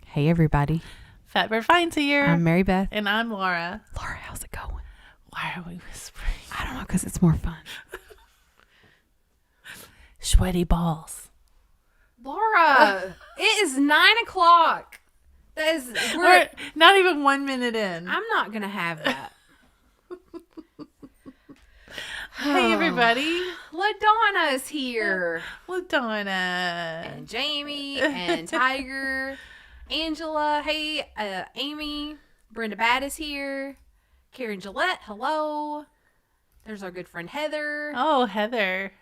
Hey, everybody. Fatbirdfinds here. I'm Mary Beth. And I'm Laura. Laura, how's it going? Why are we whispering? I don't know, because it's more fun. Sweaty balls. Laura, it is 9 o'clock. That is, We're not even 1 minute in. I'm not going to have that. Hey, everybody. LaDonna is here. LaDonna. And Jamie and Tiger. Angela. Hey, Amy. Brenda Batt is here. Karen Gillette. Hello. There's our good friend Heather. Oh, Heather.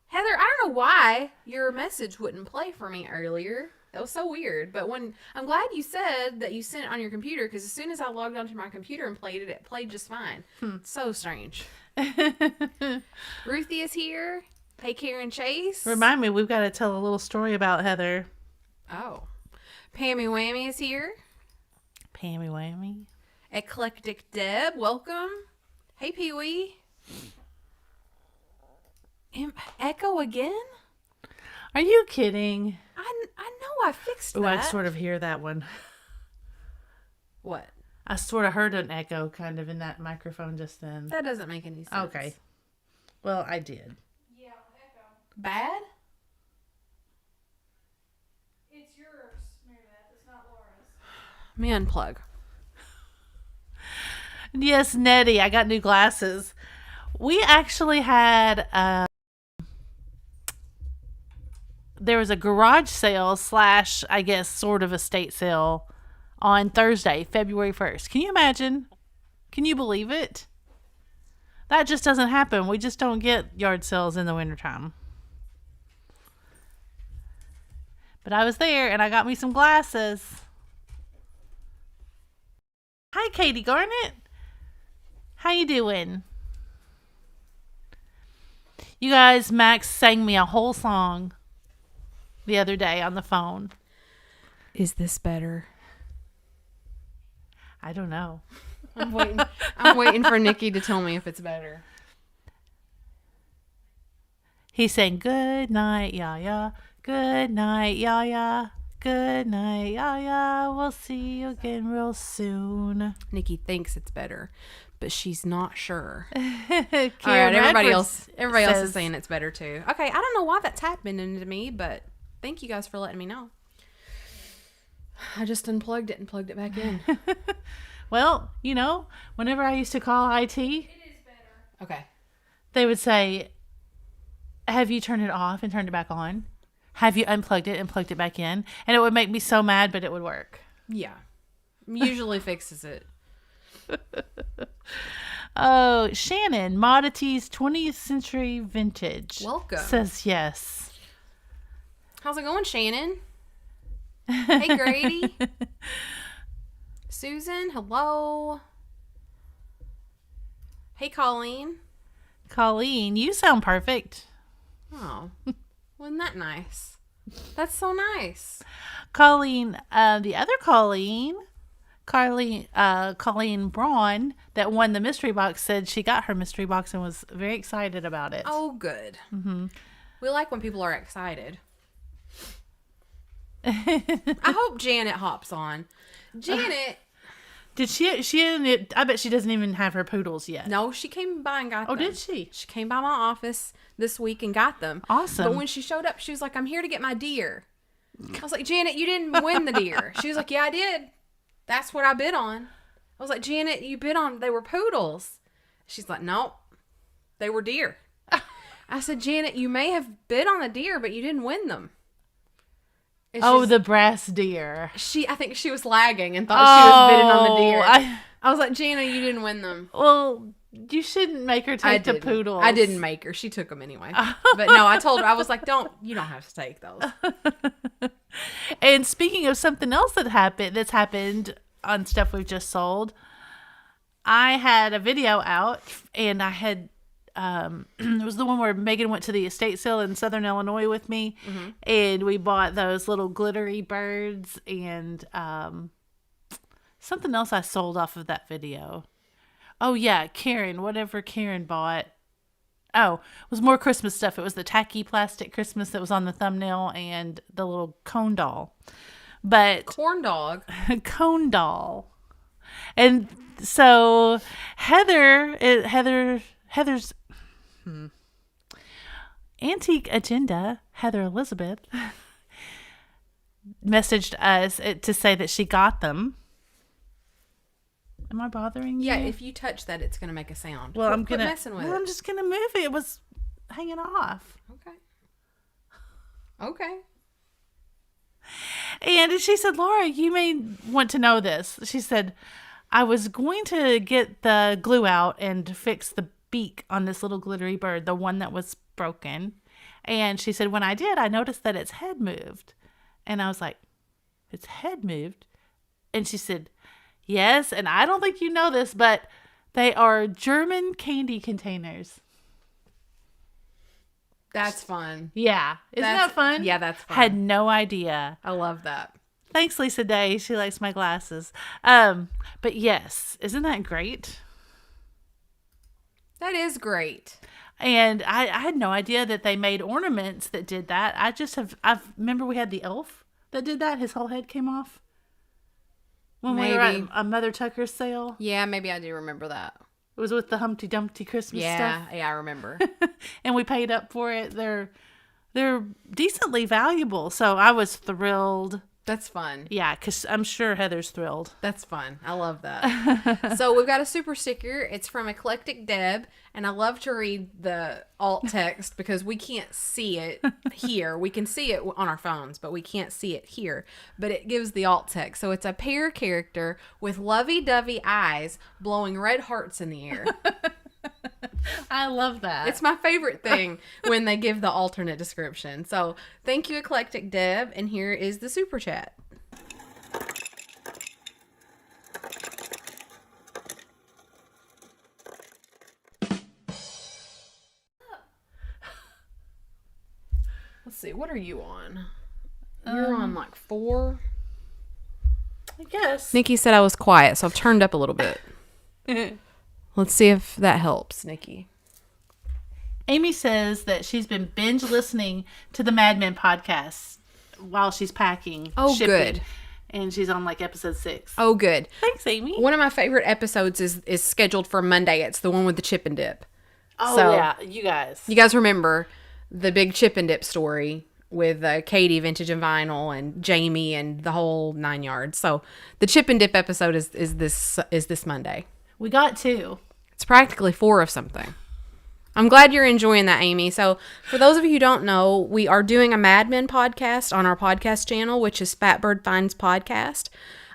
Heather, I don't know why your message wouldn't play for me earlier. That was so weird. But when I'm glad you said that you sent it on your computer, because as soon as I logged onto my computer and played it, it played just fine. So strange. Ruthie is here. Hey, Karen Chase. Remind me, we've got to tell a little story about Heather. Oh. Pammy Whammy is here. Pammy Whammy. Eclectic Deb, welcome. Hey, Pee Wee. Echo again? Are you kidding? I know I fixed that. Oh, I sort of hear that one. What? I sort of heard an echo kind of in that microphone just then. That doesn't make any sense. Okay. Well, I did. Yeah, echo. Bad? It's yours, Mary Beth. It's not Laura's. Let me unplug. Yes, Nettie, I got new glasses. We actually had there was a garage sale / I guess sort of estate sale on Thursday, February 1st. Can you imagine? Can you believe it? That just doesn't happen. We just don't get yard sales in the wintertime. But I was there and I got me some glasses. Hi, Katie Garnett. How you doing? You guys, Max sang me a whole song the other day on the phone. Is this better? I don't know. I'm waiting for Nikki to tell me if it's better. He sang, "Good night, ya. Good night, ya. Good night, ya. We'll see you again real soon." Nikki thinks it's better, but she's not sure. All Karen right, everybody Radford else is says- saying it's better too. Okay, I don't know why that's happening to me, but thank you guys for letting me know. I just unplugged it and plugged it back in. Well, you know, whenever I used to call IT, It is better. Okay. they would say, "Have you turned it off and turned it back on? Have you unplugged it and plugged it back in?" And it would make me so mad, but it would work. Yeah. Usually fixes it. Oh, Shannon, Moddities 20th Century Vintage. Welcome. Says yes. How's it going, Shannon? Hey, Grady. Susan, hello. Hey, Colleen. Colleen, you sound perfect. Oh, wasn't that nice? That's so nice. Colleen, the other Colleen Braun that won the mystery box said she got her mystery box and was very excited about it. Oh, good. Mm-hmm. We like when people are excited. I hope Janet hops on. Janet Did she? I bet she doesn't even have her poodles yet. No, she came by and got them. Oh, did she? She came by my office this week and got them. Awesome. But when she showed up, she was like, I'm here to get my deer. I was like, Janet, you didn't win the deer. She was like, yeah, I did. That's what I bid on. I was like, Janet, you bid on, they were poodles. She's like, no, they were deer. I said, Janet, you may have bid on the deer, but you didn't win them. And the brass deer. I think she was lagging and thought she was bidding on the deer. I was like, Janet, you didn't win them. Well, you shouldn't make her take the poodles. I didn't make her. She took them anyway. But no, I told her, I was like, you don't have to take those. And speaking of something else that's happened on stuff we've just sold, I had a video out, and I had it was the one where Megan went to the estate sale in Southern Illinois with me, and we bought those little glittery birds and something else I sold off of that video. Oh yeah, Karen, whatever Karen bought. Oh, it was more Christmas stuff. It was the tacky plastic Christmas that was on the thumbnail and the little cone doll. But corn dog. Cone doll. And so Heather's Antique Agenda, Heather Elizabeth, messaged us to say that she got them. Am I bothering you? Yeah, if you touch that, it's going to make a sound. Well, Quit messing with it. I'm just gonna move it. It was hanging off. Okay. And she said, Laura, you may want to know this. She said, I was going to get the glue out and fix the beak on this little glittery bird, the one that was broken. And she said, when I did, I noticed that its head moved. And I was like, its head moved? And she said, yes, and I don't think you know this, but they are German candy containers. That's fun. Yeah. Isn't that fun? Yeah, that's fun. Had no idea. I love that. Thanks, Lisa Day. She likes my glasses. But yes, isn't that great? That is great. And I had no idea that they made ornaments that did that. I remember we had the elf that did that. His whole head came off. When we were at a Mother Tucker's sale. Yeah, maybe I do remember that. It was with the Humpty Dumpty Christmas stuff. Yeah, I remember. And we paid up for it. They're decently valuable. So I was thrilled. That's fun. Yeah, because I'm sure Heather's thrilled. That's fun. I love that. So we've got a super sticker. It's from Eclectic Deb, and I love to read the alt text because we can't see it here. We can see it on our phones, but we can't see it here. But it gives the alt text. So it's a pear character with lovey-dovey eyes blowing red hearts in the air. I love that. It's my favorite thing when they give the alternate description. So thank you, Eclectic Deb, and here is the super chat. Let's see, what are you on? You're on like 4. I guess. Nikki said I was quiet, so I've turned up a little bit. Let's see if that helps, Nikki. Amy says that she's been binge listening to the Mad Men podcast while she's packing. Oh, shipping, good. And she's on like episode 6. Oh, good. Thanks, Amy. One of my favorite episodes is scheduled for Monday. It's the one with the chip and dip. Oh, so, yeah. You guys remember the big chip and dip story with Katie, Vintage and Vinyl, and Jamie, and the whole 9 yards. So the chip and dip episode is this Monday. We got 2. It's practically 4 of something. I'm glad you're enjoying that, Amy. So for those of you who don't know, we are doing a Mad Men podcast on our podcast channel, which is fatbirdfinds podcast.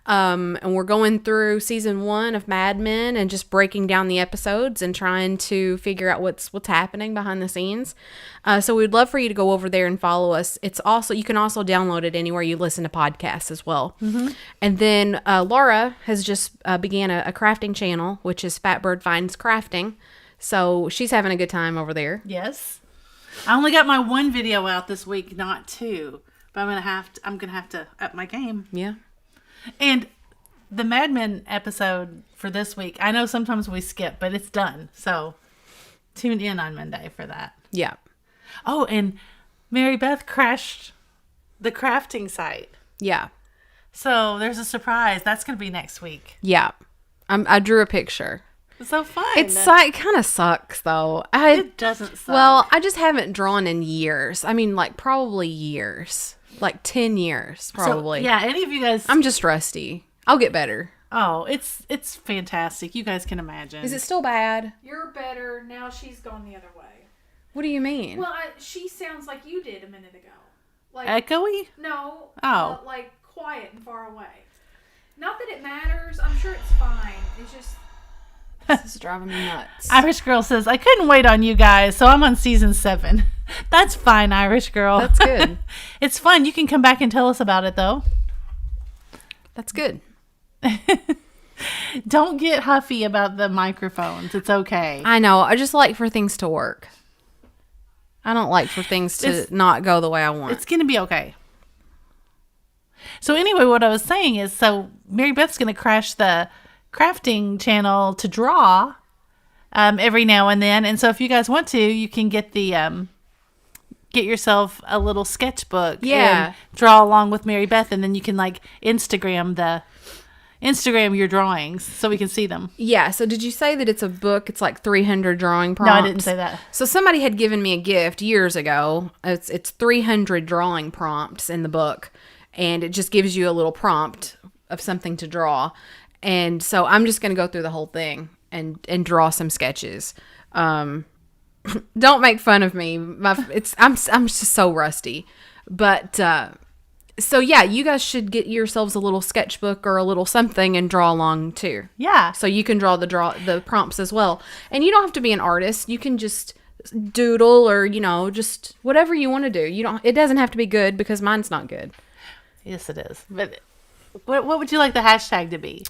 And we're going through season 1 of Mad Men and just breaking down the episodes and trying to figure out what's happening behind the scenes. So we'd love for you to go over there and follow us. You can also download it anywhere you listen to podcasts as well. Mm-hmm. And then Laura has just began a crafting channel, which is Fatbird Finds Crafting. So she's having a good time over there. Yes. I only got my 1 video out this week, not 2. But I'm gonna have to up my game. Yeah. And the Mad Men episode for this week, I know sometimes we skip, but it's done. So tune in on Monday for that. Yeah. Oh, and Mary Beth crashed the crafting site. Yeah. So there's a surprise. That's going to be next week. Yeah. I drew a picture. It's so fun. It kind of sucks though. It doesn't suck. Well, I just haven't drawn in years. I mean, like probably years, like 10 years, probably. So, yeah, any of you guys? I'm just rusty. I'll get better. Oh, it's fantastic. You guys can imagine. Is it still bad? You're better now. She's gone the other way. What do you mean? Well, she sounds like you did a minute ago. Like echoey? no. Oh. Like quiet and far away. Not that it matters. I'm sure it's fine. It's just. This is driving me nuts. Irish Girl says, I couldn't wait on you guys, so I'm on season 7. That's fine, Irish Girl. That's good. It's fun. You can come back and tell us about it, though. That's good. Don't get huffy about the microphones. It's okay. I know. I just like for things to work. I don't like for things to not go the way I want. It's going to be okay. So anyway, what I was saying is, so Mary Beth's going to crash the crafting channel to draw every now and then. And so if you guys want to, you can get get yourself a little sketchbook and draw along with Mary Beth. And then you can like Instagram your drawings so we can see them. Yeah. So did you say that it's a book? It's like 300 drawing prompts? No, I didn't say that. So somebody had given me a gift years ago. It's 300 drawing prompts in the book. And it just gives you a little prompt of something to draw. And so I'm just going to go through the whole thing and draw some sketches. Don't make fun of me. I'm just so rusty. But so yeah, you guys should get yourselves a little sketchbook or a little something and draw along too. Yeah. So you can draw the prompts as well. And you don't have to be an artist. You can just doodle or just whatever you want to do. It doesn't have to be good because mine's not good. Yes, it is. But what would you like the hashtag to be?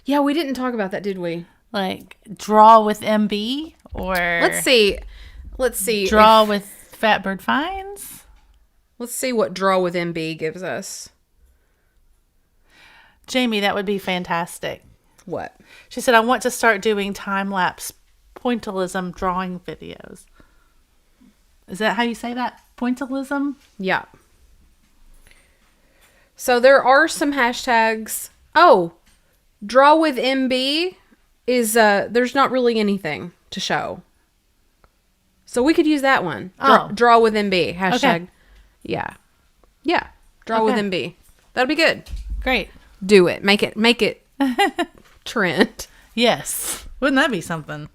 Yeah, we didn't talk about that, did we? Like draw with MB or Let's see. Draw with fatbirdfinds. Let's see what draw with MB gives us. Jamie, that would be fantastic. What? She said, I want to start doing time-lapse pointillism drawing videos. Is that how you say that? Pointillism? Yeah. So there are some hashtags. Oh, draw with MB is, there's not really anything to show. So we could use that one. Draw with MB. Hashtag. Okay. Yeah. Yeah. Draw with MB. That'll be good. Great. Do it. Make it trend. Yes. Wouldn't that be something?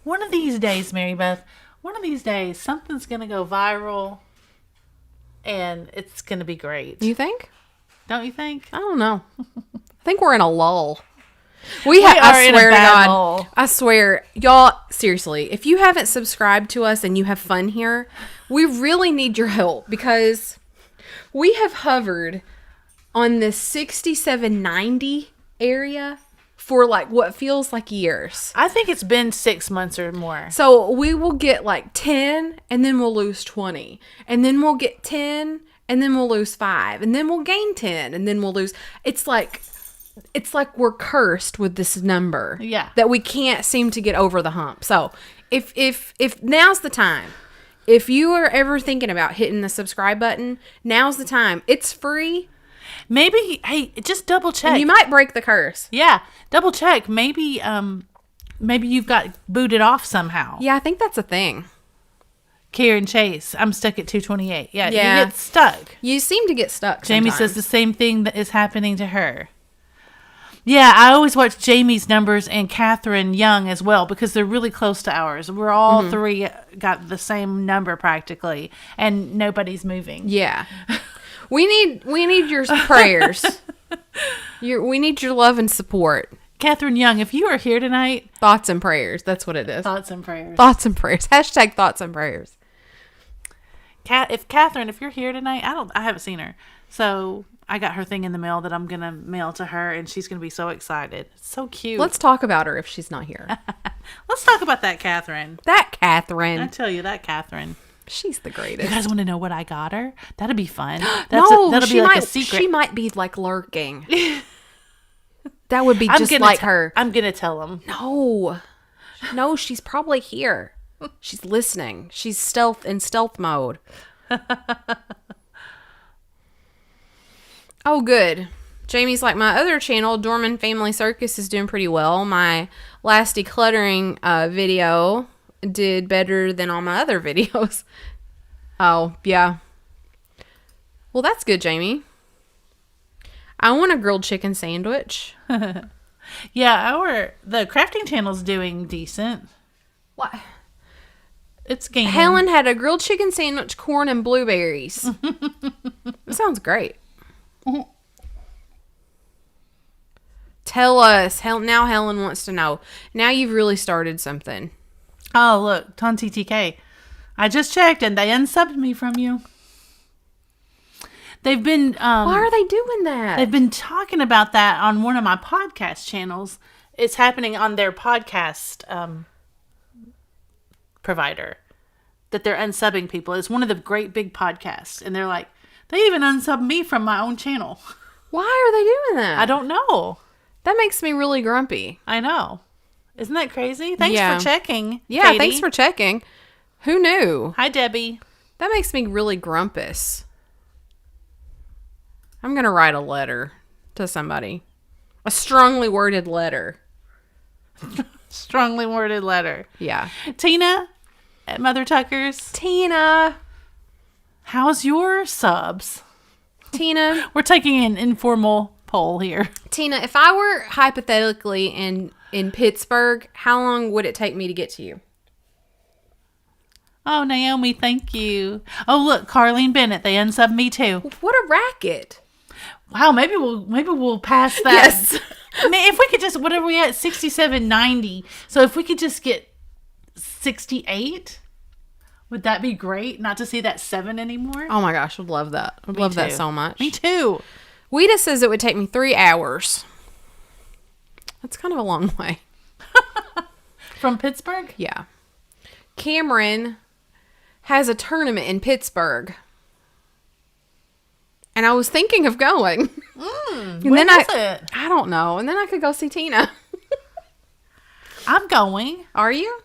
One of these days, Mary Beth, something's going to go viral and it's going to be great. You think? Don't you think? I don't know. I think we're in a lull. I swear to God, lull. I swear, y'all, seriously, if you haven't subscribed to us and you have fun here, we really need your help because we have hovered on this 6790 area for like what feels like years. I think it's been 6 months or more. So we will get like 10 and then we'll lose 20 and then we'll get 10 and then we'll lose 5 and then we'll gain 10 and then we'll lose. It's like we're cursed with this number. Yeah. That we can't seem to get over the hump. So if now's the time. If you are ever thinking about hitting the subscribe button, now's the time. It's free. Maybe, hey, just double check. And you might break the curse. Yeah, double check. Maybe you've got booted off somehow. Yeah, I think that's a thing. Karen Chase, I'm stuck at 228. Yeah, you Yeah. get stuck. You seem to get stuck Jamie sometimes. says the same thing that is happening to her. Yeah, I always watch Jamie's numbers and Catherine Young as well because they're really close to ours. We're all three got the same number practically, and nobody's moving. Yeah. We need your prayers. We need your love and support. Catherine Young, if you are here tonight, Thoughts and prayers. That's what it is. thoughts and prayers. Thoughts and prayers. Hashtag thoughts and prayers. If Catherine, if you're here tonight, I haven't seen her, so I got her thing in the mail that I'm gonna mail to her, and she's gonna be so excited. It's so cute. Let's talk about her if she's not here. Let's talk about that Catherine. That I Catherine. tell you, that Catherine. She's the You greatest. guys want to know what I got her? That'd be fun. No, that'll be like a secret. She might be like lurking. That would be I'm just gonna like her. I'm gonna tell them. No, she's probably here. She's listening. She's in stealth mode. Oh, good. Jamie's like, my other channel, Dorman Family Circus, is doing pretty well. My last decluttering video did better than all my other videos. Oh, yeah. Well, that's good, Jamie. I want a grilled chicken sandwich. Yeah, the crafting channel's doing decent. What? It's gaining. Helen had a grilled chicken sandwich, corn, and blueberries. That sounds great. Tell us. Now Helen wants to know. Now you've really started something. Oh, look, Tonti TK. I just checked and they unsubbed me from you. They've been... Why are they doing that? They've been talking about that on one of my podcast channels. It's happening on their podcast provider. That they're unsubbing people. It's one of the great big podcasts. And they're like, they even unsubbed me from my own channel. Why are they doing that? I don't know. That makes me really grumpy. I know. Isn't that crazy? Thanks for checking. Yeah, Katie. Thanks for checking. Who knew? Hi, Debbie. That makes me really grumpus. I'm going to write a letter to somebody. A strongly worded letter. Strongly worded letter. Yeah. Tina at Mother Tucker's. Tina. How's your subs? Tina. We're taking an informal poll here. Tina, if I were hypothetically in Pittsburgh, how long would it take me to get to you? Oh, Naomi, thank you. Oh, look, Carlene Bennett. They unsubbed me too. What a racket. Wow, maybe we'll pass that. Yes. I mean, if we could just, what are we at? 67.90. So if we could just get 68, would that be great? Not to see that 7 anymore? Oh my gosh, would love that. Would love that so much. Me too. Weta says it would take me 3 hours. That's kind of a long way. From Pittsburgh? Yeah. Cameron has a tournament in Pittsburgh. And I was thinking of going. When is it? I don't know. And then I could go see Tina. I'm going. Are you?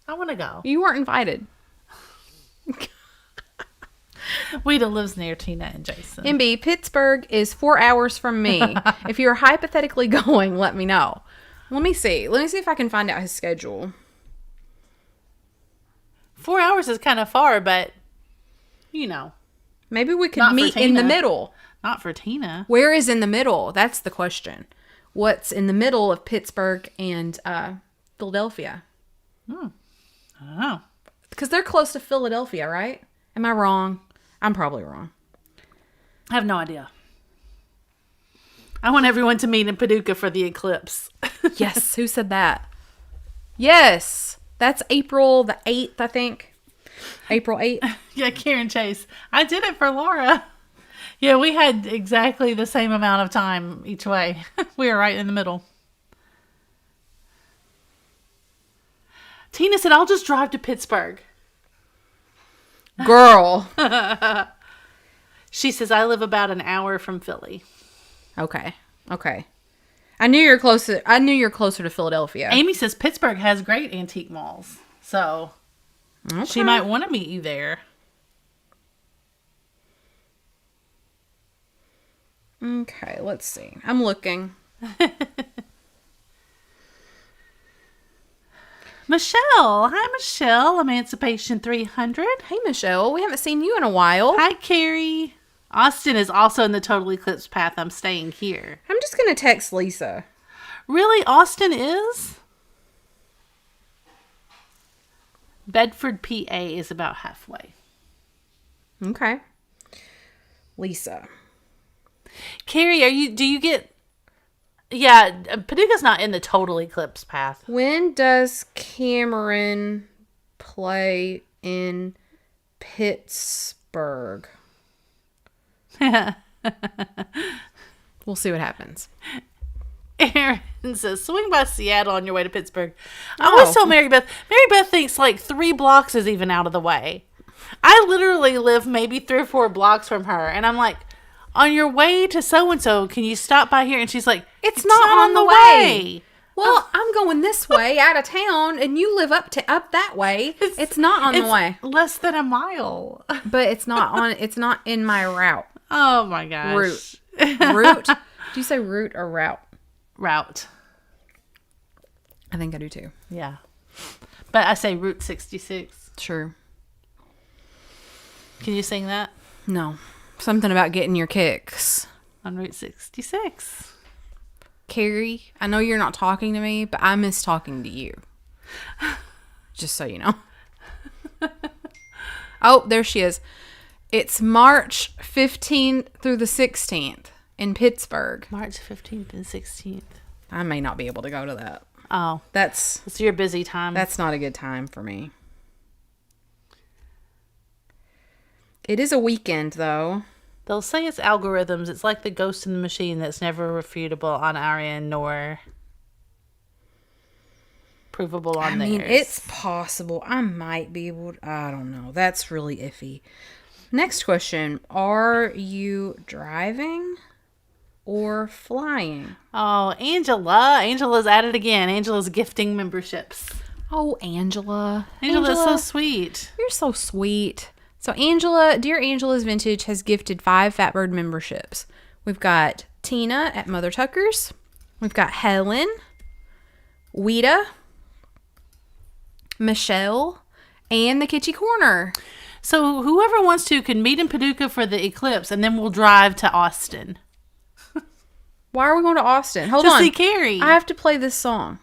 I want to go. You weren't invited. Weta lives near Tina and Jason. MB, Pittsburgh is 4 hours from me. If you're hypothetically going, let me know. Let me see. Let me see if I can find out his schedule. 4 hours is kind of far, but, you know. Maybe we could Not for meet in the Tina. middle. Not for Tina. Where is in the middle? That's the question. What's in the middle of Pittsburgh and Philadelphia? I don't know. Because they're close to Philadelphia, right? Am I wrong? I'm probably wrong. I have no idea. I want everyone to meet in Paducah for the eclipse. Yes, who said that? Yes, that's April the 8th, I think. April 8th. Yeah, Karen Chase. I did it for Laura. Yeah, we had exactly the same amount of time each way. We were right in the middle. Tina said, I'll just drive to Pittsburgh. Girl. She says, I live about an hour from Philly. Okay. I knew you're closer to Philadelphia. Amy says Pittsburgh has great antique malls. So Okay. she might want to meet you there. Okay, let's see. I'm looking. Michelle. Hi, Michelle. Emancipation 300. Hey, Michelle. We haven't seen you in a while. Hi, Carrie. Austin is also in the total eclipse path. I'm staying here. I'm just going to text Lisa. Really? Austin is? Bedford, PA is about halfway. Okay. Lisa. Carrie, do you get... Yeah, Paducah's not in the total eclipse path. When does Cameron play in Pittsburgh? We'll see what happens. Aaron says, swing by Seattle on your way to Pittsburgh. I always tell Mary Beth thinks like 3 blocks is even out of the way. I literally live maybe 3 or 4 blocks from her. And I'm like, on your way to so-and-so, can you stop by here? And she's like, It's not on the way. Well, I'm going this way out of town, and you live up that way. It's not on the way. Less than a mile. But it's not in my route. Oh my gosh. Route. Do you say route or route? Route. I think I do too. Yeah. But I say Route 66. Sure. Can you sing that? No. Something about getting your kicks. On Route 66. Carrie, I know you're not talking to me, but I miss talking to you. Just so you know. Oh, there she is. It's March 15th through the 16th in Pittsburgh. March 15th and 16th. I may not be able to go to that. Oh. That's It's your busy time. not a good time for me. It is a weekend, though. They'll say it's algorithms. It's like the ghost in the machine that's never refutable on our end nor provable on theirs. I mean, it's possible. I might be able to, I don't know. That's really iffy. Next question. Are you driving or flying? Oh, Angela. Angela's at it again. Angela's gifting memberships. Oh, Angela. Angela's so sweet. You're so sweet. So Angela, Dear Angela's Vintage has gifted 5 Fatbird memberships. We've got Tina at Mother Tucker's. We've got Helen, Weta, Michelle, and the Kitschy Corner. So whoever wants to can meet in Paducah for the eclipse, and then we'll drive to Austin. Why are we going to Austin? Hold To on. see Carrie. I have to play this song.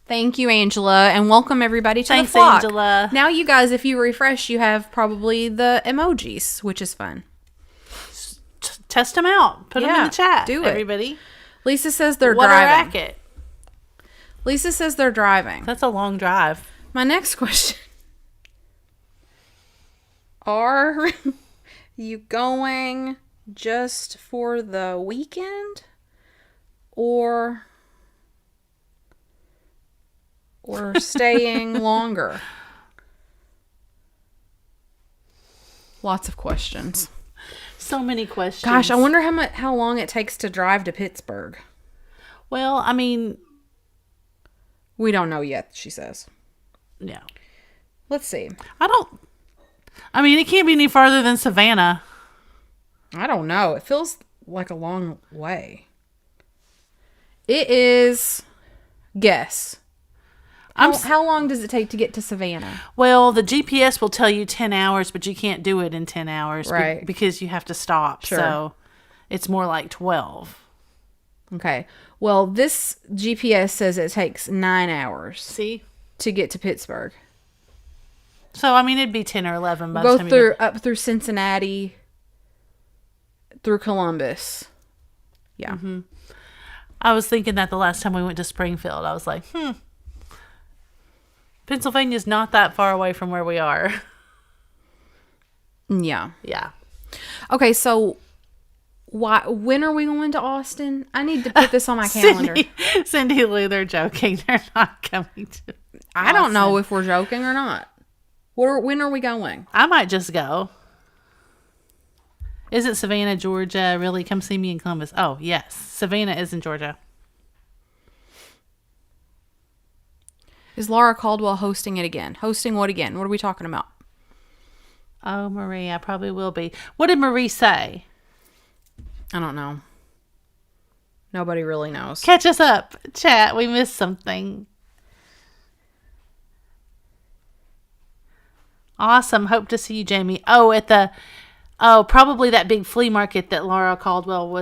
Thank you, Angela, and welcome everybody to Thanks, the flock. Angela. Now, you guys, if you refresh, you have probably the emojis, which is fun. Test them out. Put them in Yeah, the chat. do it. Everybody. Lisa says they're What a driving. racket. Lisa says they're driving. That's a long drive. My next question. Are you going just for the weekend or staying longer? Lots of questions. So many questions. Gosh, I wonder how long it takes to drive to Pittsburgh. Well, I mean, We don't know yet, she says. yeah. Let's see. I mean, it can't be any farther than Savannah. I don't know. It feels like a long way. It is, guess. How long does it take to get to Savannah? Well, the GPS will tell you 10 hours, but you can't do it in 10 hours. Right. Because you have to stop. Sure. So it's more like 12. Okay. Well, this GPS says it takes 9 hours See? to get to Pittsburgh. So, I mean, it'd be 10 or 11 by the Go time through up through Cincinnati, through Columbus. Yeah. Mm-hmm. I was thinking that the last time we went to Springfield. I was like, Pennsylvania's not that far away from where we are. Yeah. Yeah. Okay, so when are we going to Austin? I need to put this on my calendar. Cindy Lou, they're joking. They're not coming to I don't know Austin. if we're joking or not. When are we going? I might just go. Is it Savannah, Georgia? Really? Come see me in Columbus. Oh, yes. Savannah is in Georgia. Is Laura Caldwell hosting it again? Hosting what again? What are we talking about? Oh, Marie, I probably will be. What did Marie say? I don't know. Nobody really knows. Catch us up. Chat. We missed something. Awesome. Hope to see you, Jamie. Oh, probably that big flea market that Laura Caldwell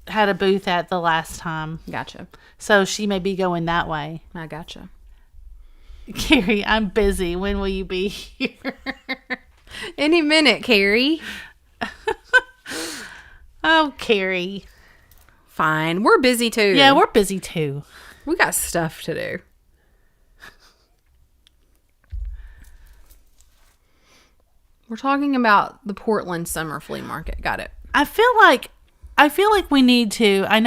had a booth at the last time. Gotcha. So she may be going that way. I gotcha. Carrie, I'm busy. When will you be here? Any minute, Carrie. Oh, Carrie. Fine. We're busy too. Yeah, we're busy too. We got stuff to do. We're talking about the Portland Summer Flea Market. Got it. I feel like we need to. I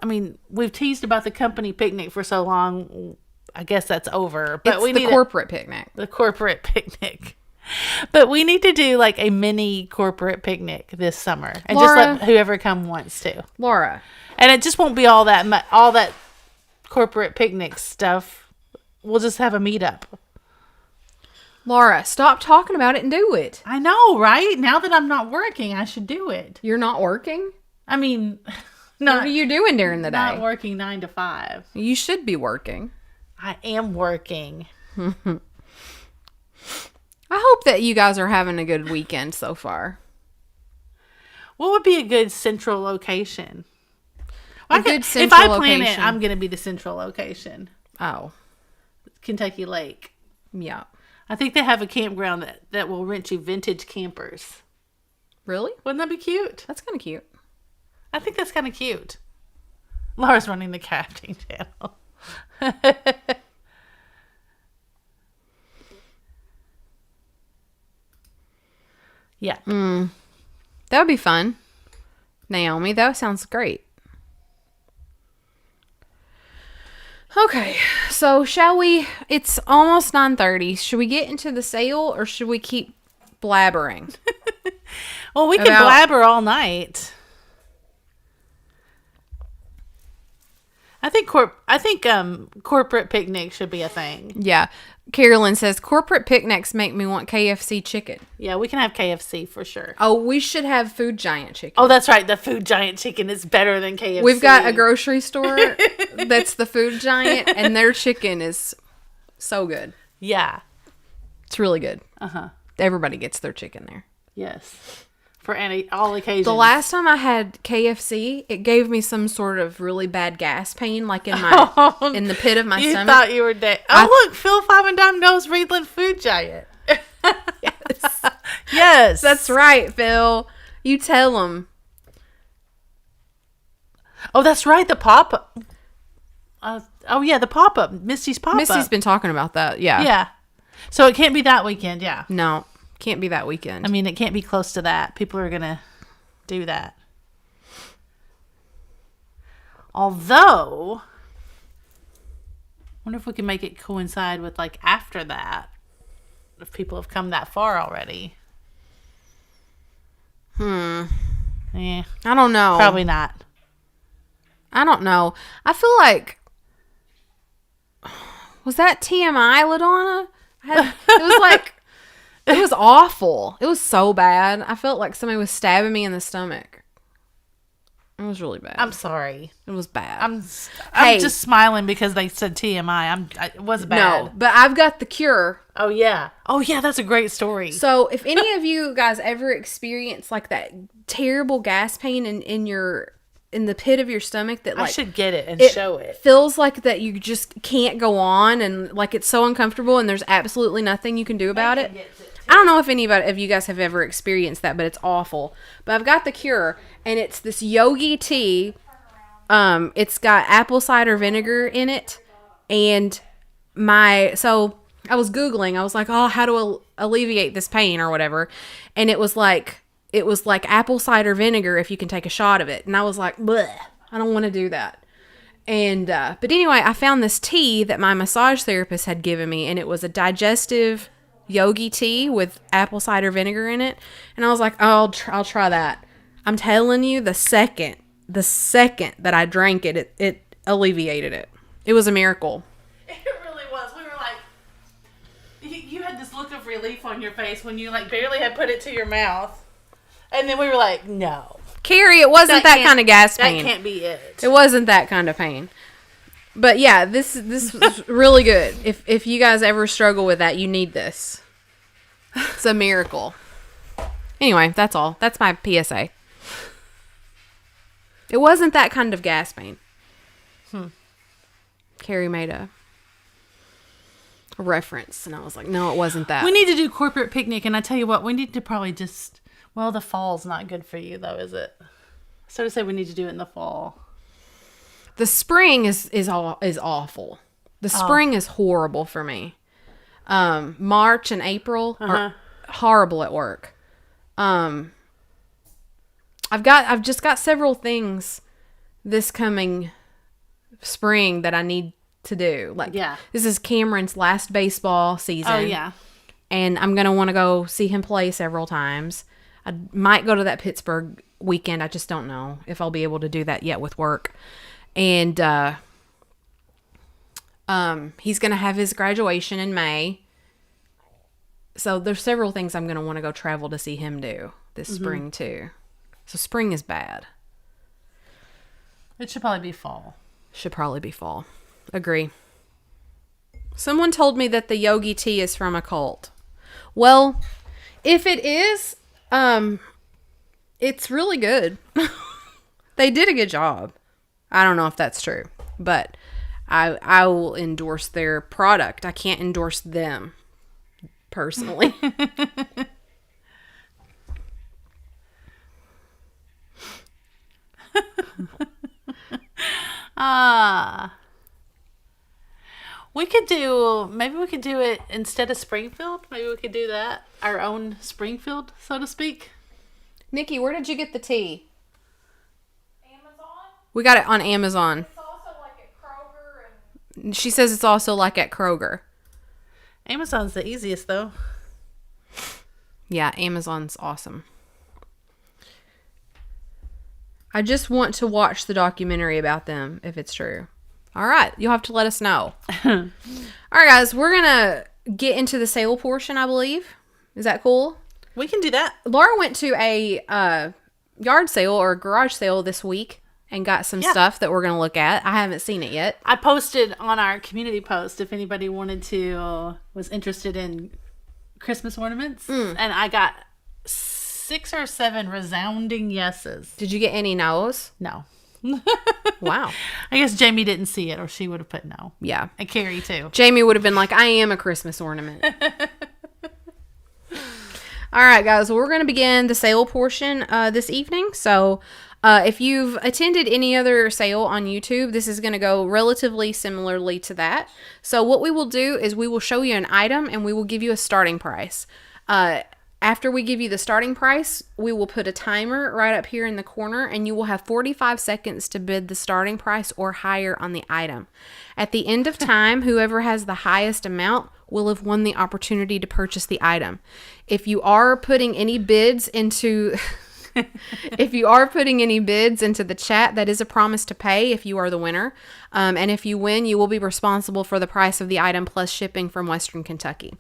mean, we've teased about the company picnic for so long. I guess that's over. But It's we the need corporate picnic. the corporate picnic. But we need to do like a mini corporate picnic this summer, and Laura, just let whoever come wants to. Laura, And it just won't be all that corporate picnic stuff. We'll just have a meetup. Laura, stop talking about it and do it. I know, right? Now that I'm not working, I should do it. You're not working? I mean, What are you doing during the day? not working 9 to 5. You should be working. I am working. I hope that you guys are having a good weekend so far. What would be a good central location? Good If central I plan location. it, I'm going to be the central location. Oh, Kentucky Lake. yeah. I think they have a campground that will rent you vintage campers. Really? Wouldn't that be cute? That's kind of cute. I think that's kind of cute. Laura's running the crafting channel. Yeah. That would be fun. Naomi, that sounds great. Okay, so shall we? It's almost 9:30. Should we get into the sale or should we keep blabbering? Well, we can About- blabber all night. I think corporate picnic should be a thing. Yeah. Carolyn says, corporate picnics make me want KFC chicken. Yeah, we can have KFC for sure. Oh, we should have Food Giant chicken. Oh, that's right. The Food Giant chicken is better than KFC. We've got a grocery store that's the Food Giant, and their chicken is so good. Yeah. It's really good. Uh-huh. Everybody gets their chicken there. Yes. For all occasions. The last time I had KFC, it gave me some sort of really bad gas pain, like in my in the pit of my you stomach. thought you were dead. Oh, look, Phil Five and Dime knows Reedland Food Giant. Yes. Yes. That's right, Phil. You tell them. Oh, that's right. The pop-up. The pop-up. Misty's pop-up. Misty's been talking about that. Yeah. Yeah. So it can't be that weekend, yeah. No, can't be that weekend. I mean, it can't be close to that. People are going to do that. Although, I wonder if we can make it coincide with, like, after that. If people have come that far already. Yeah, I don't know. probably not. I don't know. I feel like, was that TMI, LaDonna? It was like, it was awful. It was so bad. I felt like somebody was stabbing me in the stomach. It was really bad. I'm sorry. It was bad. I'm Hey. just smiling because they said TMI. It was bad. No, but I've got the cure. Oh, yeah. Oh, yeah, that's a great story. So if any of you guys ever experience like that terrible gas pain in the pit of your stomach that I like should get it and show it. feels like that you just can't go on and like it's so uncomfortable and there's absolutely nothing you can do about it. I don't know if anybody of you guys have ever experienced that, but it's awful. But I've got the cure, and it's this yogi tea. It's got apple cider vinegar in it, and so I was Googling. I was like, oh, how to alleviate this pain or whatever, and it was like apple cider vinegar if you can take a shot of it, and I was like, bleh, I don't want to do that. And but anyway, I found this tea that my massage therapist had given me, and it was a digestive yogi tea with apple cider vinegar in it, and I was like, oh, I'll try that. I'm telling you, the second that I drank it, it alleviated it. It was a miracle. It really was. We were like, you had this look of relief on your face when you like barely had put it to your mouth, and then we were like, no, Carrie, it wasn't that kind of gas pain. That can't be it. It wasn't that kind of pain. But yeah, this was really good. If you guys ever struggle with that, you need this. It's a miracle. Anyway, that's all. That's my PSA. It wasn't that kind of gas pain. Carrie made a reference, and I was like, no, it wasn't that. We need to do corporate picnic, and I tell you what, we need to probably just. Well, the fall's not good for you, though, is it? So to say, we need to do it in the fall. The spring is awful. The spring is horrible for me. March and April are horrible at work. I've just got several things this coming spring that I need to do. Like, this is Cameron's last baseball season. Oh, yeah. And I'm going to want to go see him play several times. I might go to that Pittsburgh weekend. I just don't know if I'll be able to do that yet with work. And He's going to have his graduation in May. So there's several things I'm going to want to go travel to see him do this spring too. So spring is bad. It should probably be fall. Should probably be fall. Agree. Someone told me that the yogi tea is from a cult. Well, if it is, it's really good. They did a good job. I don't know if that's true, but I will endorse their product. I can't endorse them personally. Maybe we could do it instead of Springfield. Maybe we could do that. Our own Springfield, so to speak. Nikki, where did you get the tea? Amazon? We got it on Amazon. It's also like at Kroger and She says it's also like at Kroger. Amazon's the easiest, though. Yeah, Amazon's awesome. I just want to watch the documentary about them, if it's true. All right, you'll have to let us know. All right, guys, we're going to get into the sale portion, I believe. Is that cool? We can do that. Laura went to a yard sale or a garage sale this week and got some stuff that we're going to look at. I haven't seen it yet. I posted on our community post if anybody was interested in Christmas ornaments. And I got 6 or 7 resounding yeses. Did you get any no's? No. Wow. I guess Jamie didn't see it, or she would have put no. Yeah. And Carrie, too. Jamie would have been like, I am a Christmas ornament. All right, guys. Well, we're going to begin the sale portion this evening. So if you've attended any other sale on YouTube, this is going to go relatively similarly to that. So what we will do is we will show you an item and we will give you a starting price. After we give you the starting price, we will put a timer right up here in the corner and you will have 45 seconds to bid the starting price or higher on the item. At the end of time, whoever has the highest amount will have won the opportunity to purchase the item. If you are putting any bids into the chat, that is a promise to pay if you are the winner. And if you win, you will be responsible for the price of the item plus shipping from Western Kentucky.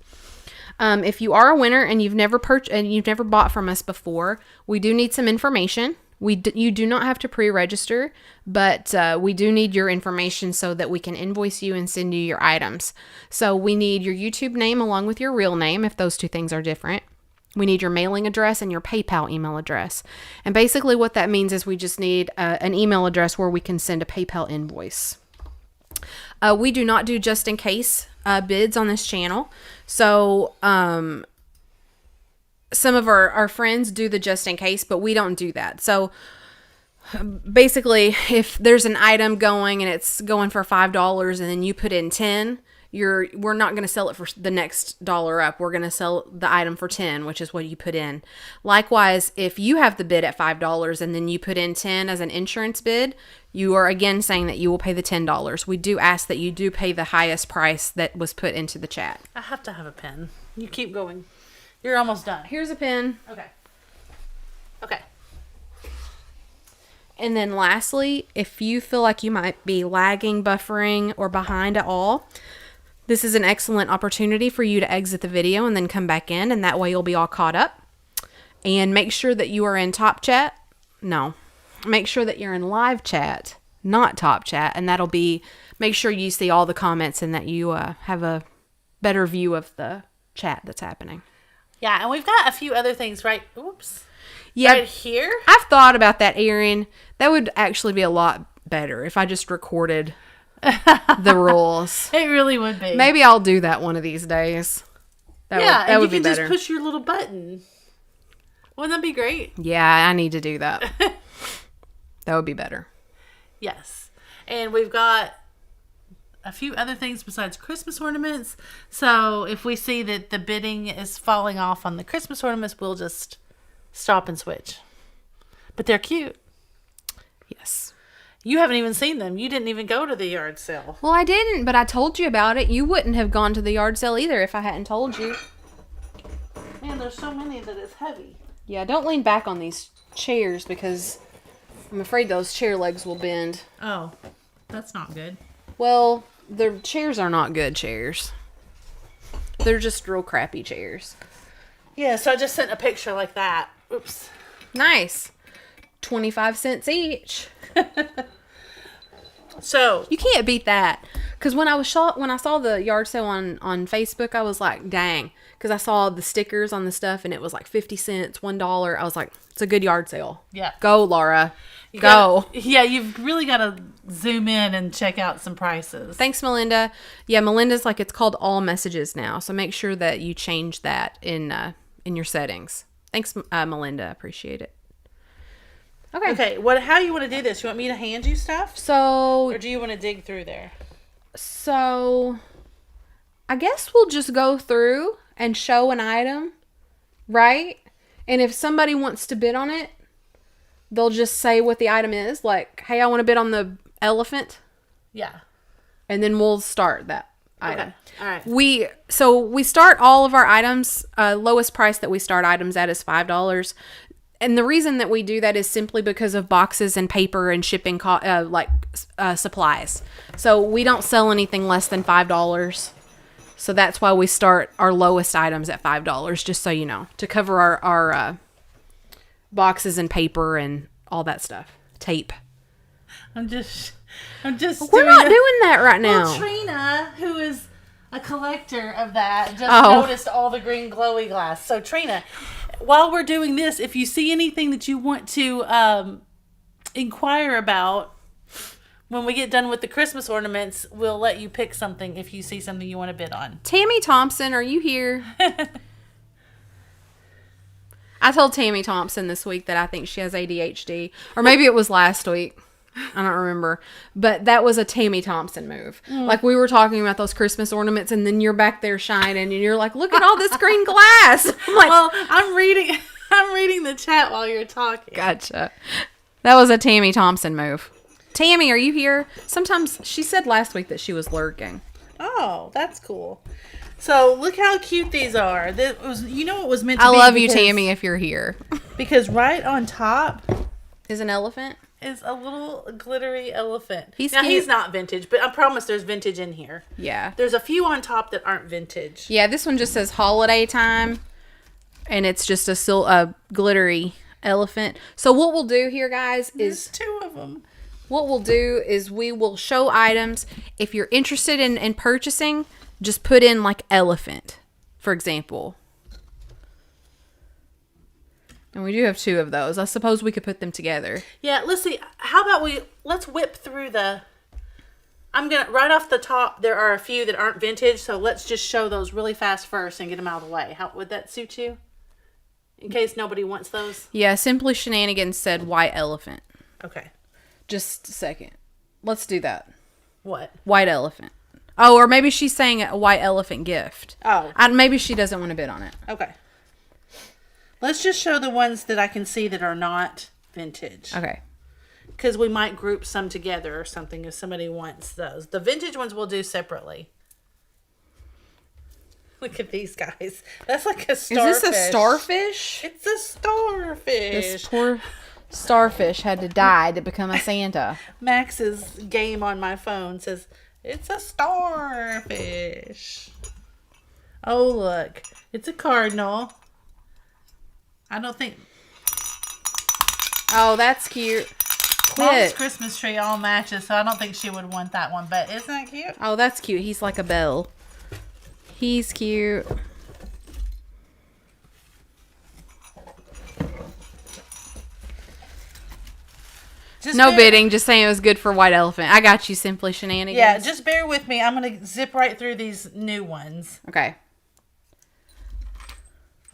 If you are a winner and you've never bought from us before, we do need some information. You do not have to pre-register, but we do need your information so that we can invoice you and send you your items. So we need your YouTube name along with your real name if those two things are different. We need your mailing address and your PayPal email address. And basically what that means is we just need an email address where we can send a PayPal invoice. We do not do just in case bids on this channel. So some of our friends do the just in case, but we don't do that. So basically, if there's an item going and it's going for $5 and then you put in 10, we're not going to sell it for the next dollar up. We're going to sell the item for 10, which is what you put in. Likewise, if you have the bid at $5 and then you put in 10 as an insurance bid, you are again saying that you will pay the $10. We do ask that you do pay the highest price that was put into the chat. I have to have a pen. You keep going. You're almost done. Here's a pen. Okay. And then lastly, if you feel like you might be lagging, buffering, or behind at all, this is an excellent opportunity for you to exit the video and then come back in, and that way you'll be all caught up. And make sure that you are in top chat. No. Make sure that you're in live chat, not top chat, and that'll be, make sure you see all the comments and that you have a better view of the chat that's happening. Yeah, and we've got a few other things right here. I've thought about that, Erin. That would actually be a lot better if I just recorded the rules. It really would be. Maybe I'll do that one of these days. That would be better. You can just push your little button. Wouldn't that be great? Yeah, I need to do that. That would be better. Yes. And we've got a few other things besides Christmas ornaments. So if we see that the bidding is falling off on the Christmas ornaments, we'll just stop and switch. But they're cute. Yes. You haven't even seen them. You didn't even go to the yard sale. Well, I didn't, but I told you about it. You wouldn't have gone to the yard sale either if I hadn't told you. Man, there's so many that it's heavy. Yeah, don't lean back on these chairs because I'm afraid those chair legs will bend. Oh, that's not good. Well, the chairs are not good chairs. They're just real crappy chairs. Yeah, so I just sent a picture like that. Oops. Nice. 25 cents each. So You can't beat that. Because when I saw the yard sale on Facebook, I was like, dang. Because I saw the stickers on the stuff and it was like 50 cents, $1. I was like, it's a good yard sale. yeah. Go, Laura. Go. Yeah, you've really got to zoom in and check out some prices. Thanks, Melinda. Yeah, Melinda's like, it's called all messages now. So make sure that you change that in your settings. Thanks, Melinda. Appreciate it. Okay. Okay, how do you want to do this? You want me to hand you stuff? So Or do you want to dig through there? I guess we'll just go through and show an item, right? And if somebody wants to bid on it, they'll just say what the item is. Like, hey, I want to bid on the elephant. Yeah. And then we'll start that item. Okay. All right. We start all of our items, lowest price that we start items at is $5. And the reason that we do that is simply because of boxes and paper and shipping supplies. So we don't sell anything less than $5. So that's why we start our lowest items at $5, just so you know, to cover our boxes and paper and all that stuff. Tape. I'm just We're not doing that right now. Well, Trina, who is a collector of that, just Oh. noticed all the green glowy glass. So Trina, while we're doing this, if you see anything that you want to inquire about when we get done with the Christmas ornaments, we'll let you pick something if you see something you want to bid on. Tammy Thompson, are you here? I told Tammy Thompson this week that I think she has ADHD. Or maybe it was last week. I don't remember. But that was a Tammy Thompson move. Like, we were talking about those Christmas ornaments, and then you're back there shining, and you're like, look at all this green glass. I'm like, Well, I'm reading the chat while you're talking. gotcha. That was a Tammy Thompson move. Tammy, are you here? Sometimes she said last week that she was lurking. Oh, that's cool. So look how cute these are. That was, it was meant to I be. love you, Tammy, if you're here. Because right on top Is an elephant? is a little glittery elephant. He's now cute. he's not vintage, but I promise there's vintage in here. Yeah. There's a few on top that aren't vintage. Yeah, this one just says holiday time, and it's just a glittery elephant. So what we'll do here, guys, There's is two of them. what we'll do is we will show items. If you're interested in purchasing, just put in like elephant, for example. And we do have two of those. I suppose we could put them together. Yeah, let's see. How about let's whip through right off the top, there are a few that aren't vintage, so let's just show those really fast first and get them out of the way. How would that suit you? In case nobody wants those? Yeah, Simply Shenanigans said white elephant. Okay. Just a second. Let's do that. What? White elephant. Oh, or maybe she's saying a white elephant gift. Oh. Maybe she doesn't want to bid on it. Okay. Let's just show the ones that I can see that are not vintage. Okay. Because we might group some together or something if somebody wants those. The vintage ones we'll do separately. Look at these guys. That's like a starfish. Is this a starfish? It's a starfish. This poor starfish had to die to become a Santa. Max's game on my phone says, it's a starfish. Oh, look. It's a cardinal. I don't think... Oh, that's cute. Mom's Quit. Christmas tree all matches, so I don't think she would want that one. But isn't that cute? Oh, that's cute. He's like a bell. He's cute. Just No bear- bidding, just saying it was good for white elephant. I got you, Simply Shenanigans. Yeah, just bear with me. I'm going to zip right through these new ones. Okay.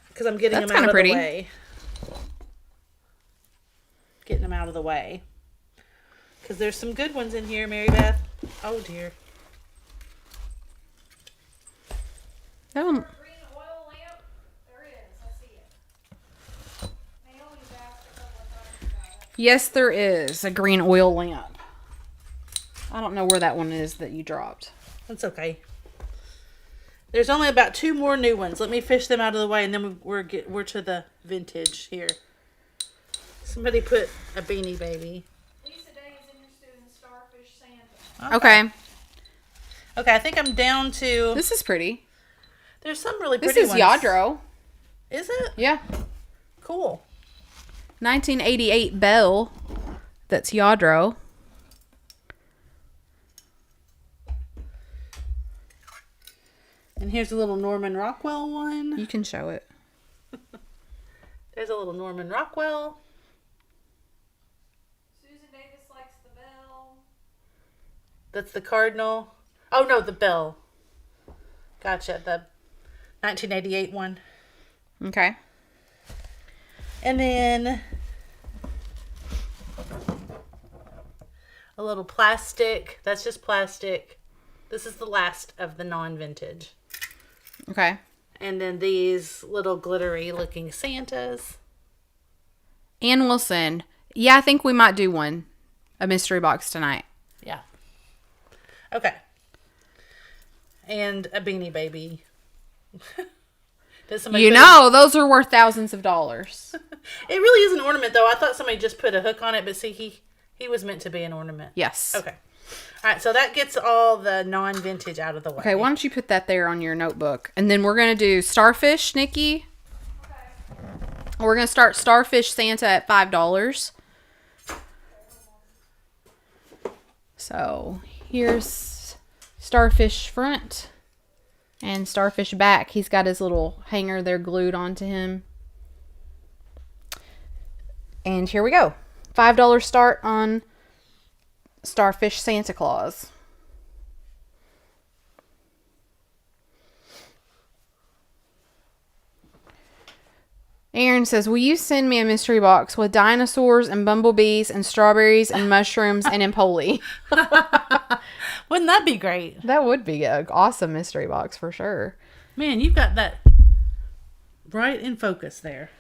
Because I'm getting That's them out kinda of pretty. the way. Getting them out of the way. Because there's some good ones in here, Mary Beth. Oh, dear. That one, Green oil lamp? There is. I see it. Naomi's asked a couple of times about it. yes, there is a green oil lamp. I don't know where that one is that you dropped. That's okay. There's only about 2 more new ones. Let me fish them out of the way, and then we're to the vintage here. Somebody put a Beanie Baby. Lisa Day is interested in Starfish Santa. Okay. Okay, I think I'm down to. This is pretty. There's some really This pretty is ones. Yadro. Is it? Yeah. Cool. 1988 Belle. That's Yadro. And here's a little Norman Rockwell one. You can show it. There's a little Norman Rockwell. Susan Davis likes the bell. That's the Cardinal. Oh, no, the Bell. Gotcha. The 1988 one. Okay. And then a little plastic. That's just plastic. This is the last of the non-vintage. Okay. And then these little glittery looking Santas. Ann Wilson. Yeah, I think we might do one. A mystery box tonight. Yeah. Okay. And a Beanie Baby. Does somebody You put know, those are worth thousands of dollars. It really is an ornament, though. I thought somebody just put a hook on it, but see, he was meant to be an ornament. Yes. Okay. All right, so that gets all the non-vintage out of the way. Okay, why don't you put that there on your notebook? And then we're going to do Starfish, Nikki. We're going to start Starfish Santa at $5. So here's Starfish front and Starfish back. He's got his little hanger there glued onto him. And here we go. $5 start on Starfish Santa Claus. Aaron says, will you send me a mystery box with dinosaurs and bumblebees and strawberries and mushrooms and Empoli? Wouldn't that be great? That would be an awesome mystery box for sure. Man, you've got that right in focus there.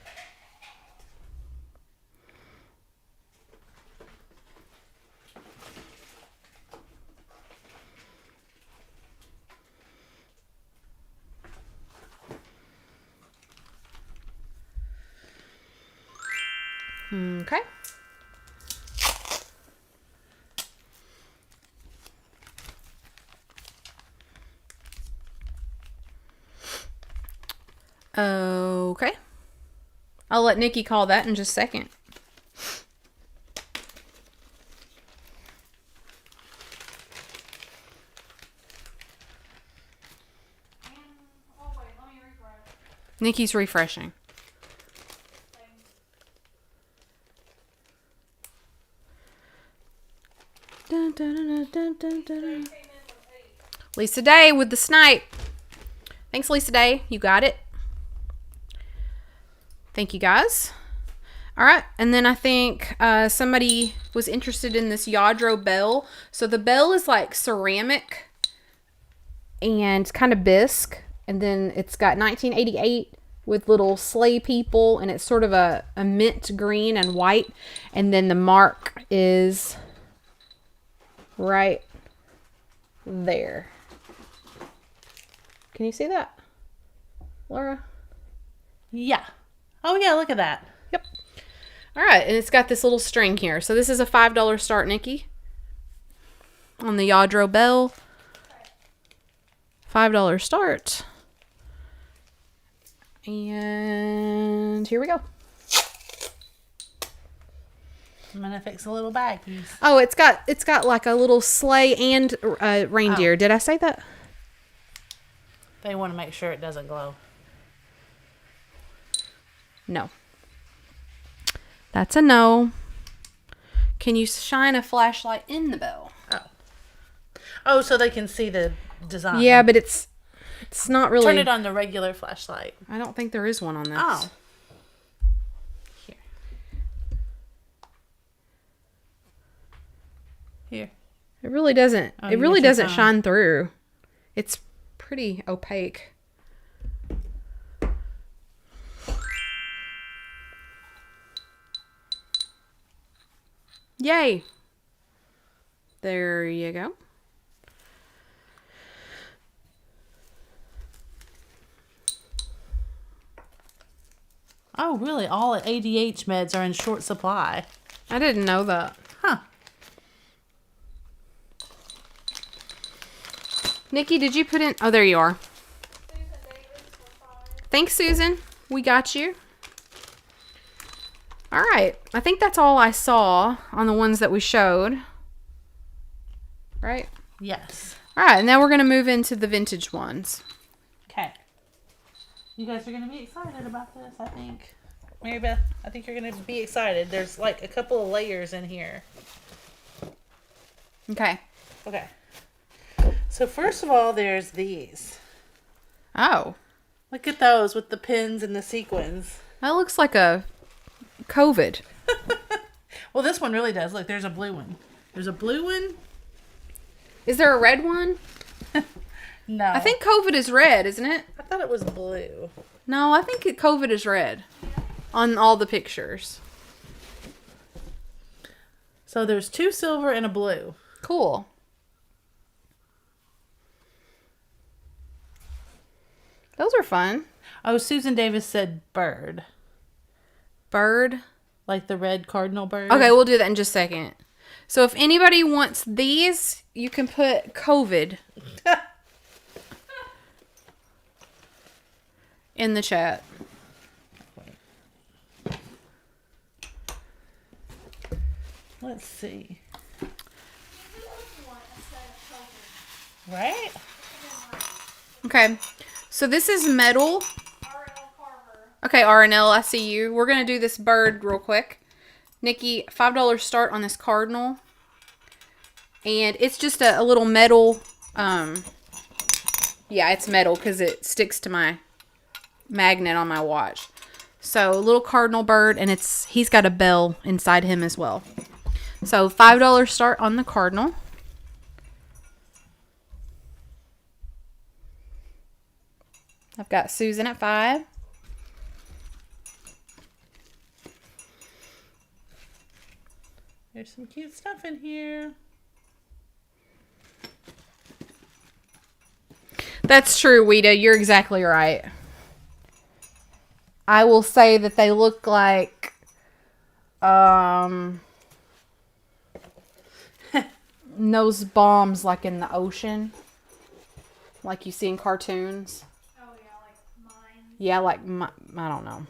Okay. Okay. I'll let Nikki call that in just a second. Oh wait, let me refresh. Nikki's refreshing. Dun, dun, dun, dun, dun, dun. Lisa Day with the snipe. Thanks, Lisa Day. You got it. Thank you, guys. All right. And then I think somebody was interested in this Yadro bell. So the bell is like ceramic and kind of bisque. And then it's got 1988 with little sleigh people. And it's sort of a mint green and white. And then the mark is right there. Can you see that, Laura? Yeah. Oh, yeah, look at that. Yep. All right, and it's got this little string here. So this is a $5 start, Nikki, on the Yadro bell. $5 start. And here we go. I'm gonna fix a little baggies. Oh, it's got like a little sleigh and reindeer. Oh. Did I say that? They want to make sure it doesn't glow. No. That's a no. Can you shine a flashlight in the bell? Oh, so they can see the design. Yeah, but it's not really. Turn it on the regular flashlight. I don't think there is one on this. Oh. Here. It really doesn't. Oh, It really yes, doesn't it's on. shine through. It's pretty opaque. Yay. There you go. Oh, really? All ADH meds are in short supply. I didn't know that. Huh. Nikki, did you put in? Oh, there you are. Susan Davis for 5. Thanks, Susan. We got you. All right. I think that's all I saw on the ones that we showed. Right? Yes. All right. Now we're going to move into the vintage ones. Okay. You guys are going to be excited about this, I think. Mary Beth, I think you're going to be excited. There's like a couple of layers in here. Okay. Okay. So first of all, there's these. Oh. Look at those with the pins and the sequins. That looks like a COVID. Well, this one really does. Look, there's a blue one. There's a blue one. Is there a red one? No. I think COVID is red, isn't it? I thought it was blue. No, I think COVID is red on all the pictures. So there's 2 silver and a blue. Cool. Those are fun. Oh, Susan Davis said bird. Bird. Like the red cardinal bird. Okay, we'll do that in just a second. So if anybody wants these, you can put COVID in the chat. Let's see. One instead of COVID. Right? Okay. So this is metal. R.L. Carver. Okay, RNL, I see you. We're going to do this bird real quick. Nikki, $5 start on this cardinal. And it's just a little metal. Yeah, it's metal because it sticks to my magnet on my watch. So, a little cardinal bird, and he's got a bell inside him as well. So, $5 start on the cardinal. I've got Susan at 5. There's some cute stuff in here. That's true, Weta. You're exactly right. I will say that they look like those bombs like in the ocean. Like you see in cartoons. Oh yeah, like mine. Yeah, like, I don't know.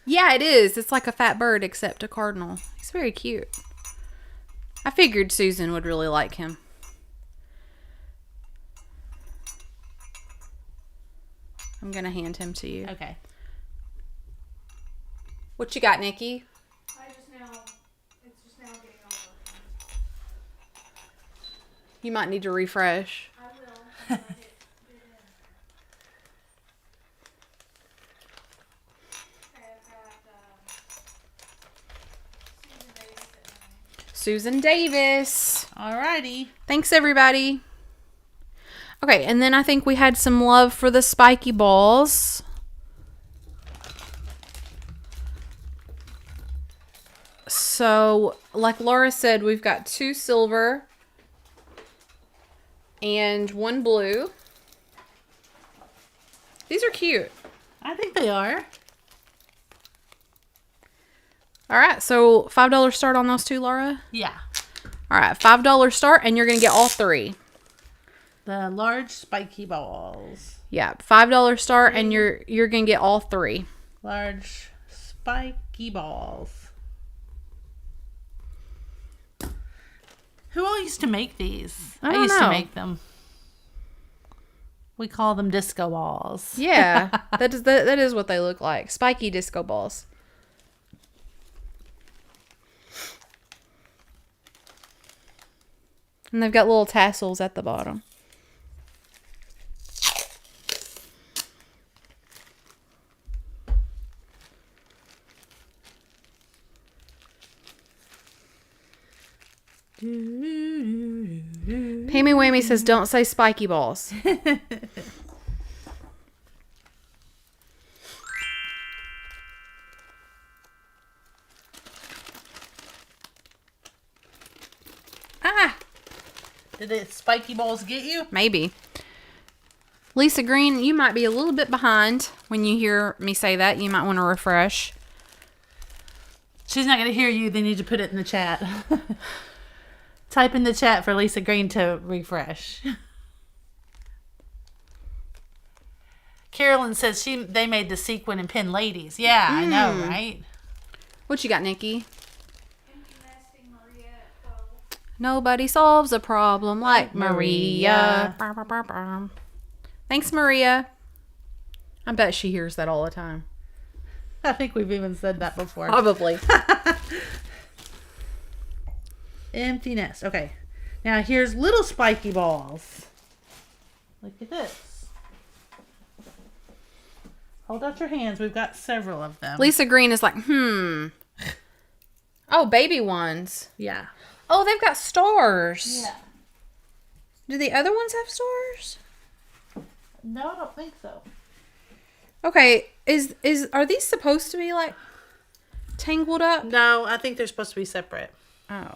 Yeah, it is. It's like a fat bird except a cardinal. He's very cute. I figured Susan would really like him. I'm going to hand him to you. Okay. What you got, Nikki? It's just now getting over. You might need to refresh. I will. When I get in. Okay, I've got Susan Davis at 9. Susan Davis. Alrighty. Thanks, everybody. Okay, and then I think we had some love for the spiky balls. So, like Laura said, we've got 2 silver and 1 blue. These are cute. I think they are. All right, so $5 start on those 2, Laura? Yeah. All right, $5 start, and you're going to get all 3. The large spiky balls. Yeah, $5 start, and you're going to get all 3. Large spiky balls. Who all used to make these? I don't used know. to make them. We call them disco balls. Yeah, that is what they look like. Spiky disco balls. And they've got little tassels at the bottom. Pammy Whammy says, don't say spiky balls. Ah, Did the spiky balls get you? maybe. Lisa Green, you might be a little bit behind when you hear me say that. You might want to refresh. She's not going to hear you. They need to put it in the chat. Type in the chat for Lisa Green to refresh. Carolyn says they made the sequin and pin ladies. Yeah, I know, right? What you got, Nikki? Empty nesting Maria at 12. Nobody solves a problem like Maria. Thanks, Maria. I bet she hears that all the time. I think we've even said that before. Probably. Empty nest. Okay. Now here's little spiky balls. Look at this. Hold out your hands. We've got several of them. Lisa Green is like, Oh, baby ones. Yeah. Oh, they've got stars. Yeah. Do the other ones have stars? No, I don't think so. Okay, are these supposed to be like tangled up? No, I think they're supposed to be separate. Oh.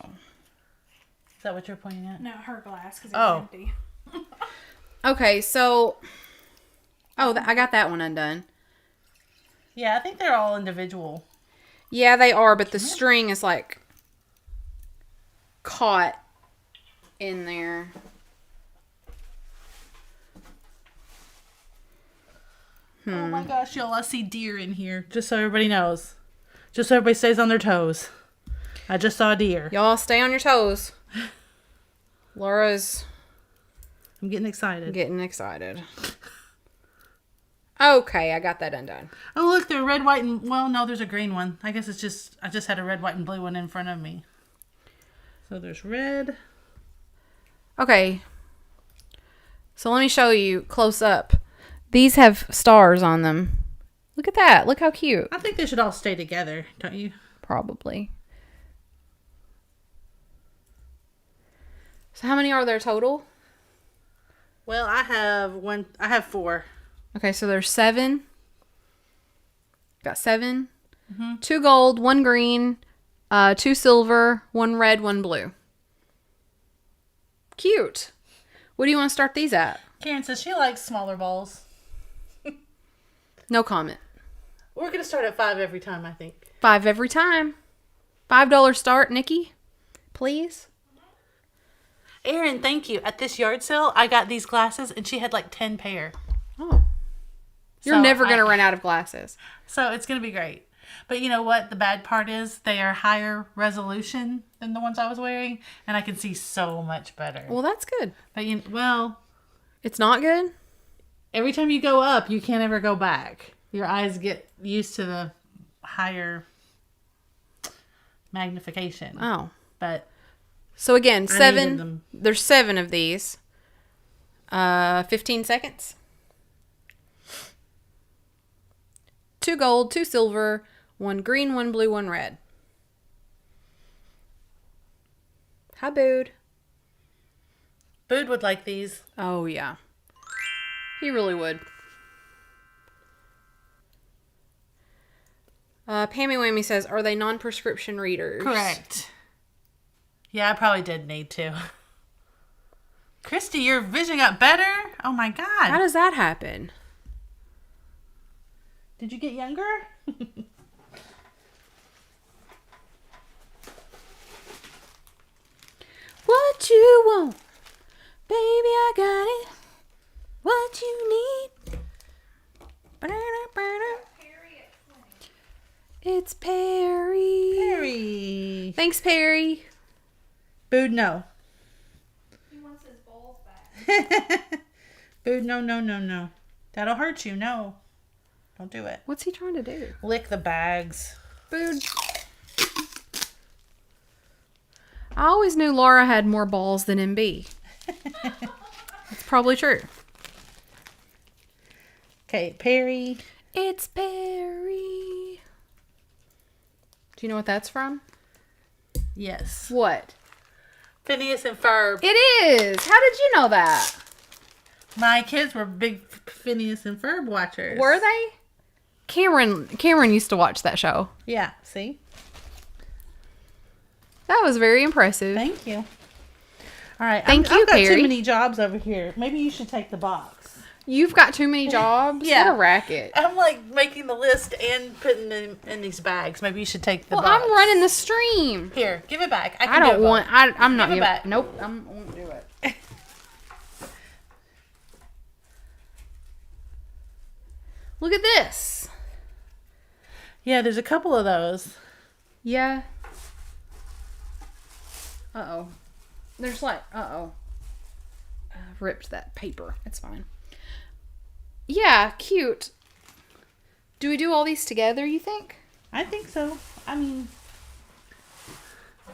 Is that what you're pointing at? No, her glass because Oh. empty. Okay, so I got that one undone. Yeah, I think they're all individual. Yeah, they are, but the string is like caught in there. Oh my gosh, y'all, I see deer in here. Just so everybody knows. Just so everybody stays on their toes. I just saw a deer. Y'all stay on your toes. Laura's I'm getting excited. getting excited. Okay, I got that undone. Oh, look, they're red, white, and... Well, no, there's a green one. I guess it's just... I just had a red, white, and blue one in front of me. So there's red. Okay. So let me show you close up. These have stars on them. Look at that. Look how cute. I think they should all stay together, don't you? Probably. So how many are there total? Well, I have 4. Okay, so there's 7. Got 7. Mm-hmm. 2 gold, 1 green, 2 silver, 1 red, 1 blue. Cute. What do you want to start these at? Karen says she likes smaller balls. No comment. We're going to start at 5 every time, I think. 5 every time. $5 start, Nikki. Please. Erin, thank you. At this yard sale, I got these glasses, and she had like 10 pair. Oh. You're So never going to run out of glasses. So it's going to be great. But you know what? The bad part is they are higher resolution than the ones I was wearing, and I can see so much better. Well, that's good. But It's not good? every time you go up, you can't ever go back. Your eyes get used to the higher magnification. Oh. But So again, needed 7. them. There's 7 of these. 15 seconds. 2 gold, 2 silver, 1 green, 1 blue, 1 red. Hi, Bood. Bood would like these. Oh, yeah. He really would. Pammy Whammy says, are they non-prescription readers? Correct. Yeah, I probably did need to. Christy, your vision got better? Oh my God. How does that happen? Did you get younger? What you want? Baby, I got it. What you need? It's Perry. Perry. Thanks, Perry. Bood, no. He wants his balls back. Bood, no. That'll hurt you. No. Don't do it. What's he trying to do? Lick the bags. Food. I always knew Laura had more balls than MB. It's probably true. Okay, Perry. It's Perry. Do you know what that's from? Yes. What? Phineas and Ferb. It is. How did you know that? My kids were big Phineas and Ferb watchers. Were they? Cameron used to watch that show. Yeah, see? That was very impressive. Thank you. All right. Thank you, I've got Perry. too many jobs over here. Maybe you should take the box. You've got too many jobs? Yeah. What a racket. I'm like making the list and putting them in these bags. Maybe you should take the Well, box. I'm running the stream. Here, give it back. I don't want. I'm not Give it giving. back. Nope. I won't do it. Look at this. Yeah, there's a couple of those. Yeah. Uh-oh. There's like, uh-oh. I've ripped that paper. It's fine. Yeah, cute. Do we do all these together, you think? I think so. I mean,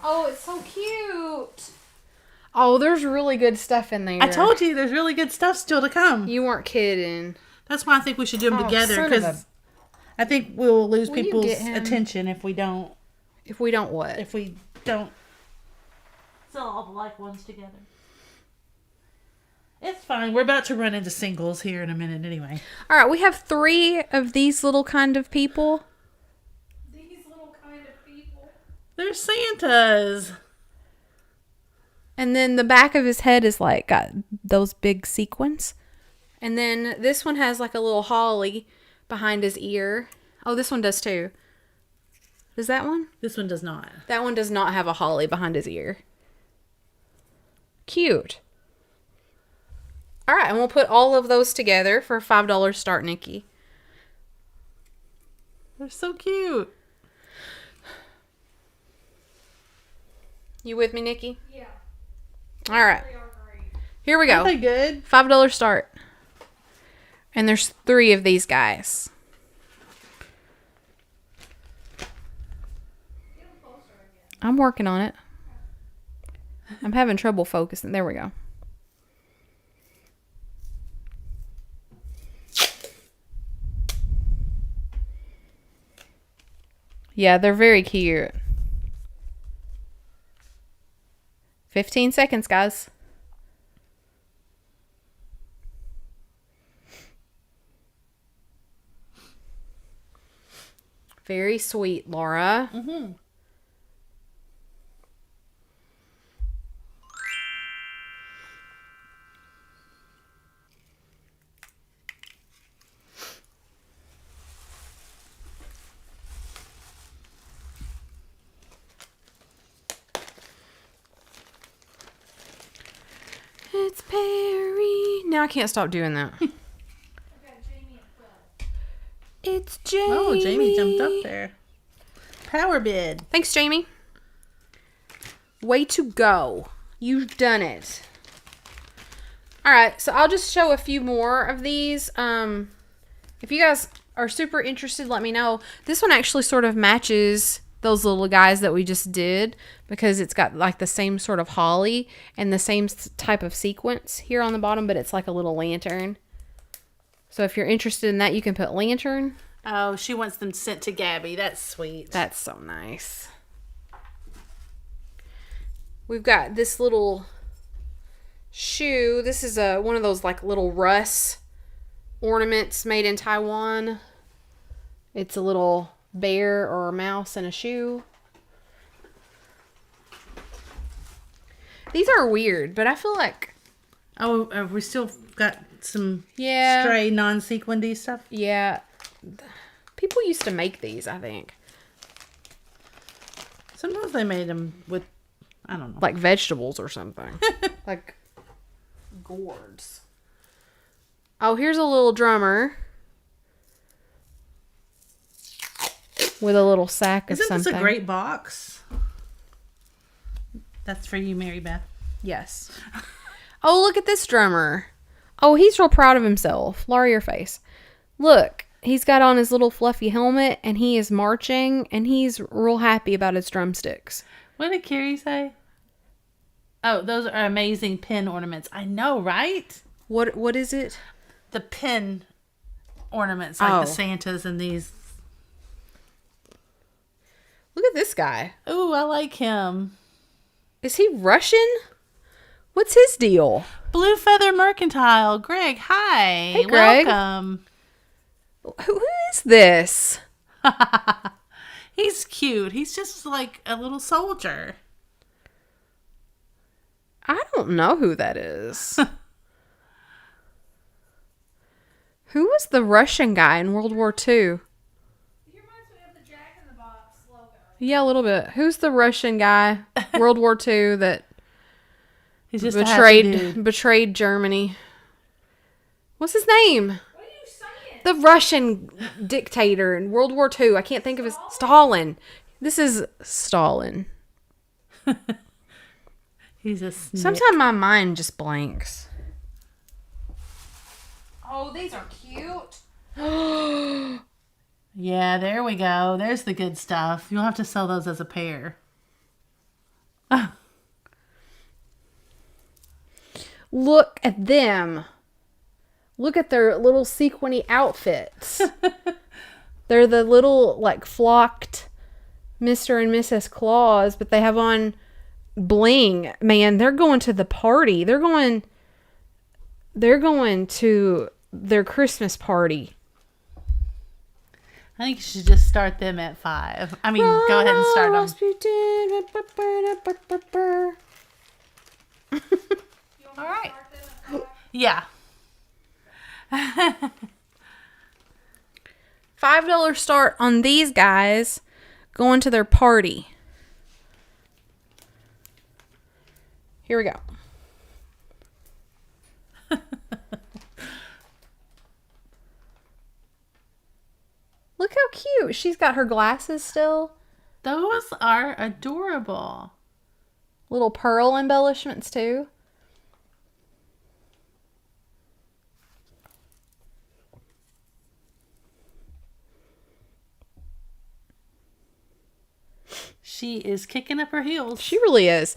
Oh, it's so cute. Oh, there's really good stuff in there. I told you there's really good stuff still to come. You weren't kidding. That's why I think we should do them Oh, together, son of because I think we'll lose Will you people's get him? attention if we don't. If we don't what? If we don't sell all the like ones together. It's fine. We're about to run into singles here in a minute anyway. All right, we have 3 of these little kind of people. These little kind of people. They're Santas. And then the back of his head is like got those big sequins. And then this one has like a little holly behind his ear. Oh, this one does too. Does that one? This one does not. That one does not have a holly behind his ear. Cute. All right, and we'll put all of those together for a $5 start, Nikki. They're so cute. You with me, Nikki? Yeah. All right. They are great. Here we Aren't go. they good? $5 start. And there's 3 of these guys. Get them closer again. I'm working on it. I'm having trouble focusing. There we go. Yeah, they're very cute. 15 seconds, guys. Very sweet, Laura. Mm-hmm. It's Perry. Now I can't stop doing that. I got Jamie and Phil. It's Jamie. Oh, Jamie jumped up there. Power bid. Thanks, Jamie. Way to go. You've done it. All right, so I'll just show a few more of these. If you guys are super interested, let me know. This one actually sort of matches those little guys that we just did because it's got like the same sort of holly and the same type of sequence here on the bottom, but it's like a little lantern. So if you're interested in that, you can put lantern. Oh, she wants them sent to Gabby. That's sweet. That's so nice. We've got this little shoe. This is one of those like little Russ ornaments made in Taiwan. It's a little bear or a mouse in a shoe. These are weird, but I feel like Oh, we still got some yeah, stray non-sequinedy stuff. yeah. People used to make these, I think, Sometimes they made them with, I don't know. like vegetables or something, like gourds. Oh, here's a little drummer with a little sack of Isn't something. this a great box? That's for you, Mary Beth. Yes. Oh, look at this drummer. Oh, he's real proud of himself. Laura, your face. Look, he's got on his little fluffy helmet and he is marching and he's real happy about his drumsticks. What did Carrie say? Oh, those are amazing pin ornaments. I know, right? What is it? The pin ornaments, like Oh. the Santas and these. Look at this guy. Ooh, I like him. Is he Russian? What's his deal? Blue Feather Mercantile. Greg, hi. Hey, Greg. Welcome. Who is this? He's cute. He's just like a little soldier. I don't know who that is. Who was the Russian guy in World War II? He reminds me of the Jack in the Box logo. Yeah, a little bit. Who's the Russian guy, World War II, that He's just a happy dude. betrayed Germany? What's his name? What are you saying? The Russian dictator in World War II. I can't think of his... Stalin. This is Stalin. He's a snake. Sometimes my mind just blanks. Oh, these are cute. Yeah, there we go. There's the good stuff. You'll have to sell those as a pair. Look at them. Look at their little sequiny outfits. They're the little, like, flocked Mr. and Mrs. Claus, but they have on bling. Man, they're going to the party. They're going to their Christmas party. I think you should just start them at 5. I mean, go ahead and start them. All right. right. Yeah. $5 start on these guys going to their party. Here we go. Look how cute. She's got her glasses still. Those are adorable. Little pearl embellishments too. She is kicking up her heels. She really is.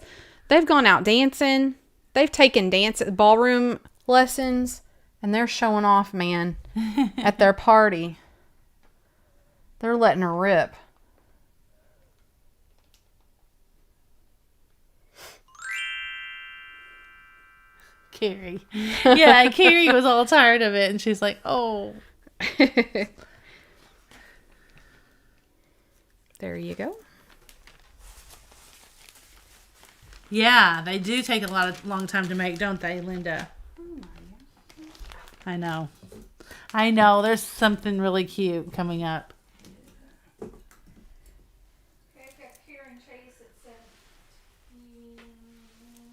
They've gone out dancing. They've taken ballroom lessons, and they're showing off, man, at their party. They're letting her rip. Carrie. Yeah, Carrie was all tired of it, and she's like, oh. There you go. Yeah, they do take a long time to make, don't they, Linda? I know. I know. There's something really cute coming up. Okay, I've got Karen Chase at 7.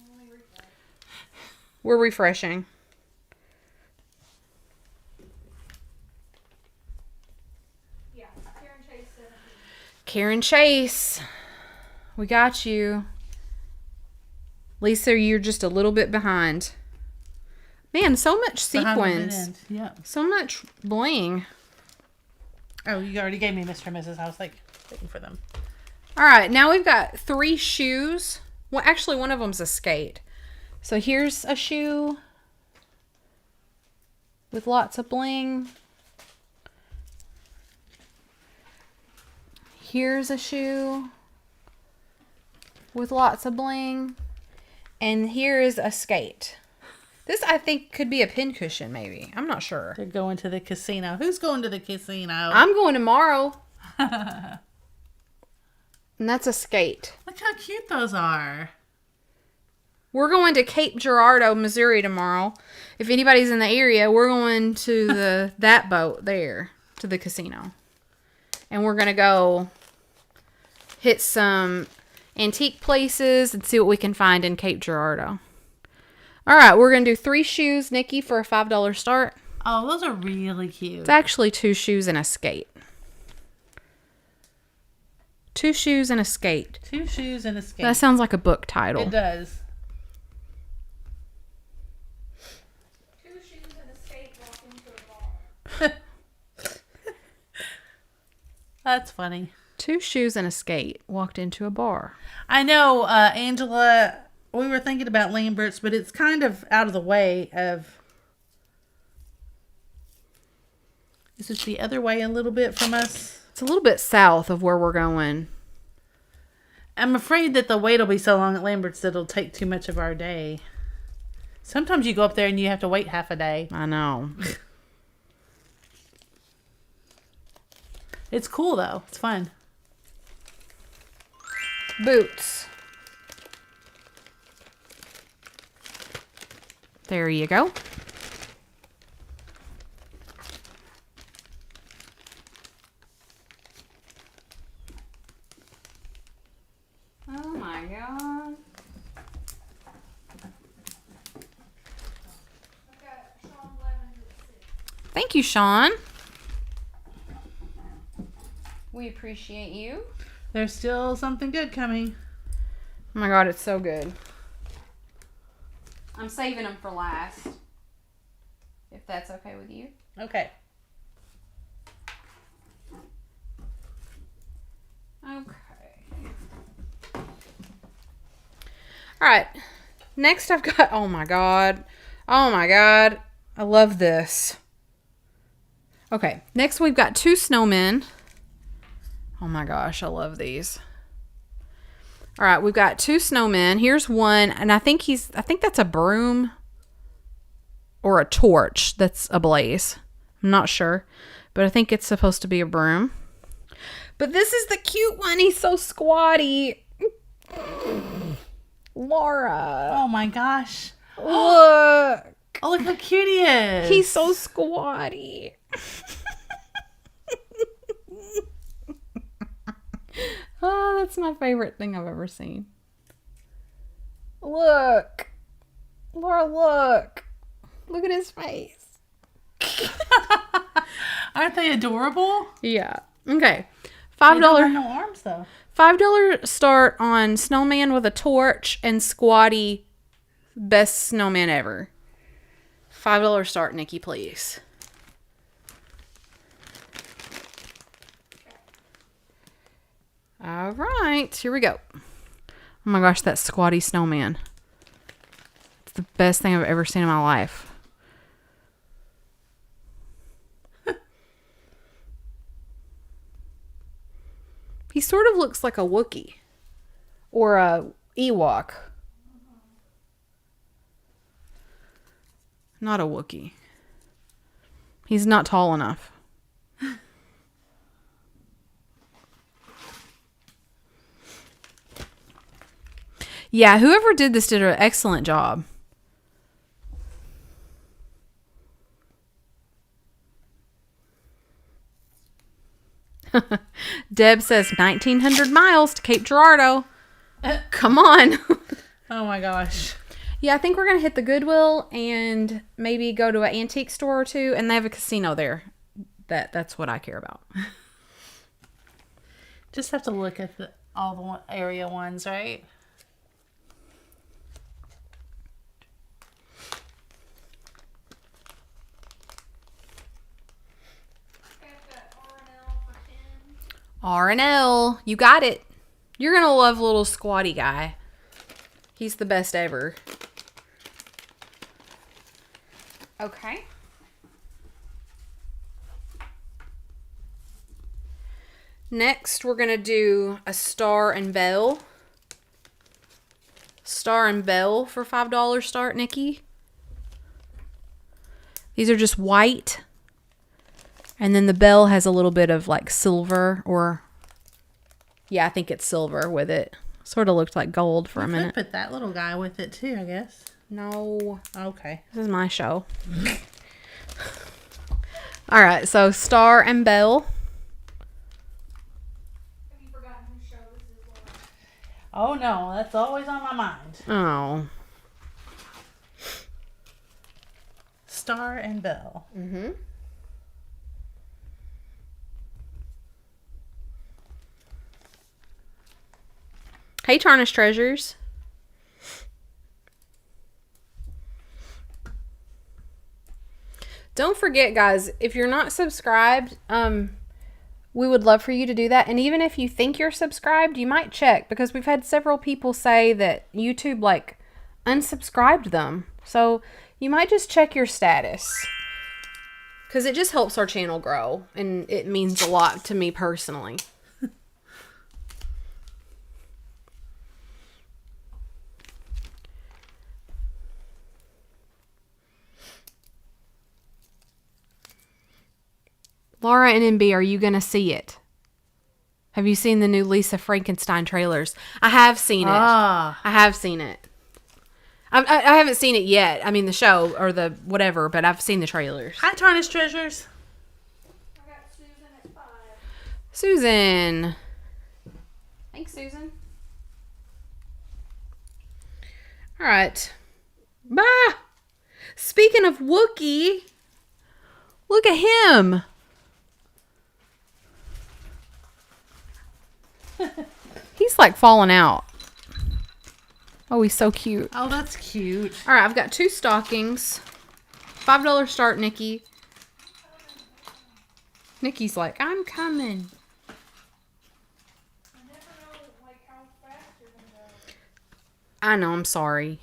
Let me refresh. We're refreshing. Yeah, Karen Chase 17. Karen Chase, we got you. Lisa, you're just a little bit behind. Man, so much sequins. Yeah. So much bling. Oh, you already gave me Mr. and Mrs. I was like waiting for them. All right, now we've got 3 shoes. Well, actually, one of them's a skate. So here's a shoe with lots of bling. Here's a shoe with lots of bling. And here is a skate. This, I think, could be a pincushion, maybe. I'm not sure. They're going to the casino. Who's going to the casino? I'm going tomorrow. And that's a skate. Look how cute those are. We're going to Cape Girardeau, Missouri tomorrow. If anybody's in the area, we're going to that boat there to the casino. And we're going to go hit some antique places and see what we can find in Cape Girardeau. All right, we're going to do 3 shoes, Nikki, for a $5 start. Oh, those are really cute. It's actually 2 shoes and a skate. 2 shoes and a skate. 2 shoes and a skate. That sounds like a book title. It does. 2 shoes and a skate walk into a bar. That's funny. 2 shoes and a skate walked into a bar. I know, Angela, we were thinking about Lambert's, but it's kind of out of the way of... Is it the other way a little bit from us? It's a little bit south of where we're going. I'm afraid that the wait will be so long at Lambert's that it'll take too much of our day. Sometimes you go up there and you have to wait half a day. I know. It's cool, though. It's fun. Boots. There you go. Thank you, Sean. We appreciate you. There's still something good coming. Oh my god, it's so good. I'm saving them for last. If that's okay with you. Okay. Okay. Alright. Next I've got, oh my god. Oh my god. I love this. Okay. Next we've got 2 snowmen. Oh my gosh, I love these. Alright, we've got 2 snowmen. Here's one, and I think that's a broom or a torch that's ablaze. I'm not sure, but I think it's supposed to be a broom. But this is the cute one. He's so squatty. Laura. Oh my gosh. Look. Oh, look how cute he is. He's so squatty. Oh, that's my favorite thing I've ever seen. Look. Laura, look. Look at his face. Aren't they adorable? Yeah. Okay. They don't $5 have no arms though. $5 start on snowman with a torch and squatty best snowman ever. $5 start, Nikki, please. All right, here we go. Oh my gosh, that squatty snowman. It's the best thing I've ever seen in my life. He sort of looks like a Wookiee or a Ewok. Not a Wookiee. He's not tall enough. Yeah, whoever did this did an excellent job. Deb says 1,900 miles to Cape Girardeau. Come on. Oh my gosh. Yeah, I think we're going to hit the Goodwill and maybe go to an antique store or two, and they have a casino there. That's what I care about. Just have to look at all the area ones, right? Got that R&L for 10. R&L, you got it. You're going to love little squatty guy. He's the best ever. Okay. Next, we're going to do a Star and Bell. Star and Bell for $5 start, Nikki. These are just white. And then the bell has a little bit of like silver or... Yeah, I think it's silver with it. Sort of looked like gold for a You minute. could put that little guy with it too, I guess. No. Okay. This is my show. All right, so Star and Bell. Have you forgotten whose show this is, Laura? Oh no, that's always on my mind. Oh. Star and Bell. Mm-hmm. Hey, Tarnished Treasures. Don't forget, guys, if you're not subscribed, we would love for you to do that. And even if you think you're subscribed, you might check, because we've had several people say that YouTube, like, unsubscribed them. So you might just check your status, because it just helps our channel grow, and it means a lot to me personally. Laura and MB, are you going to see it? Have you seen the new Lisa Frankenstein trailers? I have seen it. Ah. I have seen it. I haven't seen it yet. I mean, the show or the whatever, but I've seen the trailers. Hi, Tarnished Treasures. I got Susan at 5. Susan. Thanks, Susan. All right. Bah! Speaking of Wookiee, Look at him. He's like falling out. Oh, he's so cute. Oh, that's cute. All right, I've got 2 stockings. $5 start, Nikki. Nikki's like, I'm coming. I never know, like, how fast you're gonna go. I know, I'm sorry.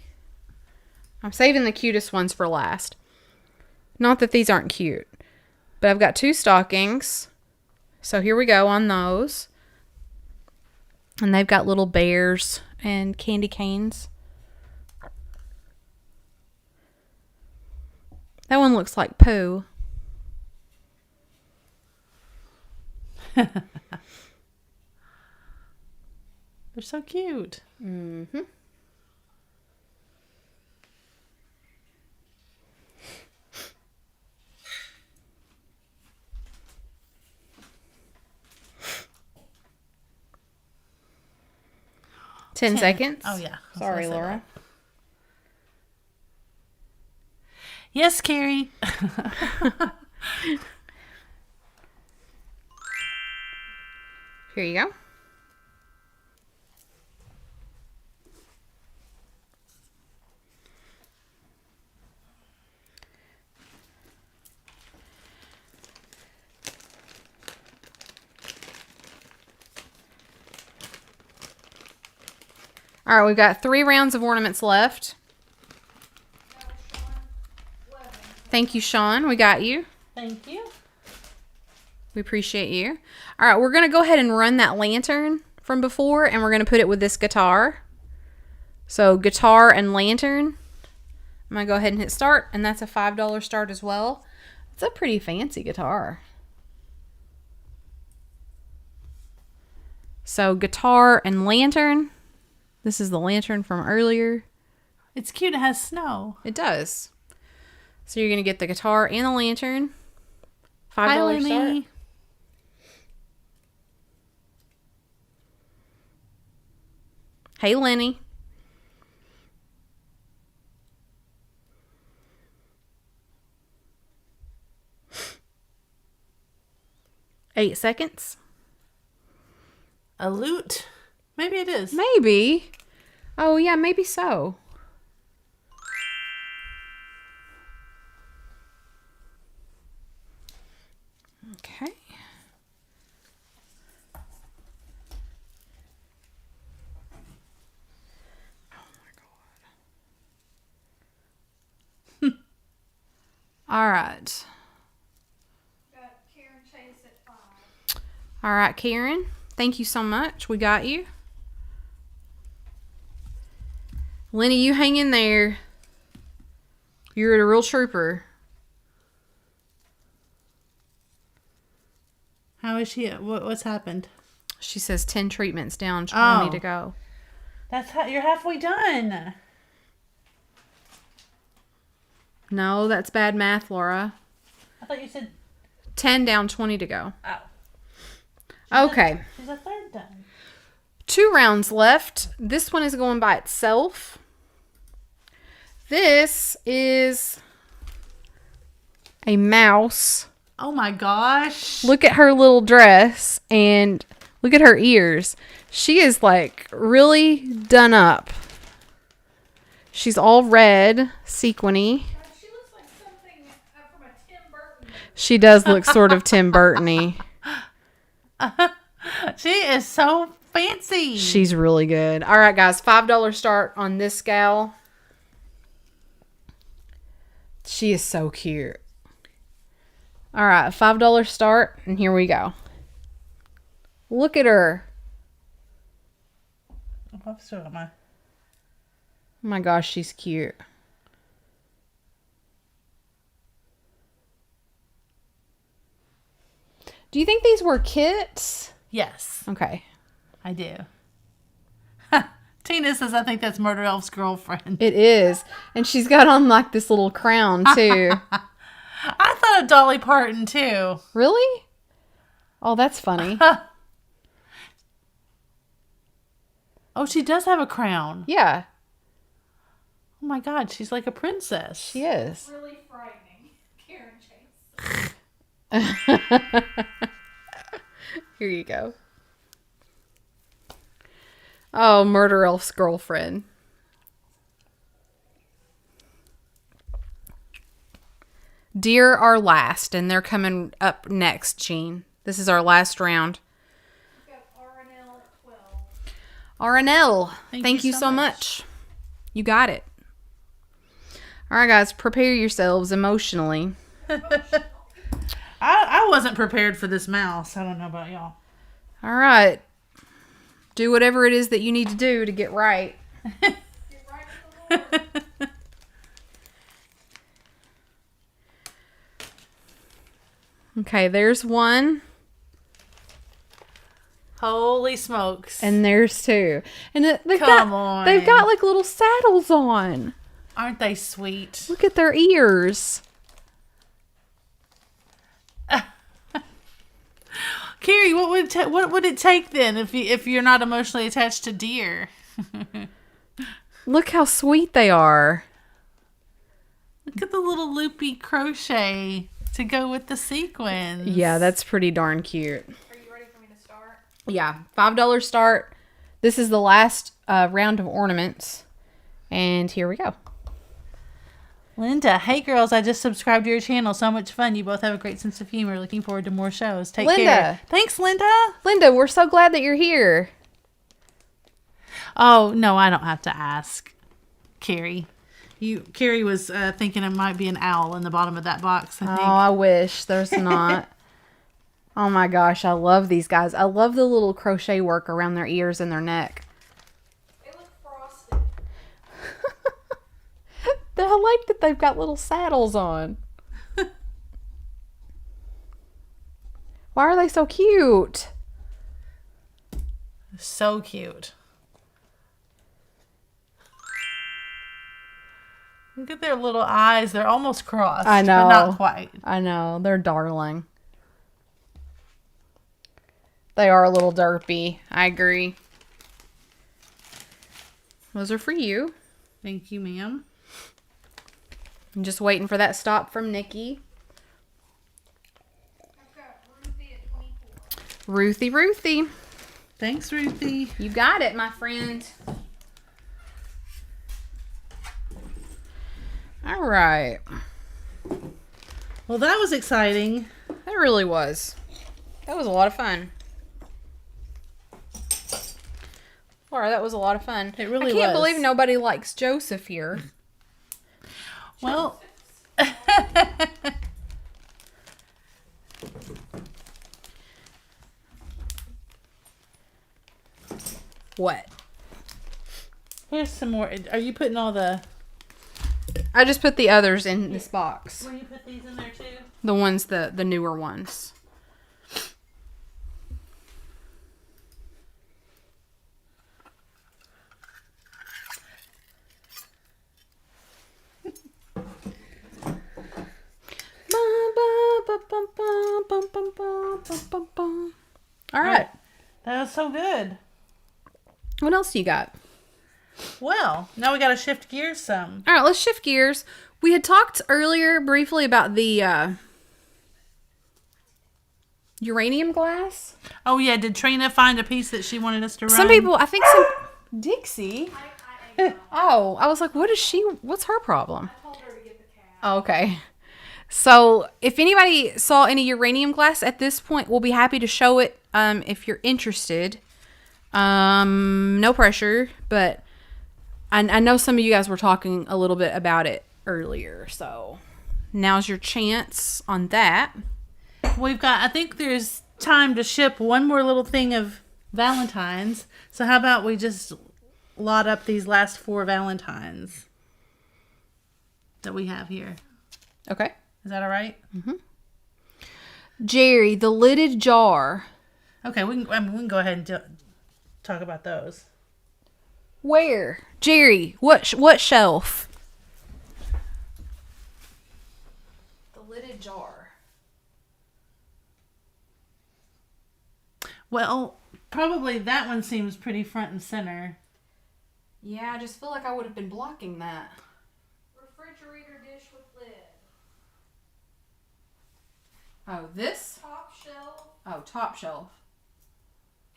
I'm saving the cutest ones for last. Not that these aren't cute. But I've got 2 stockings. So here we go on those. And they've got little bears and candy canes. That one looks like poo. They're so cute. Mm-hmm. Ten seconds. Oh, yeah. I was Sorry, gonna say Laura. that. Yes, Carrie. Here you go. All right, we've got 3 rounds of ornaments left. Thank you, Sean. We got you. Thank you. We appreciate you. All right, we're going to go ahead and run that lantern from before, and we're going to put it with this guitar. So guitar and lantern. I'm going to go ahead and hit start, and that's a $5 start as well. It's a pretty fancy guitar. So guitar and lantern. This is the lantern from earlier. It's cute. It has snow. It does. So you're going to get the guitar and the lantern. $5 Hi, start. Lenny. Hey, Lenny. Eight seconds. A lute. Maybe it is. Maybe. Oh, yeah, maybe so. Okay. All right. Got Karen Chase at 5. All right, Karen. Thank you so much. We got you. Lenny, you hang in there. You're a real trooper. How is she? What's happened? She says 10 treatments down, 20 Oh. to go. You're halfway done. No, that's bad math, Laura. I thought you said 10 down, 20 to go. oh. Okay. She's a third done. 2 rounds left. This one is going by itself. This is a mouse. Oh my gosh. Look at her little dress and look at her ears. She is like really done up. She's all red, sequiny. She looks like something from a Tim Burton movie. She does look sort of Tim Burton-y. She is so fancy. She's really good. All right, guys, $5 start on this gal. She is so cute. All right, $5 start, and here we go. Look at her. I've still got my. Oh my gosh, she's cute. Do you think these were kits? Yes, Okay. I do. Tina says, I think that's Murder Elf's girlfriend. It is. And she's got on like this little crown too. I thought of Dolly Parton too. Really? Oh, that's funny. Oh, she does have a crown. Yeah, Oh my God, she's like a princess. she is. Really frightening. Karen Chase. Here you go. Oh, Murder Elf's girlfriend. Deer are last, and they're coming up next, Gene. This is our last round. We've got RNL at 12. RNL, thank you so much. You got it. All right, guys, prepare yourselves emotionally. I wasn't prepared for this mouse. I don't know about y'all. All right. Do whatever it is that you need to do to get right. Get right with the Lord. Okay, there's one, Holy smokes. and there's two. And they've Come got like little saddles on. Aren't they sweet? Look at their ears. Carrie, what would it take then if you're not emotionally attached to deer? Look how sweet they are. Look at the little loopy crochet to go with the sequins. Yeah, that's pretty darn cute. Are you ready for me to start? Yeah, $5 start. This is the last round of ornaments. And here we go. Linda, hey girls, I just subscribed to your channel. So much fun. You both have a great sense of humor. Looking forward to more shows. Take Linda. care. Thanks, Linda. Linda, we're so glad that you're here. Oh, no, I don't have to ask. Carrie. Carrie was thinking it might be an owl in the bottom of that box, I think. Oh, I wish there's not. Oh my gosh, I love these guys. I love the little crochet work around their ears and their neck. They look frosted. I like that they've got little saddles on. Why are they so cute? So cute. Look at their little eyes. They're almost crossed. I know. But not quite. I know. They're darling. They are a little derpy. I agree. Those are for you. Thank you, ma'am. I'm just waiting for that stop from Nikki. I've got Ruthie at 24. Ruthie. Thanks, Ruthie. You got it, my friend. All right. Well, that was exciting. That really was. That was a lot of fun. Laura, that was a lot of fun. It really I can't was. believe nobody likes Joseph here. Well, What? here's some more. Are you putting all the... I just put the others in this box. Will you put these in there too? The ones, the newer ones. All right. That was so good. What else do you got? Well, now we got to shift gears some. All right, let's shift gears. We had talked earlier briefly about the uranium glass. Oh, yeah. Did Trina find a piece that she wanted us to run? Some people, I think some... Dixie? I ate them. Oh, I was like, what's her problem? I told her to get the cat. Oh, okay. So if anybody saw any uranium glass at this point, we'll be happy to show it if you're interested. No pressure, but I know some of you guys were talking a little bit about it earlier, so now's your chance on that. I think there's time to ship one more little thing of Valentine's. So how about we just lot up these last 4 Valentines that we have here. Okay. Is that all right? Jerry, the lidded jar. Okay, we can go ahead and talk about those. Where? Jerry, what shelf? The lidded jar. Well, probably that one seems pretty front and center. Yeah, I just feel like I would have been blocking that. Refrigerator dish with lid. Oh, this? top shelf, Oh, top shelf.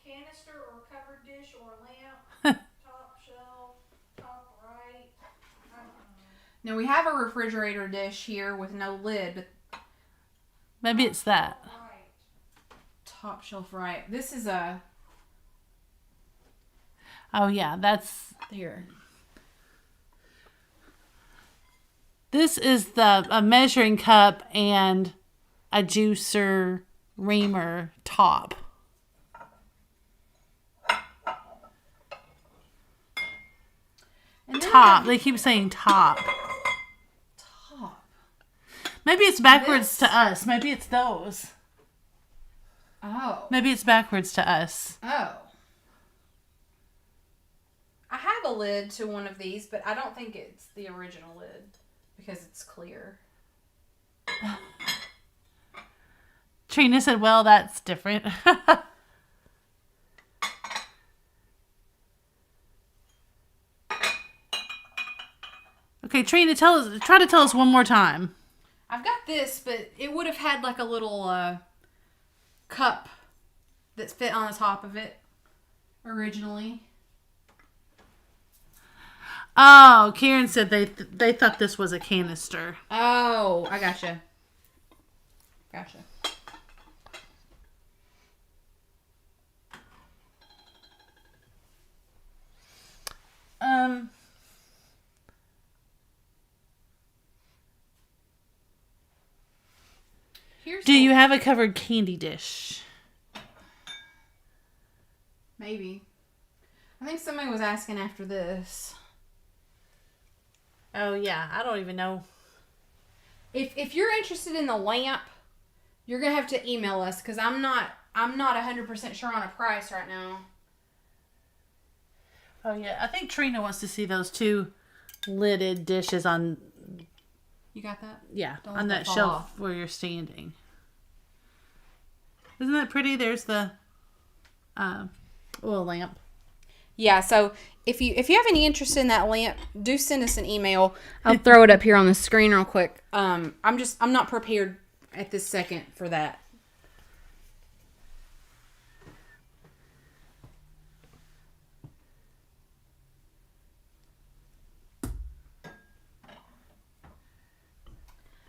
canister or covered dish or lamp, top shelf, top right. I don't know. Now we have a refrigerator dish here with no lid, but Maybe it's that. Right. top shelf right. This is a Oh, yeah, that's... here. This is a measuring cup and a juicer reamer top. And then Top. They keep saying top. top. Maybe it's backwards This? to us. Maybe it's those. Oh. Maybe it's backwards to us. Oh. I have a lid to one of these, but I don't think it's the original lid because it's clear. Trina said, well, that's different. Okay, Trina, try to tell us one more time. I've got this, but it would have had like a little cup that's fit on the top of it originally. Oh, Karen said they thought this was a canister. Oh, I gotcha. Gotcha. Here's Do you have a covered candy dish? Maybe. I think somebody was asking after this. Oh, yeah. I don't even know. If you're interested in the lamp, you're gonna have to email us because I'm not 100% sure on a price right now. Oh, yeah. I think Trina wants to see those two lidded dishes on, You got that? yeah, Don't on let that that fall shelf off. where you're standing. Isn't that pretty? There's the oil lamp. Yeah. So if you have any interest in that lamp, do send us an email. I'll throw it up here on the screen real quick. I'm not prepared at this second for that.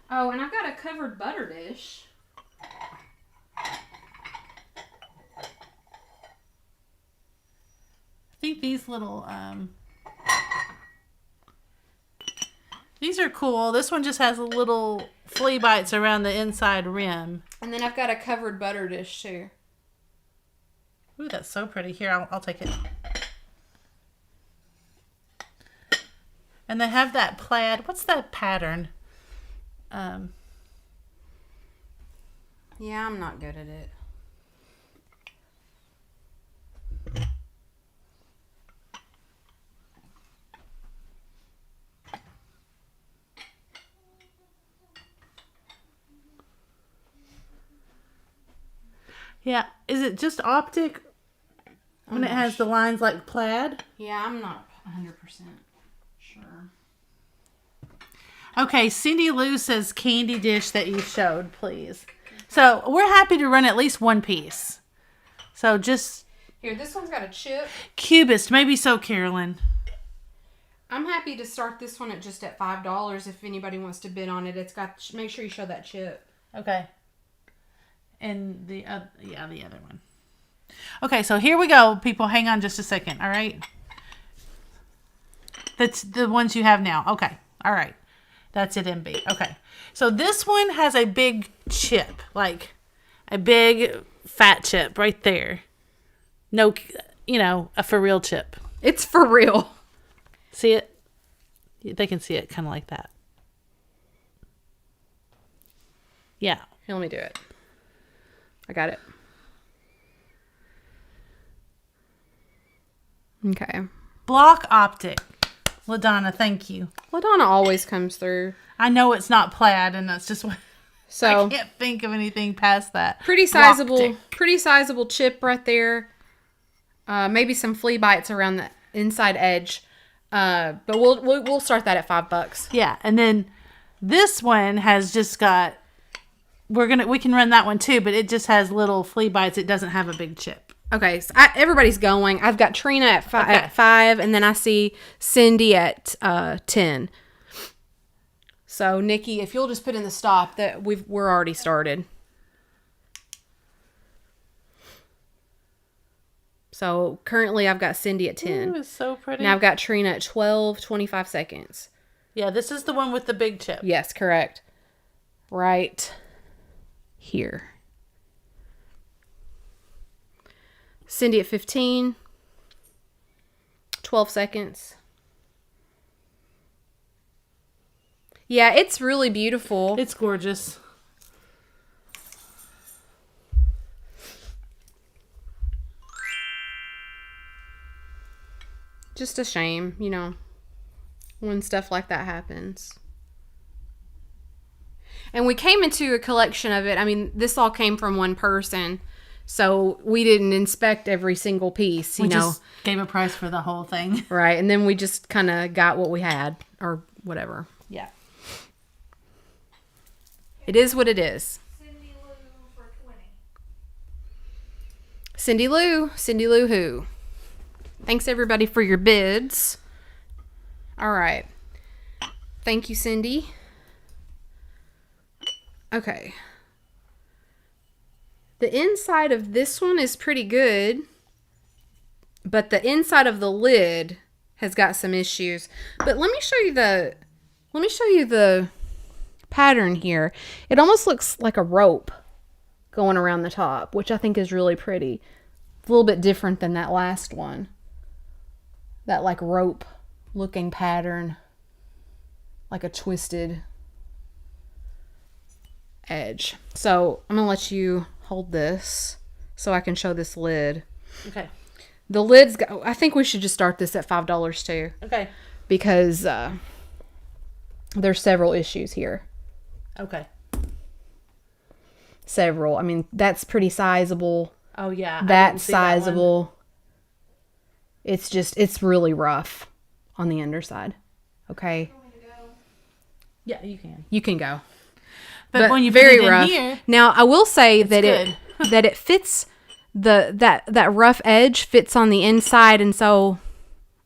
Oh, and I've got a covered butter dish. I think these little, these are cool. This one just has a little flea bites around the inside rim. And then I've got a covered butter dish too. Ooh, that's so pretty. Here, I'll take it. And they have that plaid. What's that pattern? Yeah, I'm not good at it. Yeah, is it just optic when it has the lines like plaid? Yeah, I'm not 100% sure. Okay, Cindy Lou says candy dish that you showed, please. So we're happy to run at least one piece. So just Here, this one's got a chip. cubist, maybe so, Carolyn. I'm happy to start this one at just at $5 if anybody wants to bid on it. It's got, make sure you show that chip. Okay. And the other one. Okay, so here we go, people. Hang on just a second, all right? That's the ones you have now. Okay, all right. That's it, MB. Okay. So this one has a big chip, like a big fat chip right there. No, a for real chip. It's for real. See it? They can see it kind of like that. Yeah. Here, let me do it. I got it. Okay. Block optic. LaDonna, thank you. LaDonna always comes through. I know it's not plaid, and that's just what So I can't think of anything past that. pretty sizable chip right there. Maybe some flea bites around the inside edge. But we'll start that at $5. Yeah, and then this one has just got we can run that one too, but it just has little flea bites. It doesn't have a big chip. Okay, so everybody's going. I've got Trina at Okay. 5, and then I see Cindy at 10. So Nikki, if you'll just put in the stop that we're already started. So currently I've got Cindy at 10. Ooh, it's so pretty. Now I've got Trina at 12, 25 seconds. Yeah, this is the one with the big chip. Yes, correct. Right here. Cindy at 15, 12 seconds. Yeah, it's really beautiful. It's gorgeous. Just a shame, when stuff like that happens. And we came into a collection of it. I mean, this all came from one person, so we didn't inspect every single piece, We just gave a price for the whole thing. Right, and then we just kind of got what we had, or whatever. Yeah. It is what it is. Cindy Lou for 20. Cindy Lou who? Thanks everybody for your bids. All right. Thank you, Cindy. Okay. The inside of this one is pretty good, but the inside of the lid has got some issues. But let me show you the pattern here. It almost looks like a rope going around the top, which I think is really pretty. It's a little bit different than that last one. That like rope looking pattern, like a twisted edge. So I'm gonna let you hold this so I can show this lid. Okay. The lid's I think we should just start this at $5 too, Okay. because there's several issues here. Okay. Several. I mean, that's pretty sizable. Oh yeah. I That's didn't see that one. sizable. It's really rough on the underside. Okay. Yeah, you can. You can go. But when you very put it rough. in here, Now I will say that good. that it fits that rough edge fits on the inside, and so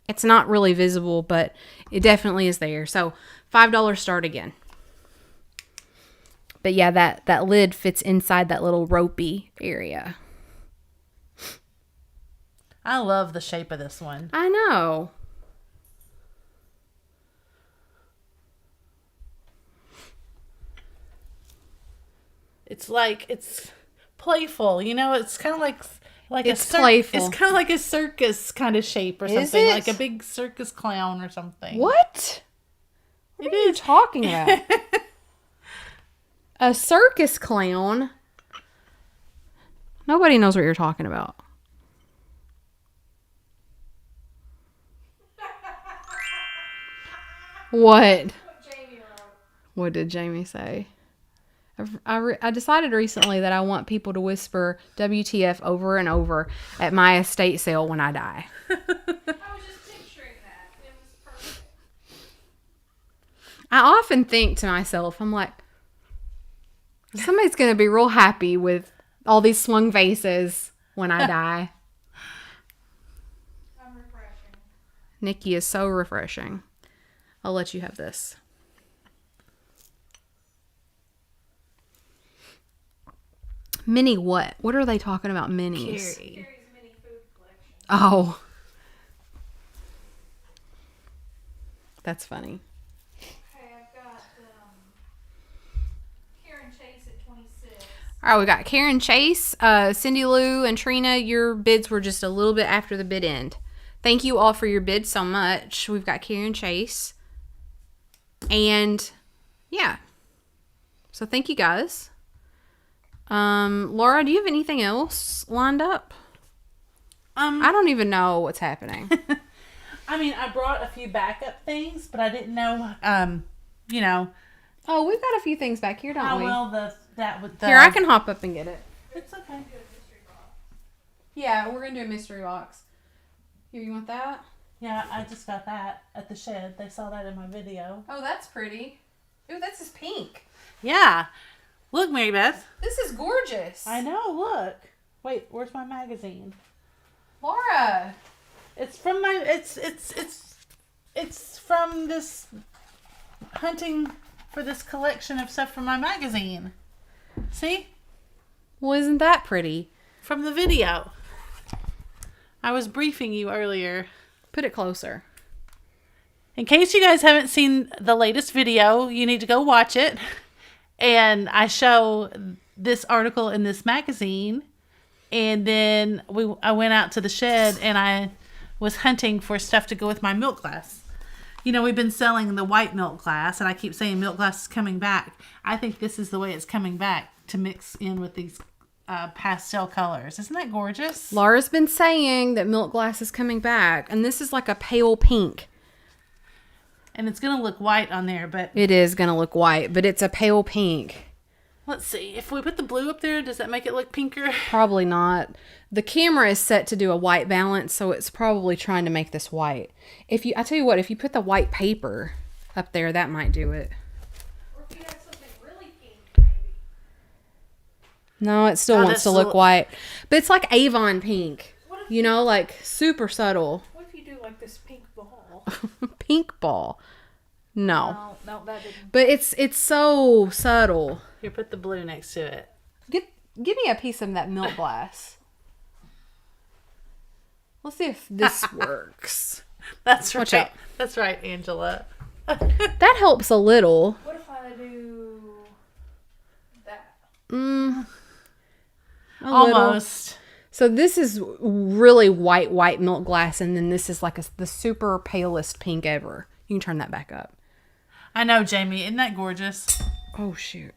it's not really visible, but it definitely is there. So $5 start again. But yeah, that lid fits inside that little ropey area. I love the shape of this one. I know. It's playful, It's kind of like It's playful. It's kind of like a circus kind of shape or Is something, it? like a big circus clown or something. What? What are you talking about? A circus clown? Nobody knows what you're talking about. What? Jamie wrote. What did Jamie say? I decided recently that I want people to whisper WTF over and over at my estate sale when I die. I was just picturing that. It was perfect. I often think to myself, I'm like, somebody's going to be real happy with all these swung faces when I die. I'm refreshing. Nikki is so refreshing. I'll let you have this. Mini what? What are they talking about, minis? Carrie. Carrie's mini food collection. Oh. That's funny. Okay, I've got Karen Chase at 26. All right, we got Karen Chase, Cindy Lou, and Trina. Your bids were just a little bit after the bid end. Thank you all for your bids so much. We've got Karen Chase. And, yeah. So, thank you guys. Laura, do you have anything else lined up? I don't even know what's happening. I mean, I brought a few backup things, but I didn't know, Oh, we've got a few things back here, don't how we? well that would. Here, I can hop up and get it. It's okay. Yeah, we're going to do a mystery box. Here, you want that? Yeah, I just got that at the shed. They saw that in my video. Oh, that's pretty. Ooh, that's just pink. Yeah. Look, Mary Beth. This is gorgeous. I know, look. Wait, where's my magazine? Laura. It's from my it's from this hunting for this collection of stuff from my magazine. See? Well, isn't that pretty? From the video. I was briefing you earlier. Put it closer. In case you guys haven't seen the latest video, you need to go watch it. And I show this article in this magazine. And then I went out to the shed and I was hunting for stuff to go with my milk glass. You know, we've been selling the white milk glass, and I keep saying milk glass is coming back. I think this is the way it's coming back to mix in with these pastel colors. Isn't that gorgeous? Laura's been saying that milk glass is coming back, and this is like a pale pink. And it's going to look white on there, but... It is going to look white, but it's a pale pink. Let's see. If we put the blue up there, does that make it look pinker? Probably not. The camera is set to do a white balance, so it's probably trying to make this white. I tell you what, if you put the white paper up there, that might do it. Or if you have something really pink, maybe. No, it still wants to look white. But it's like Avon pink. You know, like super subtle. What if you do like this pink ball? Pink ball. No. No, that didn't. But it's so subtle. Here, put the blue next to it. Give me a piece of that milk glass. Let's see if this works. That's Watch right. out. That's right, Angela. That helps a little. What if I do that? Almost. So this is really white milk glass, and then this is like the super palest pink ever. You can turn that back up. I know, Jamie. Isn't that gorgeous? Oh, shoot.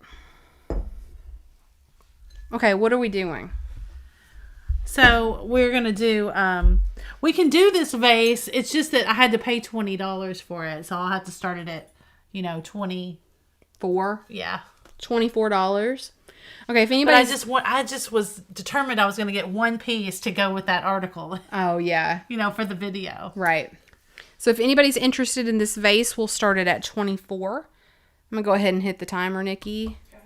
Okay, what are we doing? So we're going to do, we can do this vase. It's just that I had to pay $20 for it. So I'll have to start it at, 20. Yeah. $24. Okay, if But anybody... I just was determined I was going to get one piece to go with that article, Oh, yeah. for the video. Right. So if anybody's interested in this vase, we'll start it at 24. I'm going to go ahead and hit the timer, Nikki. Okay.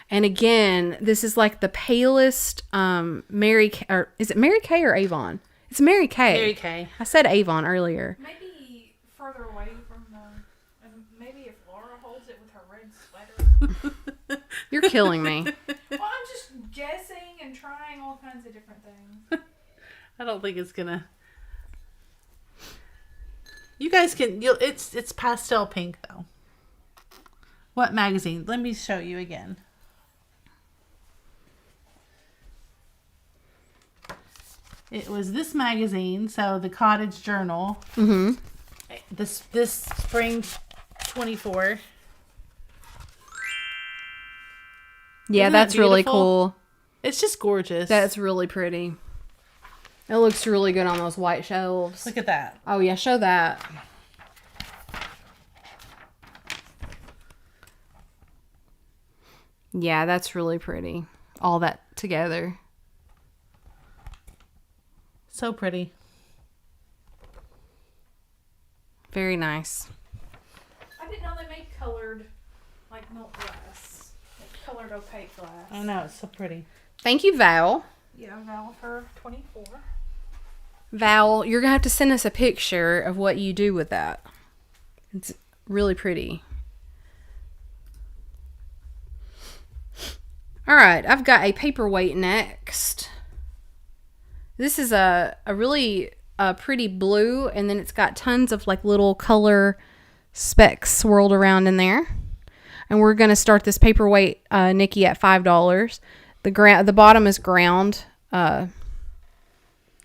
And again, this is like the palest Mary Kay, or is it Mary Kay or Avon? It's Mary Kay. Mary Kay. I said Avon earlier. Maybe further away from and maybe if Laura holds it with her red sweater. You're killing me. Well, I'm just guessing and trying all kinds of different things. I don't think it's going to. You guys can, it's pastel pink though. What magazine? Let me show you again. It was this magazine, so the Cottage Journal. Mm-hmm. This spring 24. Yeah, Isn't that's that really beautiful? cool. It's just gorgeous. That's really pretty. It looks really good on those white shelves. Look at that. Oh, yeah, show that. Yeah, that's really pretty. All that together. So pretty. Very nice. I didn't know they made colored, like milk glass. Like colored opaque glass. I know, it's so pretty. Thank you, Val. Yeah, Val for 24. Val, you're going to have to send us a picture of what you do with that. It's really pretty. All right, I've got a paperweight next. This is a really pretty blue, and then it's got tons of like little color specks swirled around in there. And we're going to start this paperweight, Nikki, at $5. The bottom is ground.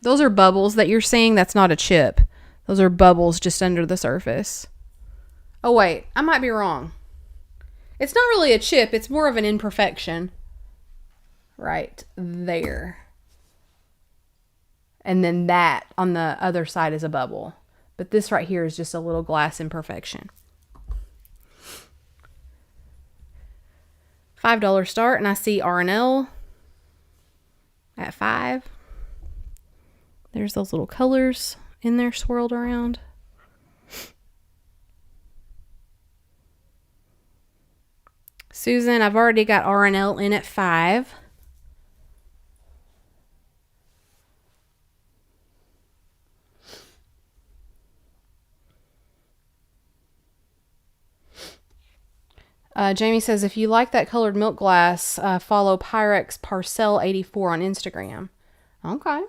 Those are bubbles that you're seeing. That's not a chip. Those are bubbles just under the surface. Oh, wait. I might be wrong. It's not really a chip. It's more of an imperfection. Right there. And then that on the other side is a bubble. But this right here is just a little glass imperfection. $5 start, and I see R&L at 5. There's those little colors in there swirled around. Susan, I've already got R&L in at 5. Jamie says, if you like that colored milk glass, follow Pyrex Parcel 84 on Instagram. Okay.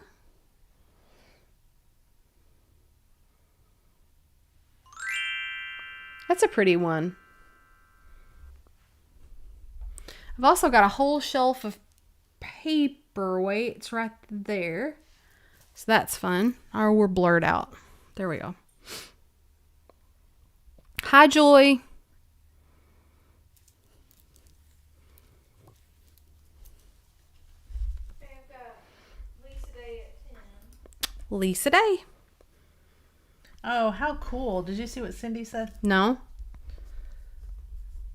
That's a pretty one. I've also got a whole shelf of paperweights right there. So that's fun. Or we're blurred out. There we go. Hi, Joy. I've got Lisa Day at 10. Lisa Day. Oh, how cool. Did you see what Cindy said? No.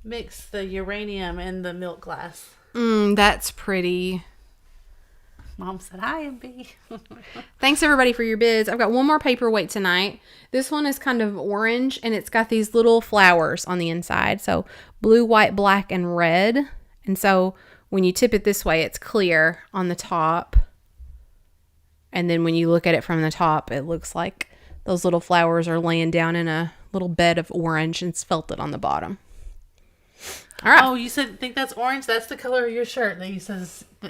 Mix the uranium in the milk glass. That's pretty. Mom said, hi, MB. Thanks, everybody, for your bids. I've got one more paperweight tonight. This one is kind of orange, and it's got these little flowers on the inside. So blue, white, black, and red. And so when you tip it this way, it's clear on the top. And then when you look at it from the top, it looks like those little flowers are laying down in a little bed of orange, and it's felted on the bottom. All right. Oh, you think that's orange? That's the color of your shirt that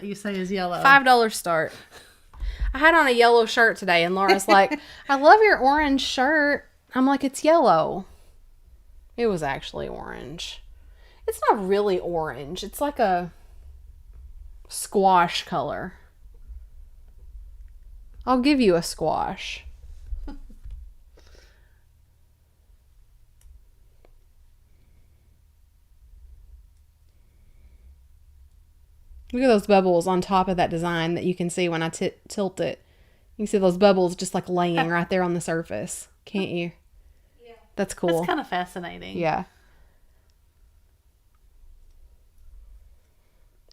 you say is yellow. $5 start. I had on a yellow shirt today, and Laura's like, I love your orange shirt. I'm like, it's yellow. It was actually orange. It's not really orange. It's like a squash color. I'll give you a squash. Look at those bubbles on top of that design that you can see when I tilt it. You can see those bubbles just like laying right there on the surface. Can't you? Yeah. That's cool. That's kind of fascinating. Yeah.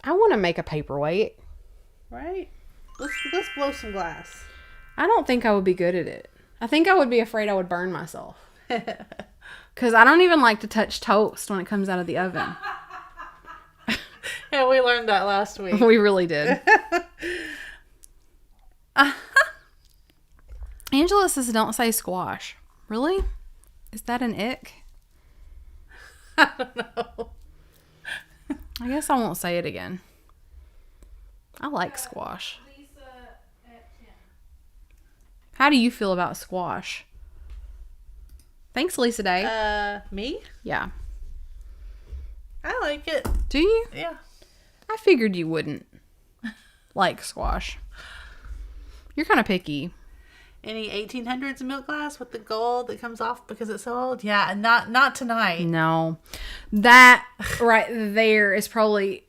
I want to make a paperweight. Right? Let's blow some glass. I don't think I would be good at it. I think I would be afraid I would burn myself. Because I don't even like to touch toast when it comes out of the oven. Yeah, we learned that last week. We really did. Angela says don't say squash. Really? Is that an ick? I don't know. I guess I won't say it again. I like squash. Lisa at 10. How do you feel about squash? Thanks, Lisa Day. Me? Yeah. I like it. Do you? Yeah. I figured you wouldn't like squash. You're kind of picky. Any 1800s milk glass with the gold that comes off because it's so old? Yeah, and not tonight. No. That right there is probably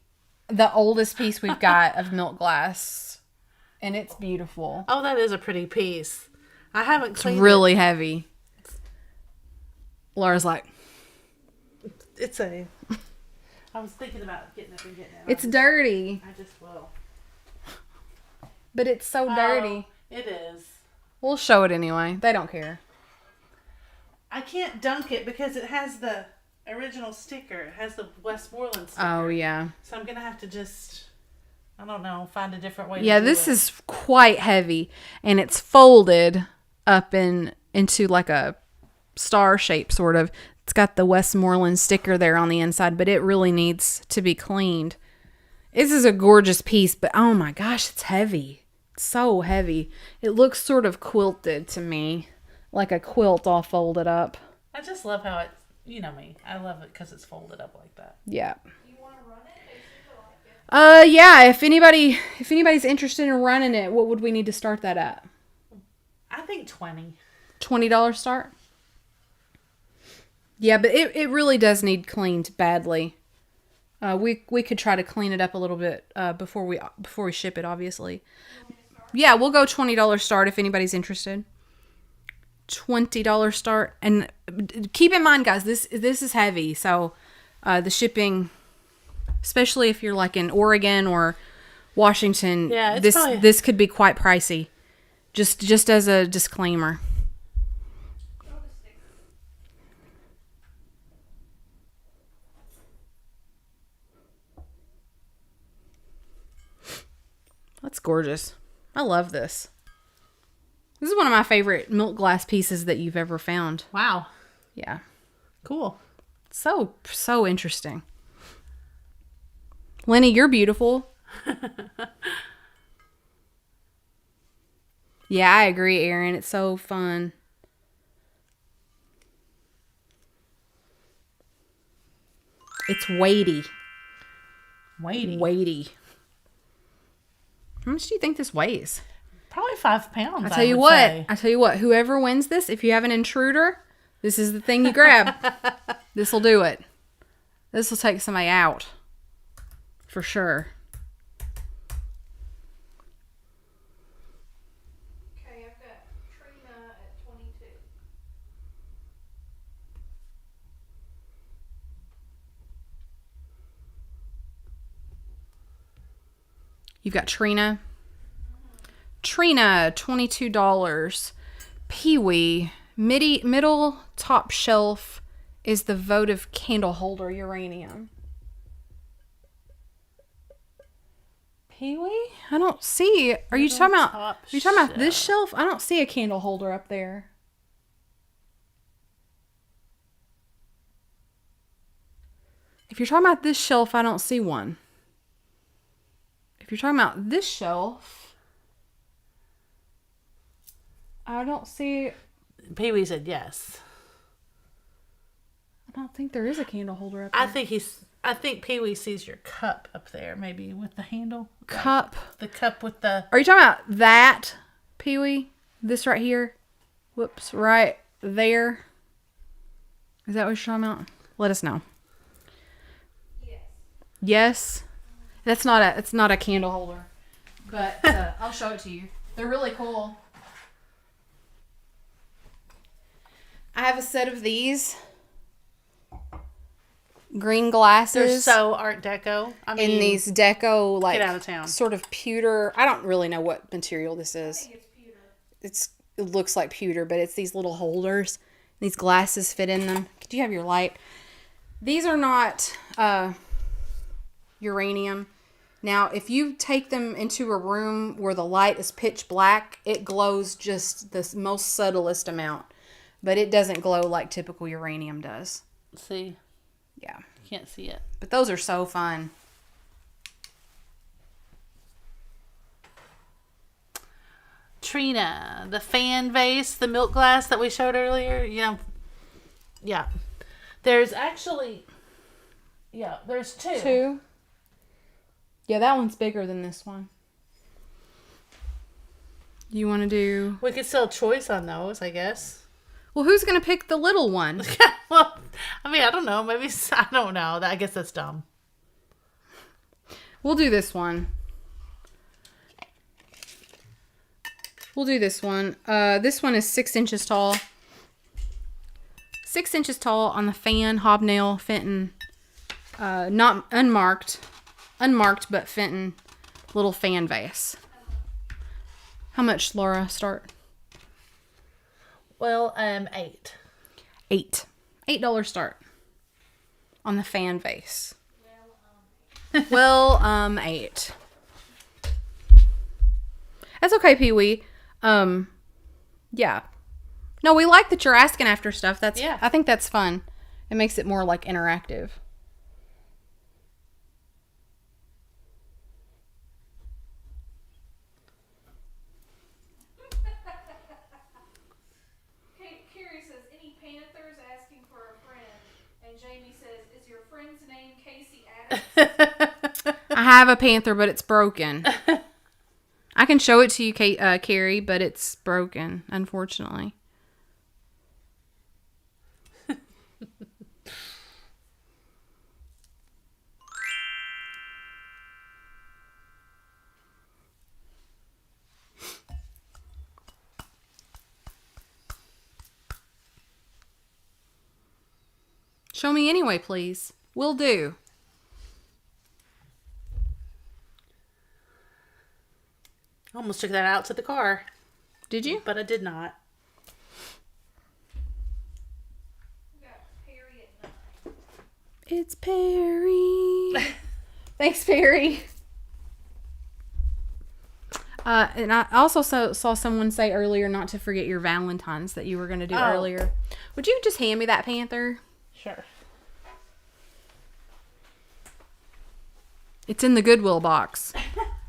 the oldest piece we've got of milk glass. And it's beautiful. Oh, that is a pretty piece. I haven't It's cleaned really heavy. Laura's like, It's a... I was thinking about getting up and getting it. it's dirty. I just will. But it's so dirty. It is. We'll show it anyway. They don't care. I can't dunk it because it has the original sticker. It has the Westmoreland sticker. Oh, yeah. So I'm going to have to just, I don't know, find a different way Yeah, to do this it. is quite heavy. And it's folded up into like a star shape, sort of. It's got the Westmoreland sticker there on the inside, but it really needs to be cleaned. This is a gorgeous piece, but oh my gosh, it's heavy. It's so heavy. It looks sort of quilted to me, like a quilt all folded up. I just love how it, you know me. I love it because it's folded up like that. Yeah. You want to run it? They seem to like it. Yeah, if anybody's interested in running it, what would we need to start that at? I think 20. $20 start? Yeah, but it really does need cleaned badly. We could try to clean it up a little bit before we ship it, obviously. Yeah, we'll go $20 start if anybody's interested. $20 start, and keep in mind, guys, this is heavy, so the shipping, especially if you're like in Oregon or Washington, Yeah, it's probably... this could be quite pricey. Just as a disclaimer. Throw the sticker. That's gorgeous. I love this. This is one of my favorite milk glass pieces that you've ever found. Wow. Yeah. Cool. So interesting. Lenny, you're beautiful. Yeah, I agree, Aaron. It's so fun. It's weighty. Weighty. How much do you think this weighs? Probably 5 pounds. I tell you what, whoever wins this, if you have an intruder, this is the thing you grab. This will do it. This will take somebody out. For sure. Okay, I've got Trina at 22. You've got Trina. Trina, $22. Pee-wee, middle top shelf is the votive candle holder uranium. Pee-wee? I don't see. Are you talking about this shelf? I don't see a candle holder up there. If you're talking about this shelf, I don't see one. If you're talking about this shelf, I don't see. Pee-wee said yes. I don't think there is a candle holder up there. I think Pee-wee sees your cup up there, maybe with the handle. Cup. The cup with the... Are you talking about that, Pee-wee? This right here? Whoops, right there. Is that what you're talking about? Let us know. Yes. Yes. It's not a candle holder. But I'll show it to you. They're really cool. I have a set of these green glasses. They're so Art Deco. I mean, in these deco, like, get out of town. Sort of pewter. I don't really know what material this is. I think it's pewter. It looks like pewter, but it's these little holders. These glasses fit in them. Do you have your light? These are not uranium. Now, if you take them into a room where the light is pitch black, it glows just the most subtlest amount. But it doesn't glow like typical uranium does. See? Yeah. Can't see it. But those are so fun. Trina, the fan vase, the milk glass that we showed earlier. Yeah. There's actually... Yeah, there's two. Yeah, that one's bigger than this one. You want to do... We could sell choice on those, I guess. Well, who's going to pick the little one? Well, I mean, I don't know. Maybe, I don't know. I guess that's dumb. We'll do this one. This one is 6 inches tall. 6 inches tall on the fan, hobnail, Fenton. Not unmarked, but Fenton little fan vase. How much, Laura, start? Well, $8. $8 start on the fan vase. Well, 8. That's okay, Pee-wee. Yeah. No, we like that you're asking after stuff. Yeah. I think that's fun. It makes it more like interactive. Carrie says, any Panthers asking for a friend? And Jamie says, is your friend's name Casey Adams? I have a panther, but it's broken. I can show it to you, Carrie, but it's broken, unfortunately. Show me anyway, please. Will do. I almost took that out to the car. Did you? But I did not. We got Perry at 9. It's Perry. Thanks, Perry. And I also saw someone say earlier not to forget your Valentine's that you were going to do earlier. Would you just hand me that panther? Sure. It's in the Goodwill box.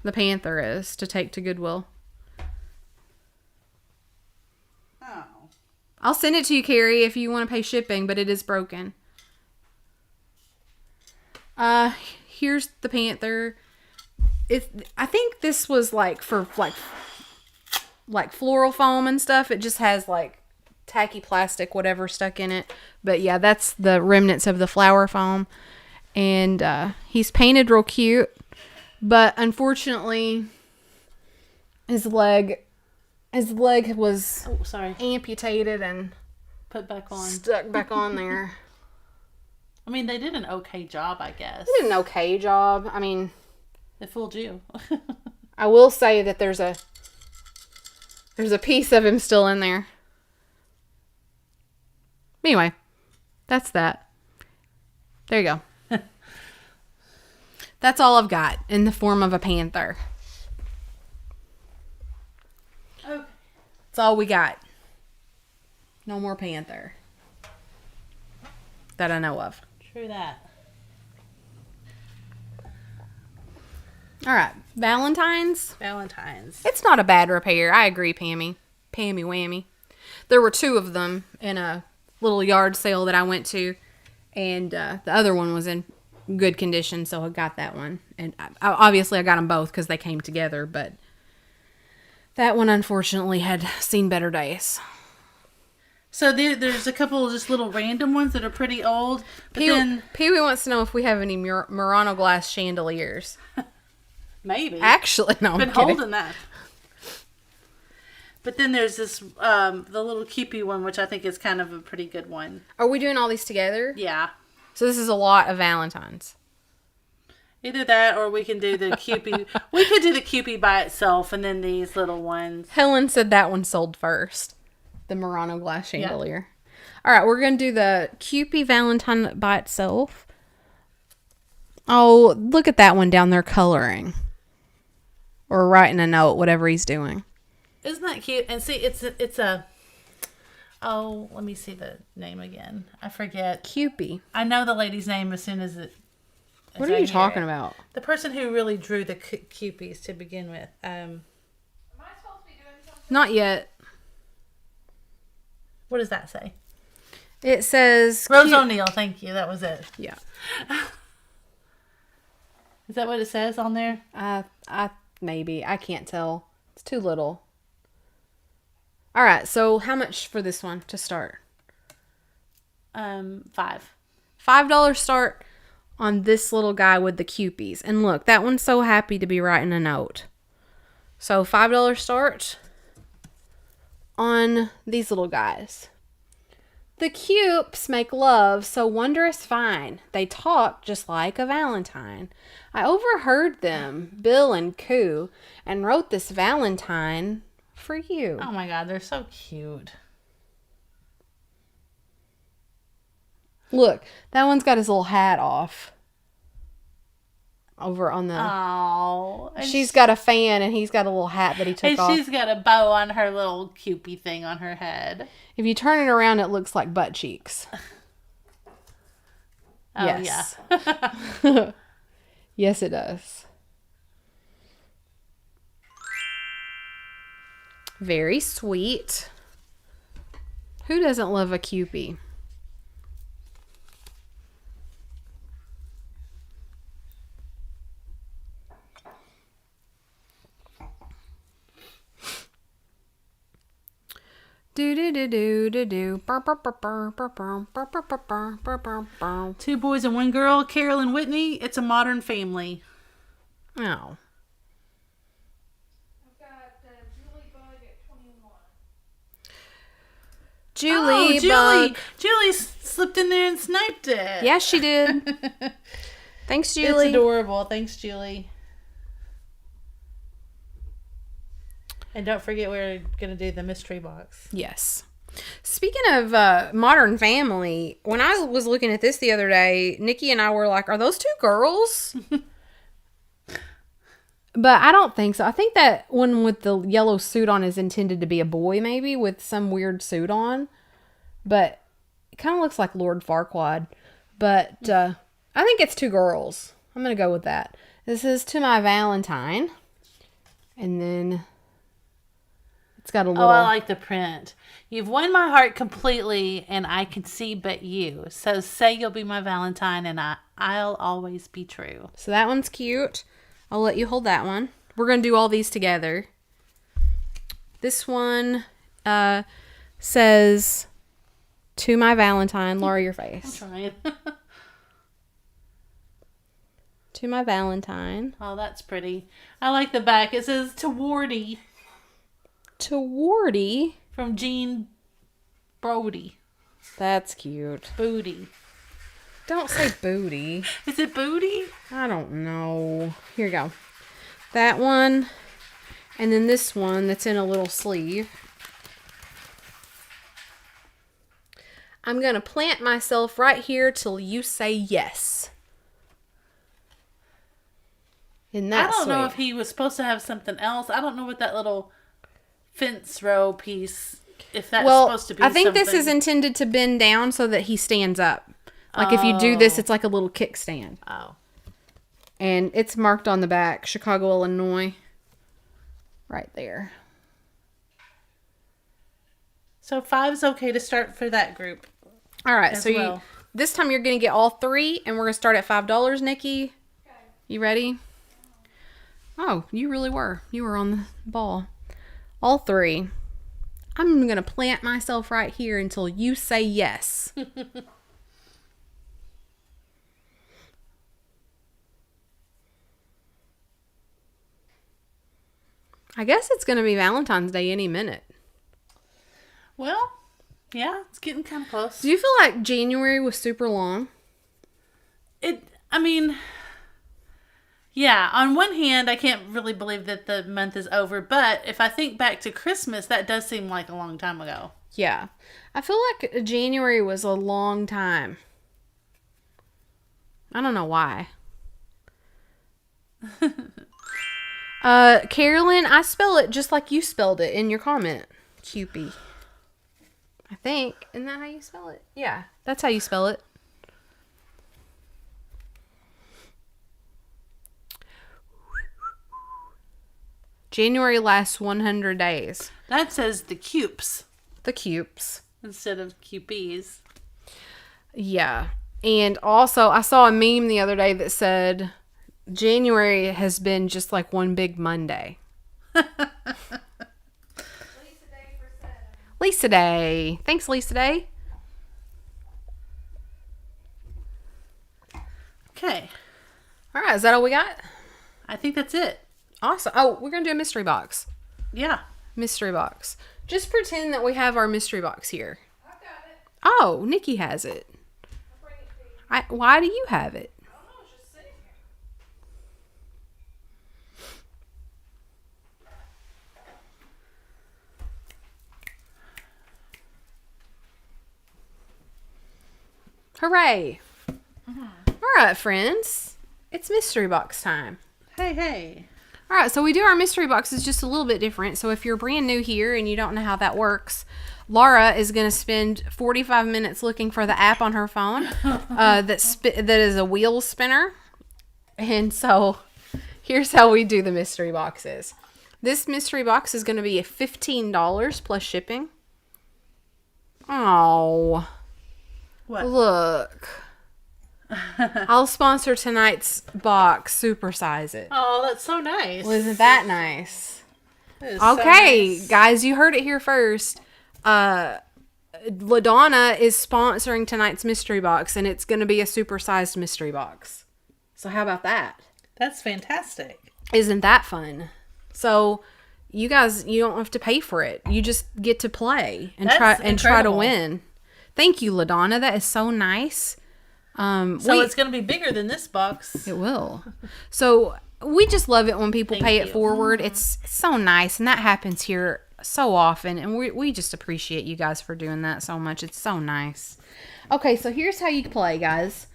The panther is to take to Goodwill. Oh. I'll send it to you, Carrie, if you want to pay shipping, but it is broken. Here's the panther. I think this was like for like floral foam and stuff. It just has like tacky plastic, whatever, stuck in it. But yeah, that's the remnants of the flower foam. And he's painted real cute, but unfortunately, his leg was amputated and put back on, stuck back on there. I mean, they did an okay job, I guess. They did an okay job. I mean, they fooled you. I will say that there's a piece of him still in there. Anyway, that's that. There you go. That's all I've got in the form of a panther. Okay. That's all we got. No more panther. That I know of. True that. All right. Valentine's. It's not a bad repair. I agree, Pammy. Pammy whammy. There were 2 of them in a little yard sale that I went to. And the other one was in good condition, so I got that one. And obviously I got them both because they came together, but that one unfortunately had seen better days. So there's a couple of just little random ones that are pretty old. But then Pee-wee wants to know if we have any Murano glass chandeliers. Maybe. Actually, no, I'm been kidding. holding that. But then there's this the little Cupid one, which I think is kind of a pretty good one. Are we doing all these together? Yeah. So this is a lot of Valentine's. Either that, or we can do the Cupid. We could do the Cupid by itself, and then these little ones. Helen said that one sold first. The Murano glass chandelier. Yeah. All right, we're going to do the Cupid Valentine by itself. Oh, look at that one down there coloring. Or writing a note, whatever he's doing. Isn't that cute? And see, it's a... Oh, let me see the name again. I forget. Cupid. I know the lady's name as soon as it... What are you talking about? The person who really drew the Cupids to begin with. Am I supposed to be doing something? Not yet. What does that say? It says... Rose O'Neill, thank you. That was it. Yeah. Is that what it says on there? Maybe. I can't tell. It's too little. All right, so how much for this one to start? $5. $5 start on this little guy with the Cupies. And look, that one's so happy to be writing a note. So $5 start on these little guys. The Cupes make love so wondrous fine. They talk just like a Valentine. I overheard them, Bill and Coo, and wrote this Valentine for you. Oh my God, they're so cute. Look, that one's got his little hat off. Over on the... Oh. She's got a fan and he's got a little hat that he took off. And she's got a bow on her little Cupid thing on her head. If you turn it around, it looks like butt cheeks. Oh, yes. Yeah. Yes, it does. Very sweet. Who doesn't love a Cupid? Do do do do do do. 2 boys and 1 girl, Carol and Whitney. It's a modern family. Oh. I've got Julie Bug at 21. Julie Bug. Julie slipped in there and sniped it. Yes, she did. Thanks, Julie. It's adorable. Thanks, Julie. And don't forget, we're going to do the mystery box. Yes. Speaking of Modern Family, when I was looking at this the other day, Nikki and I were like, are those 2 girls? But I don't think so. I think that one with the yellow suit on is intended to be a boy, maybe, with some weird suit on. But it kind of looks like Lord Farquaad. But I think it's 2 girls. I'm going to go with that. This is To My Valentine. And then it's got a little... Oh, I like the print. You've won my heart completely, and I can see but you. So say you'll be my Valentine, and I'll always be true. So that one's cute. I'll let you hold that one. We're going to do all these together. This one says, To My Valentine. Laura, your face. I'm trying. To My Valentine. Oh, that's pretty. I like the back. It says Towardy. Towardy. From Jean Brody. That's cute. Booty. Don't say booty. Is it booty? I don't know. Here you go. That one. And then this one that's in a little sleeve. I'm going to plant myself right here till you say yes. Isn't that I don't know sweet? if he was supposed to have something else. I don't know what that little fence row piece, if that's supposed to be I think something. this is intended to bend down so that he stands up. Like if you do this, it's like a little kickstand. Oh. And it's marked on the back, Chicago, Illinois. Right there. So 5's okay to start for that group. All right, as so well. this time you're going to get all 3, and we're going to start at $5, Nikki. Okay. You ready? Oh, you really were. You were on the ball. All 3. I'm going to plant myself right here until you say yes. I guess it's going to be Valentine's Day any minute. Well, yeah, it's getting kind of close. Do you feel like January was super long? Yeah, on one hand, I can't really believe that the month is over, but if I think back to Christmas, that does seem like a long time ago. Yeah. I feel like January was a long time. I don't know why. Carolyn, I spell it just like you spelled it in your comment. Cupie. I think. Isn't that how you spell it? Yeah, that's how you spell it. January lasts 100 days. That says the cupes The cupes. instead of cupies. Yeah. And also, I saw a meme the other day that said, January has been just like one big Monday. Lisa Day for 7. Lisa Day. Thanks, Lisa Day. Okay. All right, is that all we got? I think that's it. Awesome. Oh, we're going to do a mystery box. Yeah. Mystery box. Just pretend that we have our mystery box here. I've got it. Oh, Nikki has it. I'll bring it to you. Why do you have it? I don't know, it's just sitting here. Hooray. All right, friends. It's mystery box time. Hey. All right, so we do our mystery boxes just a little bit different. So if you're brand new here and you don't know how that works, Laura is going to spend 45 minutes looking for the app on her phone that is a wheel spinner. And so here's how we do the mystery boxes. This mystery box is going to be $15 plus shipping. Oh, What? look. I'll sponsor tonight's box. Supersize it. Oh, that's so nice. Well, isn't that nice? That is so Okay, nice. guys, you heard it here first. LaDonna is sponsoring tonight's mystery box, and it's going to be a supersized mystery box. So how about that? That's fantastic. Isn't that fun? So you guys, you don't have to pay for it. You just get to play and That's try to incredible. win. Thank you, LaDonna. That is so nice. So it's going to be bigger than this box. It will. So we just love it when people Thank pay it you. forward. It's so nice, and that happens here so often, and we just appreciate you guys for doing that so much. It's so nice. Okay, so here's how you play, guys.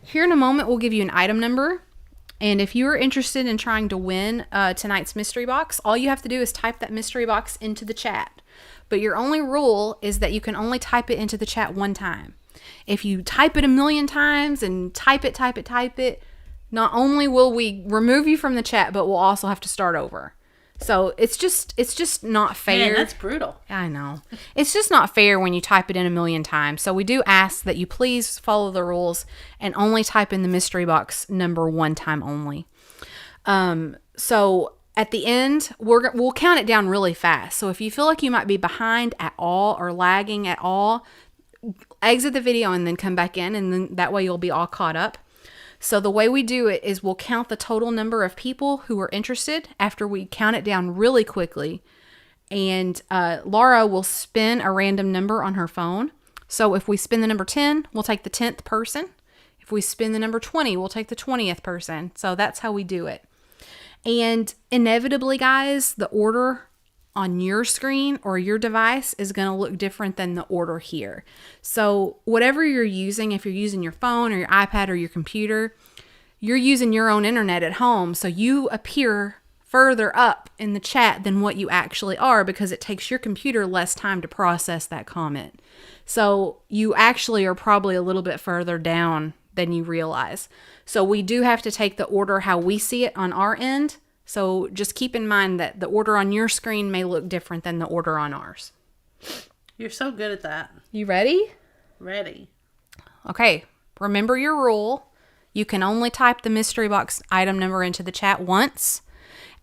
Here in a moment, we'll give you an item number, And if you are interested in trying to win tonight's mystery box, all you have to do is type that mystery box into the chat. But your only rule is that you can only type it into the chat one time. If you type it a million times and type it, not only will we remove you from the chat, but we'll also have to start over. So it's just not fair. Man, that's brutal. I know. It's just not fair when you type it in a million times. So we do ask that you please follow the rules and only type in the mystery box number one time only. So at the end, we'll count it down really fast. So if you feel like you might be behind at all or lagging at all, exit the video and then come back in, and then that way you'll be all caught up. So the way we do it is we'll count the total number of people who are interested after we count it down really quickly. And Laura will spin a random number on her phone. So if we spin the number 10, we'll take the 10th person. If we spin the number 20, we'll take the 20th person. So that's how we do it. And inevitably, guys, the order on your screen or your device is going to look different than the order here. So whatever you're using, if you're using your phone or your iPad or your computer, you're using your own internet at home. So you appear further up in the chat than what you actually are because it takes your computer less time to process that comment. So you actually are probably a little bit further down than you realize. So we do have to take the order how we see it on our end. So just keep in mind that the order on your screen may look different than the order on ours. You're so good at that. You ready? Ready. Okay. Remember your rule. You can only type the mystery box item number into the chat once.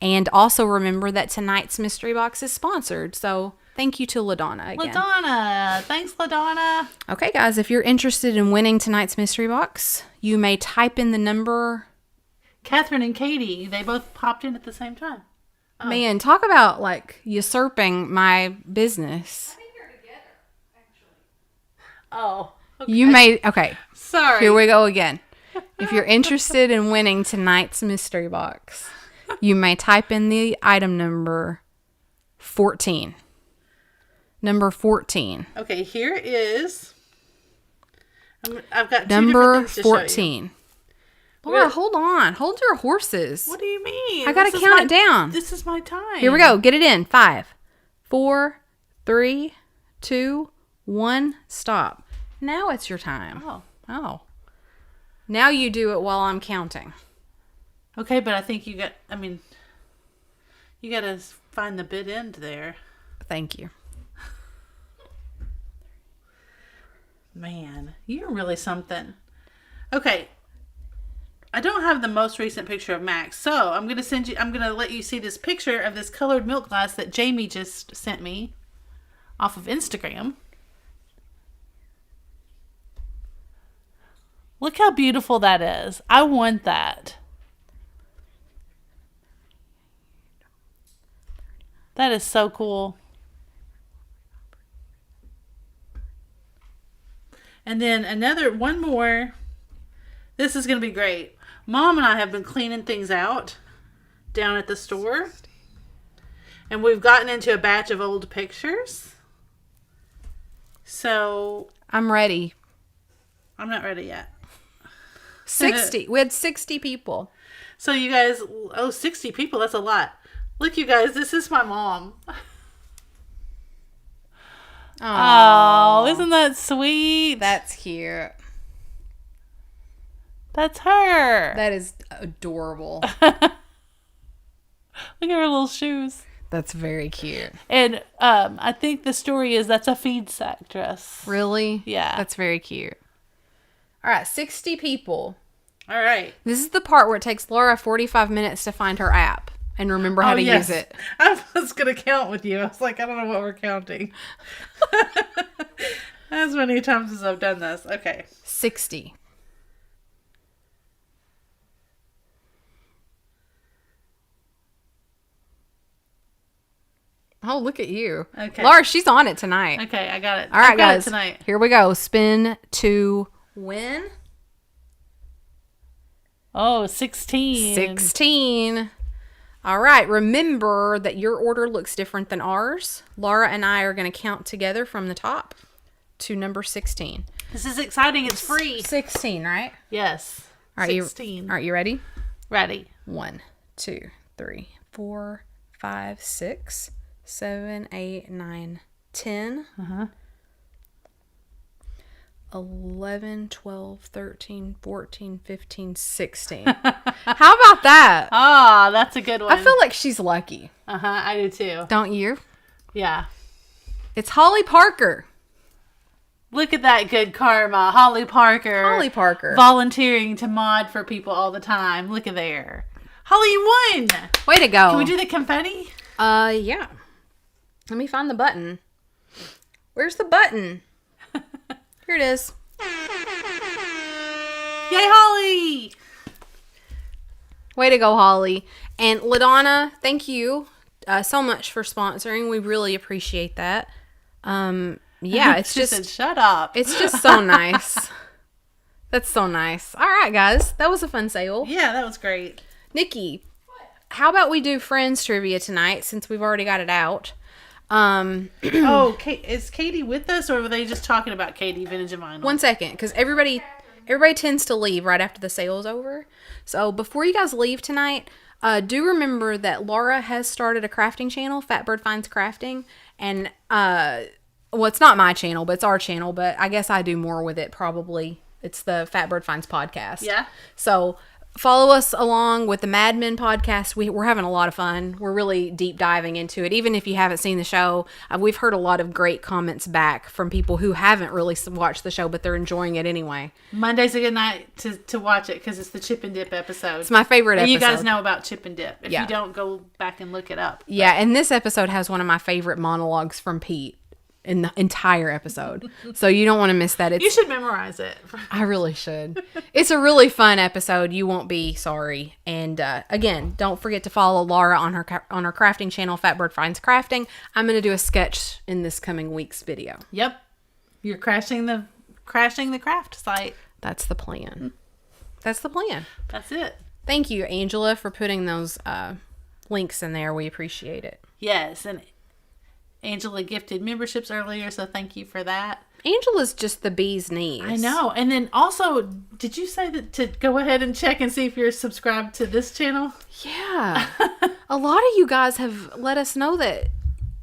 And also remember that tonight's mystery box is sponsored. So thank you to LaDonna again. LaDonna. Thanks, LaDonna. Okay, guys. If you're interested in winning tonight's mystery box, you may type in the number. Catherine and Katie, they both popped in at the same time. Oh. Man, talk about like usurping my business. I think they're together, actually. Oh. Okay. You may. Okay. Sorry. Here we go again. If you're interested in winning tonight's mystery box, you may type in the item number 14. Number 14. Okay, here is. I've got two number different things to show you. 14. Laura, hold on. Hold your horses. What do you mean? I gotta count it down. This is my time. Here we go. Get it in. 5, 4, 3, 2, 1. Stop. Now it's your time. Oh. Now you do it while I'm counting. Okay, but I think you got to find the bit end there. Thank you. Man, you're really something. Okay. I don't have the most recent picture of Max, so I'm going to let you see this picture of this colored milk glass that Jamie just sent me off of Instagram. Look how beautiful that is. I want that. That is so cool. And then one more. This is going to be great. Mom and I have been cleaning things out down at the store. And we've gotten into a batch of old pictures. So. I'm ready. I'm not ready yet. 60. We had 60 people. So you guys, 60 people. That's a lot. Look, you guys, this is my mom. Oh, isn't that sweet? That's cute. That's her. That is adorable. Look at her little shoes. That's very cute. And I think the story is that's a feed sack dress. Really? Yeah. That's very cute. All right, 60 people. All right. This is the part where it takes Laura 45 minutes to find her app and remember how to use it. I was going to count with you. I was like, I don't know what we're counting. As many times as I've done this. Okay. 60. Oh, look at you. Okay. Laura, she's on it tonight. Okay, I got it. All right, I got guys. it tonight. Here we go. Spin to win. Oh, 16. 16. All right. Remember that your order looks different than ours. Laura and I are going to count together from the top to number 16. This is exciting. It's free. 16, right? Yes. All right, 16. All right, you ready? Ready. 1, 2, 3, 4, 5, 6, 7, 8, 9, 10. 11, 12, 13, 14, 15, 16. How about that? Oh, that's a good one. I feel like she's lucky. I do too. Don't you? Yeah. It's Holly Parker. Look at that good karma. Holly Parker. Holly Parker. Volunteering to mod for people all the time. Look at there. Holly, you won. Way to go. Can we do the confetti? Yeah. Let me find the button. Where's the button? Here it is. Yay, Holly. Way to go, Holly. And LaDonna, thank you so much for sponsoring. We really appreciate that. Yeah, it's She just said, shut up. it's just so nice. That's so nice. All right, guys. That was a fun sale. Yeah, that was great. Nikki, how about we do Friends trivia tonight since we've already got it out? Oh, is Katie with us, or were they just talking about Katie Vintage and Vinyl? 1 second, because everybody tends to leave right after the sale's over. So before you guys leave tonight, do remember that Laura has started a crafting channel, fatbirdfinds Crafting, and well, it's not my channel, but it's our channel. But I guess I do more with it. Probably it's the Fatbirdfinds podcast. Yeah. So follow us along with the Mad Men podcast. We're having a lot of fun. We're really deep diving into it. Even if you haven't seen the show, we've heard a lot of great comments back from people who haven't really watched the show, but they're enjoying it anyway. Monday's a good night to watch it because it's the Chip and Dip episode. It's my favorite episode. And you guys know about Chip and Dip. If Yeah. you don't, go back and look it up. Yeah, and this episode has one of my favorite monologues from Pete in the entire episode. So you don't want to miss that. You should memorize it. I really should. It's a really fun episode. You won't be sorry. And again, don't forget to follow Laura on her crafting channel, Fatbirdfinds Crafting. I'm going to do a sketch in this coming week's video. Yep. You're crashing the craft site. That's the plan. That's the plan. That's it. Thank you, Angela, for putting those links in there. We appreciate it. Yes, and Angela gifted memberships earlier, so thank you for that. Angela's just the bee's knees. I know. And then also, did you say that to go ahead and check and see if you're subscribed to this channel? Yeah. A lot of you guys have let us know that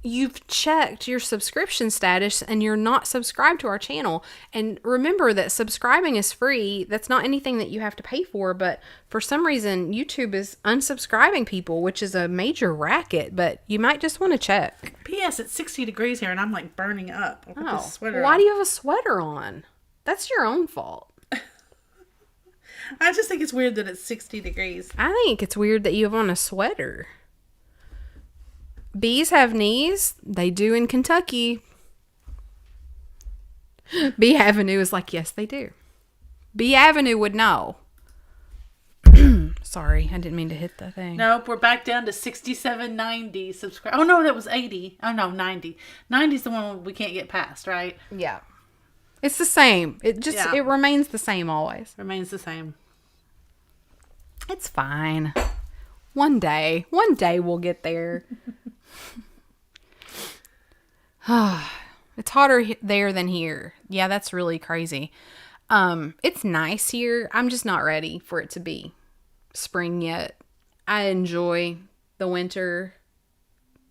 you've checked your subscription status and you're not subscribed to our channel. And remember that subscribing is free. That's not anything that you have to pay for. But for some reason, YouTube is unsubscribing people, which is a major racket. But you might just want to check. P.S. It's 60 degrees here and I'm like burning up. I'll put this sweater Why on. do you have a sweater on? That's your own fault. I just think it's weird that it's 60 degrees. I think it's weird that you have on a sweater. Bees have knees. They do in Kentucky. Bee Avenue is like, yes, they do. Bee Avenue would know. Sorry, I didn't mean to hit the thing. Nope, we're back down to 6790 subscribe. Oh, no, that was 80. Oh, no, 90. 90 is the one we can't get past, right? Yeah. It's the same. It remains the same always. Remains the same. It's fine. One day we'll get there. It's hotter there than here. Yeah, that's really crazy. It's nice here. I'm just not ready for it to be spring yet. I enjoy the winter.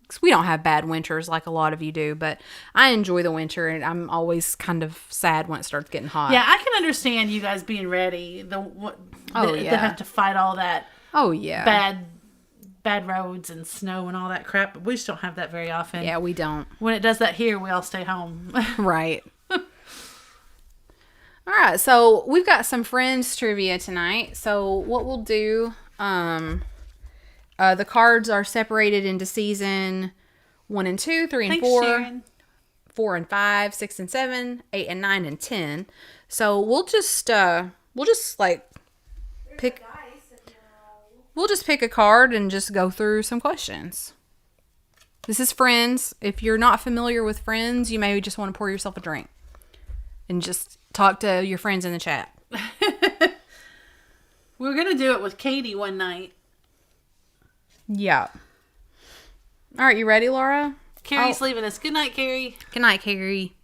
'Cause we don't have bad winters like a lot of you do, but I enjoy the winter, and I'm always kind of sad when it starts getting hot. Yeah, I can understand you guys being ready. They have to fight all that. Oh yeah. Bad roads and snow and all that crap, but we just don't have that very often. Yeah, we don't. When it does that here, we all stay home. Right. All right, so we've got some Friends trivia tonight. So what we'll do, the cards are separated into season 1 and 2, 3 and Thanks, 4, Sharon. 4 and 5, 6 and 7, 8 and 9 and 10. So we'll just like pick. We'll just pick a card and just go through some questions. This is Friends. If you're not familiar with Friends, you may just want to pour yourself a drink and just talk to your friends in the chat. We're going to do it with Katie one night. Yeah. All right, you ready, Laura? Carrie's leaving us. Good night, Carrie. Good night, Carrie.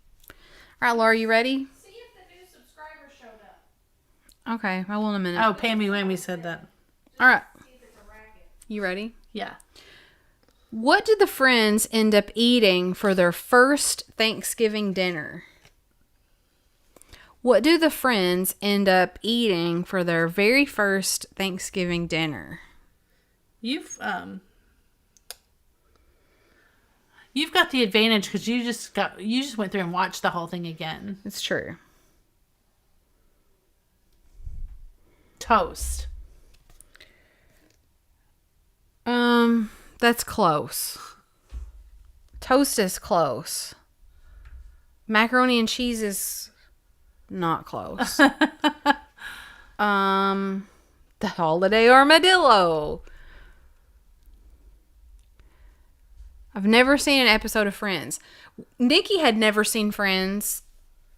All right, Laura, you ready? See if the new subscriber showed up. Okay, I will in a minute. Oh, Pammy Whammy said that. All right. See if it's a racket. You ready? Yeah. What did the friends end up eating for their first Thanksgiving dinner? What do the friends end up eating for their very first Thanksgiving dinner? You've got the advantage because you just went through and watched the whole thing again. It's true. Toast. That's close. Toast is close. Macaroni and cheese is not close. The holiday armadillo. I've never seen an episode of Friends. Nikki had never seen Friends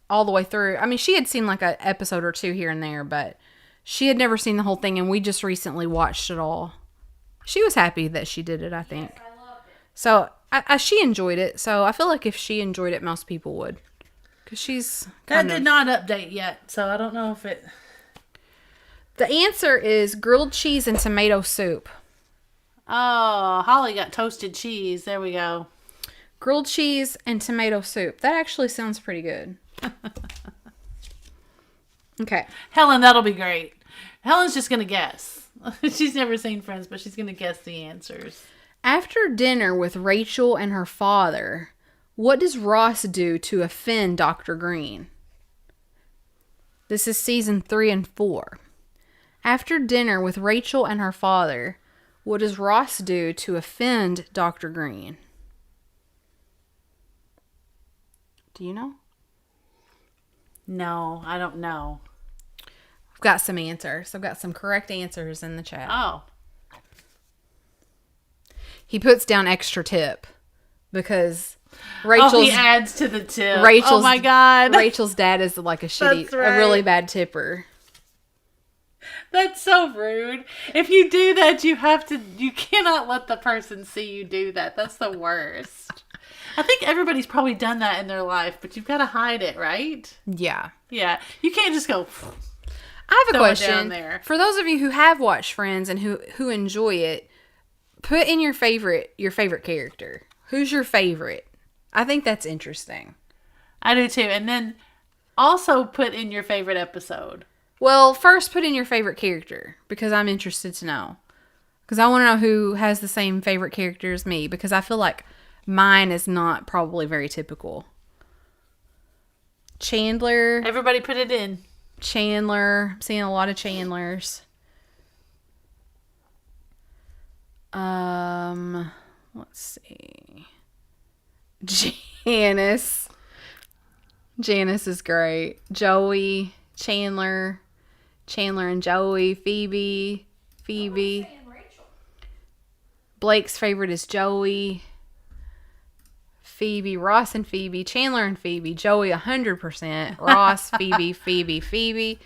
all the way through. I mean, she had seen like an episode or two here and there, but she had never seen the whole thing, and we just recently watched it all. She was happy that she did it, I think. Yes, I loved it. So she enjoyed it. So I feel like if she enjoyed it, most people would. Because she's That did not update yet, so I don't know if it... The answer is grilled cheese and tomato soup. Oh, Holly got toasted cheese. There we go. Grilled cheese and tomato soup. That actually sounds pretty good. Okay. Helen, that'll be great. Helen's just going to guess. She's never seen Friends, but she's going to guess the answers. After dinner with Rachel and her father, what does Ross do to offend Dr. Green? This is season 3 and 4. After dinner with Rachel and her father, what does Ross do to offend Dr. Green? Do you know? No, I don't know. I've got some answers. I've got some correct answers in the chat. Oh. He puts down extra tip because Rachel's he adds to the tip. Rachel's, oh my God. Rachel's dad is like a That's right. a really bad tipper. That's so rude. If you do that, you cannot let the person see you do that. That's the worst. I think everybody's probably done that in their life, but you've got to hide it, right? Yeah. Yeah. You can't just go... I have a Throw it question. down there. For those of you who have watched Friends and who enjoy it, put in your favorite character. Who's your favorite? I think that's interesting. I do too. And then also put in your favorite episode. Well, first put in your favorite character because I'm interested to know. Because I want to know who has the same favorite character as me because I feel like mine is not probably very typical. Chandler. Everybody put it in. Chandler. I'm seeing a lot of Chandlers. Let's see. Janice. Janice is great. Joey, Chandler and Joey, Phoebe. Saying Rachel. Blake's favorite is Joey. Phoebe, Ross and Phoebe, Chandler and Phoebe, Joey 100%, Ross, Phoebe.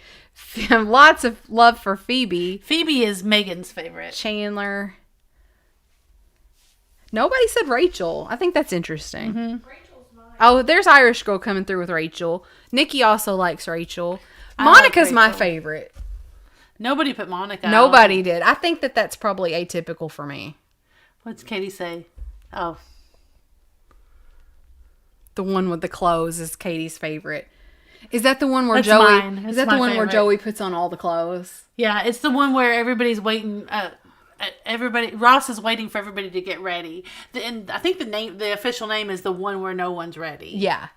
Lots of love for Phoebe. Phoebe is Megan's favorite. Chandler. Nobody said Rachel. I think that's interesting. Mm-hmm. Rachel's mine. Oh, there's Irish girl coming through with Rachel. Nikki also likes Rachel. I like Monica's my Rachel. favorite. Nobody put Monica. Nobody did. I think that's probably atypical for me. What's Katie say? Oh. The one with the clothes is Katie's favorite. Is that the one where That's Joey? mine. Is That's that the my one where favorite. Joey puts on all the clothes? Yeah, it's the one where everybody's waiting. Ross is waiting for everybody to get ready. And I think the official name is the one where no one's ready. Yeah.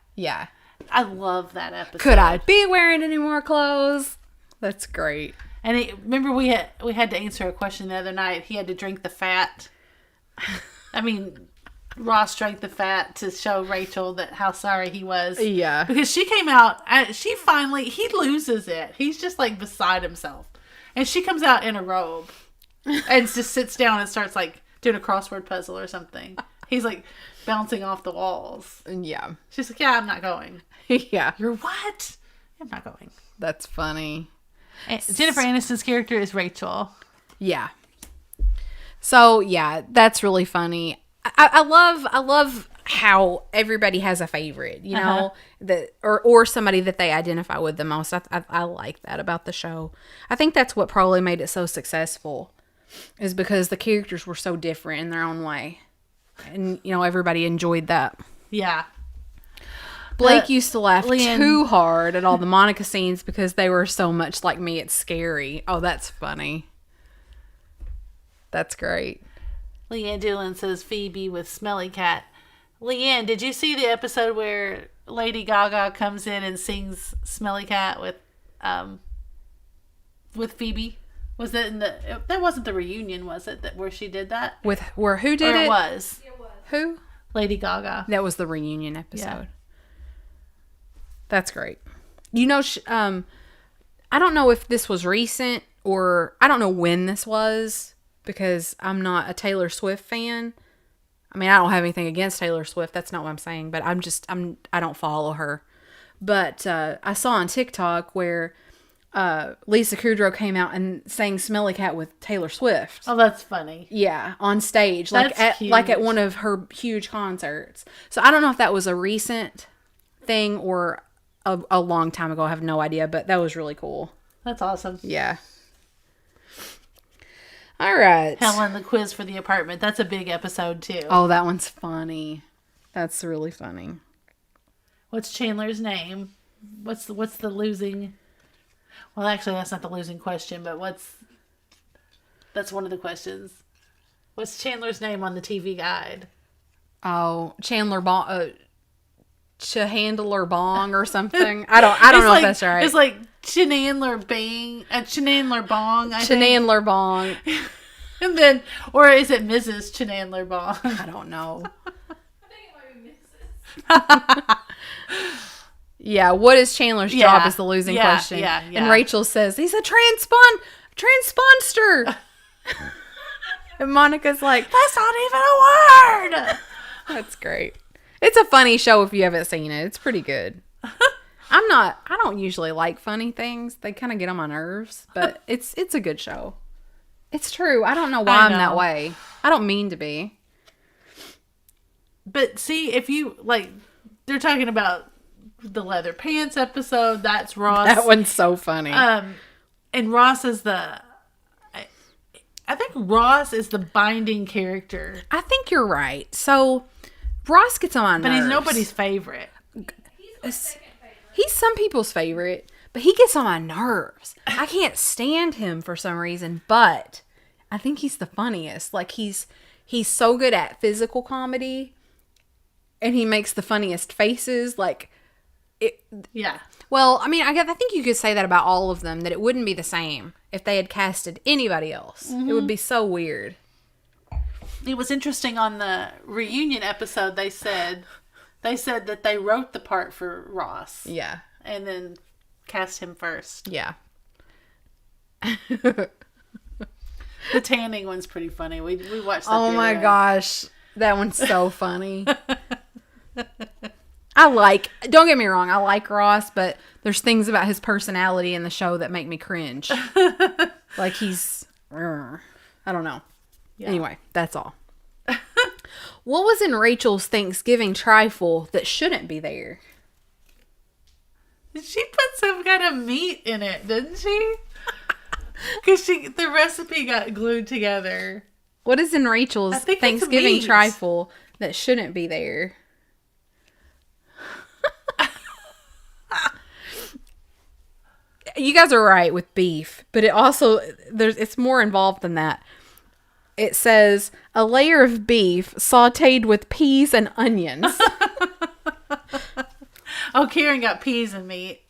I love that episode. Could I be wearing any more clothes? That's great. And remember we had to answer a question the other night. He had to drink the fat. I mean, Ross drank the fat to show Rachel that how sorry he was. Yeah. Because she came out, he loses it. He's just like beside himself. And she comes out in a robe and just sits down and starts like doing a crossword puzzle or something. He's like bouncing off the walls. Yeah. She's like, yeah, I'm not going. Yeah. You're what? I'm not going. That's funny. And Jennifer Aniston's character is Rachel. Yeah. So yeah, that's really funny. I love how everybody has a favorite, you know, that or somebody that they identify with the most. I like that about the show. I think that's what probably made it so successful. is because the characters were so different in their own way. And, everybody enjoyed that. Yeah. Blake used to laugh Leanne- too hard at all the Monica scenes because they were so much like me. It's scary. Oh, that's funny. That's great. Leanne Dillon says Phoebe with Smelly Cat. Leanne, did you see the episode where Lady Gaga comes in and sings Smelly Cat with Phoebe? Was that that wasn't the reunion, was it? Where she did that? Who did or it? It was. Who? Lady Gaga. That was the reunion episode. Yeah. That's great. I don't know if this was recent or I don't know when this was because I'm not a Taylor Swift fan. I mean, I don't have anything against Taylor Swift. That's not what I'm saying, but I don't follow her. But I saw on TikTok where Lisa Kudrow came out and sang Smelly Cat with Taylor Swift. Oh, that's funny. Yeah, on stage, That's like at huge. one of her huge concerts. So I don't know if that was a recent thing or a long time ago. I have no idea, but that was really cool. That's awesome. Yeah. All right. Helen, the quiz for the apartment. That's a big episode too. Oh, that one's funny. That's really funny. What's Chandler's name? What's the losing? Well, actually, that's not the losing question, but that's one of the questions. What's Chandler's name on the TV guide? Oh, Chandler Bong, Chahandler Bong or something. I don't know if that's right. It's like Chenandler Bang, Chenandler Bong. I think. Chenandler Bong. And then, or is it Mrs. Chenandler Bong? I don't know. I think it might be Mrs. Yeah, what is Chandler's job is the losing question. Yeah. And Rachel says, he's a transponster. And Monica's like, That's not even a word. that's great. It's a funny show if you haven't seen it. It's pretty good. I don't usually like funny things. They kind of get on my nerves, but it's a good show. It's true. I don't know why I'm that way. I don't mean to be. But see, if you, like, they're talking about the leather pants episode. That's Ross. That one's so funny. And Ross is I think Ross is the binding character. I think you're right. So Ross gets on my nerves. But he's nobody's favorite. He's my second favorite. He's some people's favorite, but he gets on my nerves. I can't stand him for some reason, but I think he's the funniest. Like he's so good at physical comedy, and he makes the funniest faces. Like it. Yeah. Well, I mean, I think you could say that about all of them. That it wouldn't be the same if they had casted anybody else. It would be so weird. It was interesting on the reunion episode. They said that they wrote the part for Ross. Yeah. And then cast him first. Yeah. The tanning one's pretty funny. We watched that. Oh the my other day. gosh. That one's so funny. Don't get me wrong, I like Ross, but there's things about his personality in the show that make me cringe. Like I don't know. Yeah. Anyway, that's all. What was in Rachel's Thanksgiving trifle that shouldn't be there? She put some kind of meat in it, didn't she? Because the recipe got glued together. What is in Rachel's I think it's Thanksgiving meat. trifle that shouldn't be there? You guys are right with beef, but it's more involved than that. It says a layer of beef sauteed with peas and onions. Oh, Karen got peas and meat.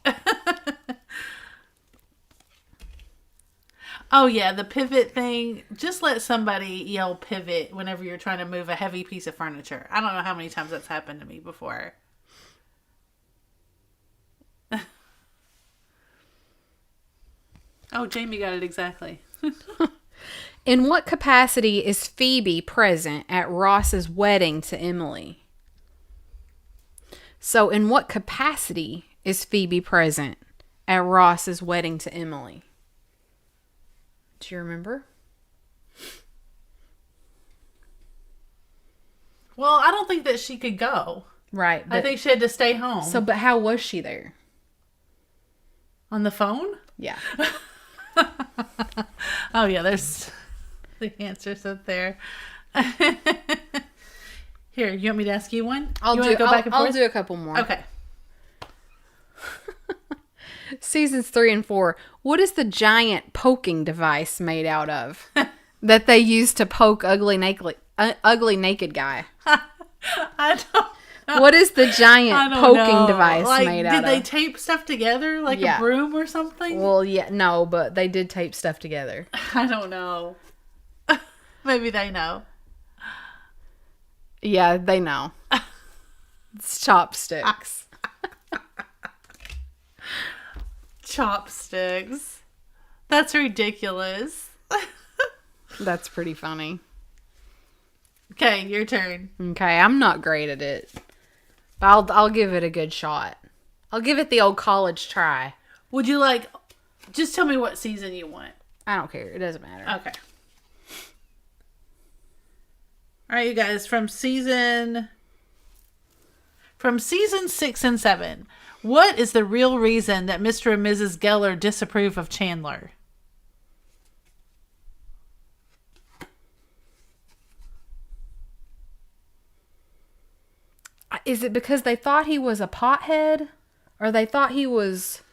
Oh, yeah, the pivot thing. Just let somebody yell pivot whenever you're trying to move a heavy piece of furniture. I don't know how many times that's happened to me before. Oh, Jamie got it exactly. In what capacity is Phoebe present at Ross's wedding to Emily? So, in what capacity is Phoebe present at Ross's wedding to Emily? Do you remember? Well, I don't think that she could go. Right. I think she had to stay home. But how was she there? On the phone? Yeah. Oh, yeah, there's... The answer's up there. Here, you want me to ask you one? I'll do a couple more. Okay. Seasons 3 and 4. What is the giant poking device made out of that they use to poke ugly naked guy? I don't know. What is the giant poking device like, made out of? Did they tape stuff together like a broom or something? Well, yeah, no, but they did tape stuff together. I don't know. Maybe they know. Yeah, they know. It's chopsticks. Chopsticks. That's ridiculous. That's pretty funny. Okay, your turn. Okay, I'm not great at it. But I'll give it a good shot. I'll give it the old college try. Would you like... Just tell me what season you want. I don't care. It doesn't matter. Okay. All right, you guys. From season 6 and 7, what is the real reason that Mr. and Mrs. Geller disapprove of Chandler? Is it because they thought he was a pothead? Or they thought he was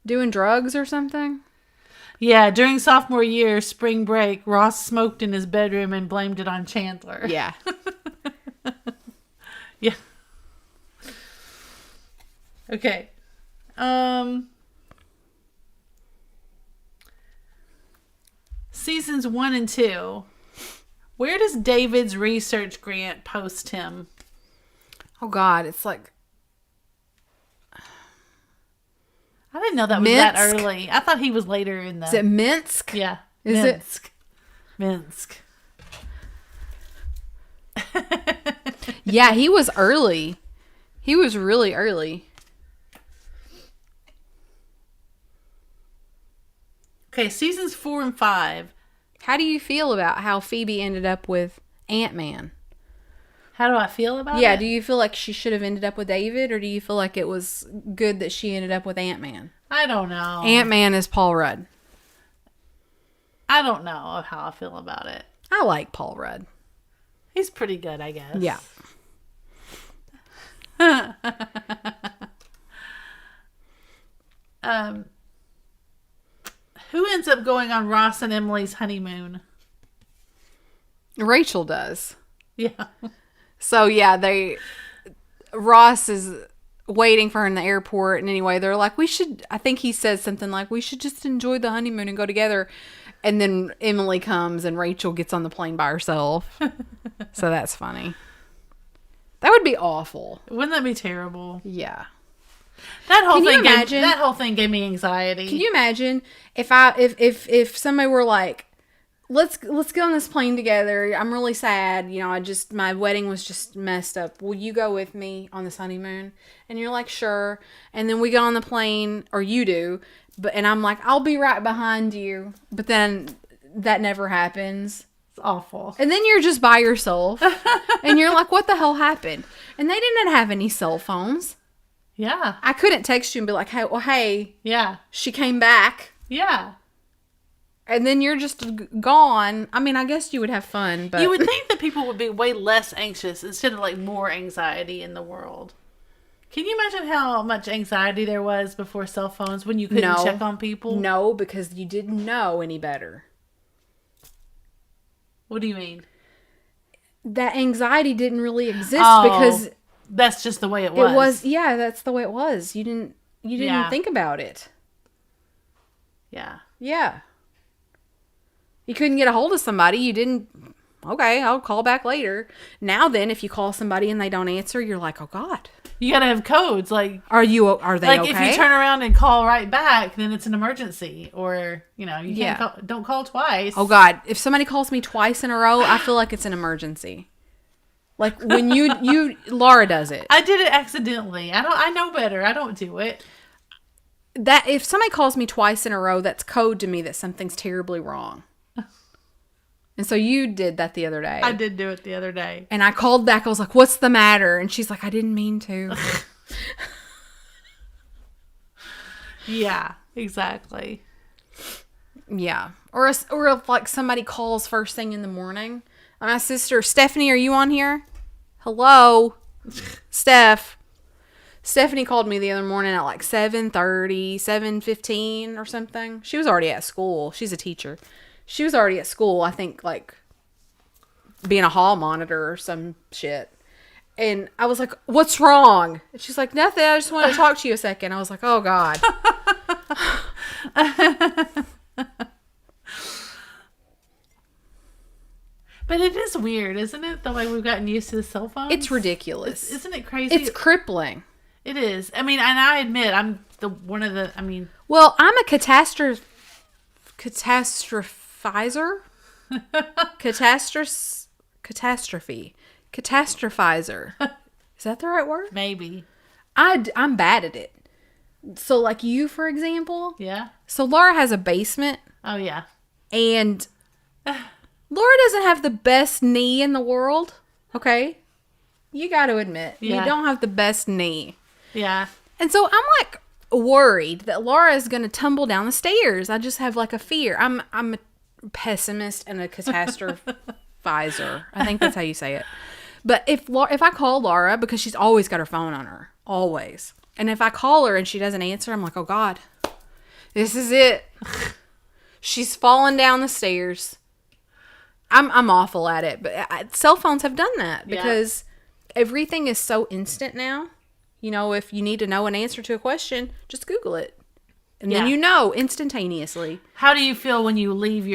doing drugs or something? Yeah, during sophomore year, spring break, Ross smoked in his bedroom and blamed it on Chandler. Yeah. Yeah. Okay. Seasons 1 and 2. Where does David's research grant post him? Oh, God. It's like... I didn't know that was Minsk? that early. I thought he was later in the... Is it Minsk? Yeah. Is Minsk. Minsk. Yeah, he was early. He was really early. Okay, seasons 4 and 5. How do you feel about how Phoebe ended up with Ant-Man? How do I feel about it? Yeah, do you feel like she should have ended up with David, or do you feel like it was good that she ended up with Ant-Man? I don't know. Ant-Man is Paul Rudd. I don't know how I feel about it. I like Paul Rudd. He's pretty good, I guess. Yeah. Who ends up going on Ross and Emily's honeymoon? Rachel does. Yeah. So, yeah, Ross is waiting for her in the airport. And anyway, they're like, I think he says something like, we should just enjoy the honeymoon and go together. And then Emily comes and Rachel gets on the plane by herself. So that's funny. That would be awful. Wouldn't that be terrible? Yeah. That whole thing gave me anxiety. Can you imagine if somebody were like, let's get on this plane together. I'm really sad. You know, my wedding was just messed up. Will you go with me on this honeymoon? And you're like, sure. And then we get on the plane, or you do. And I'm like, I'll be right behind you. But then that never happens. It's awful. And then you're just by yourself. And you're like, what the hell happened? And they didn't have any cell phones. Yeah. I couldn't text you and be like, hey, yeah, she came back. Yeah. And then you're just gone. I mean, I guess you would have fun, but... You would think that people would be way less anxious instead of, like, more anxiety in the world. Can you imagine how much anxiety there was before cell phones when you couldn't check on people? No, because you didn't know any better. What do you mean? That anxiety didn't really exist because... That's just the way it was. Yeah, that's the way it was. You didn't think about it. Yeah. Yeah. You couldn't get a hold of somebody. You didn't... Okay, I'll call back later. Now then, if you call somebody and they don't answer, you're like, oh, God. You gotta have codes. Like, are they like okay? If you turn around and call right back, then it's an emergency. Or, you can't don't call twice. Oh, God. If somebody calls me twice in a row, I feel like it's an emergency. Like, when Laura does it. I did it accidentally. I know better. I don't do it. That if somebody calls me twice in a row, that's code to me that something's terribly wrong. And so you did that the other day. I did do it the other day. And I called back. I was like, what's the matter? And she's like, I didn't mean to. Yeah, exactly. Yeah. Or if like somebody calls first thing in the morning. My sister, Stephanie, are you on here? Hello? Stephanie called me the other morning at like 7:30, 7:15 or something. She was already at school. She's a teacher. She was already at school, I think, like being a hall monitor or some shit. And I was like, what's wrong? And she's like, nothing. I just want to talk to you a second. I was like, oh, God. But it is weird, isn't it? The way we've gotten used to the cell phones. It's ridiculous. Isn't it crazy? It's crippling. It is. I mean, and I admit, Well, I'm a catastrophizer. Catastrophizer. Is that the right word? maybe. I'm bad at it. So, like you, for example. Yeah. So, Laura has a basement. Oh, yeah. And Laura doesn't have the best knee in the world. Okay? You got to admit. Yeah. You don't have the best knee. Yeah. And so, I'm like worried that Laura is going to tumble down the stairs. I just have like a fear. I'm a pessimist and a catastrophizer. I think that's how you say it. But if I call Laura, because she's always got her phone on her, always. And if I call her and she doesn't answer, I'm like, oh God, this is it. She's falling down the stairs. I'm awful at it, but cell phones have done that because everything is so instant now. You know, if you need to know an answer to a question, just Google it. And then you know instantaneously. How do you feel when you leave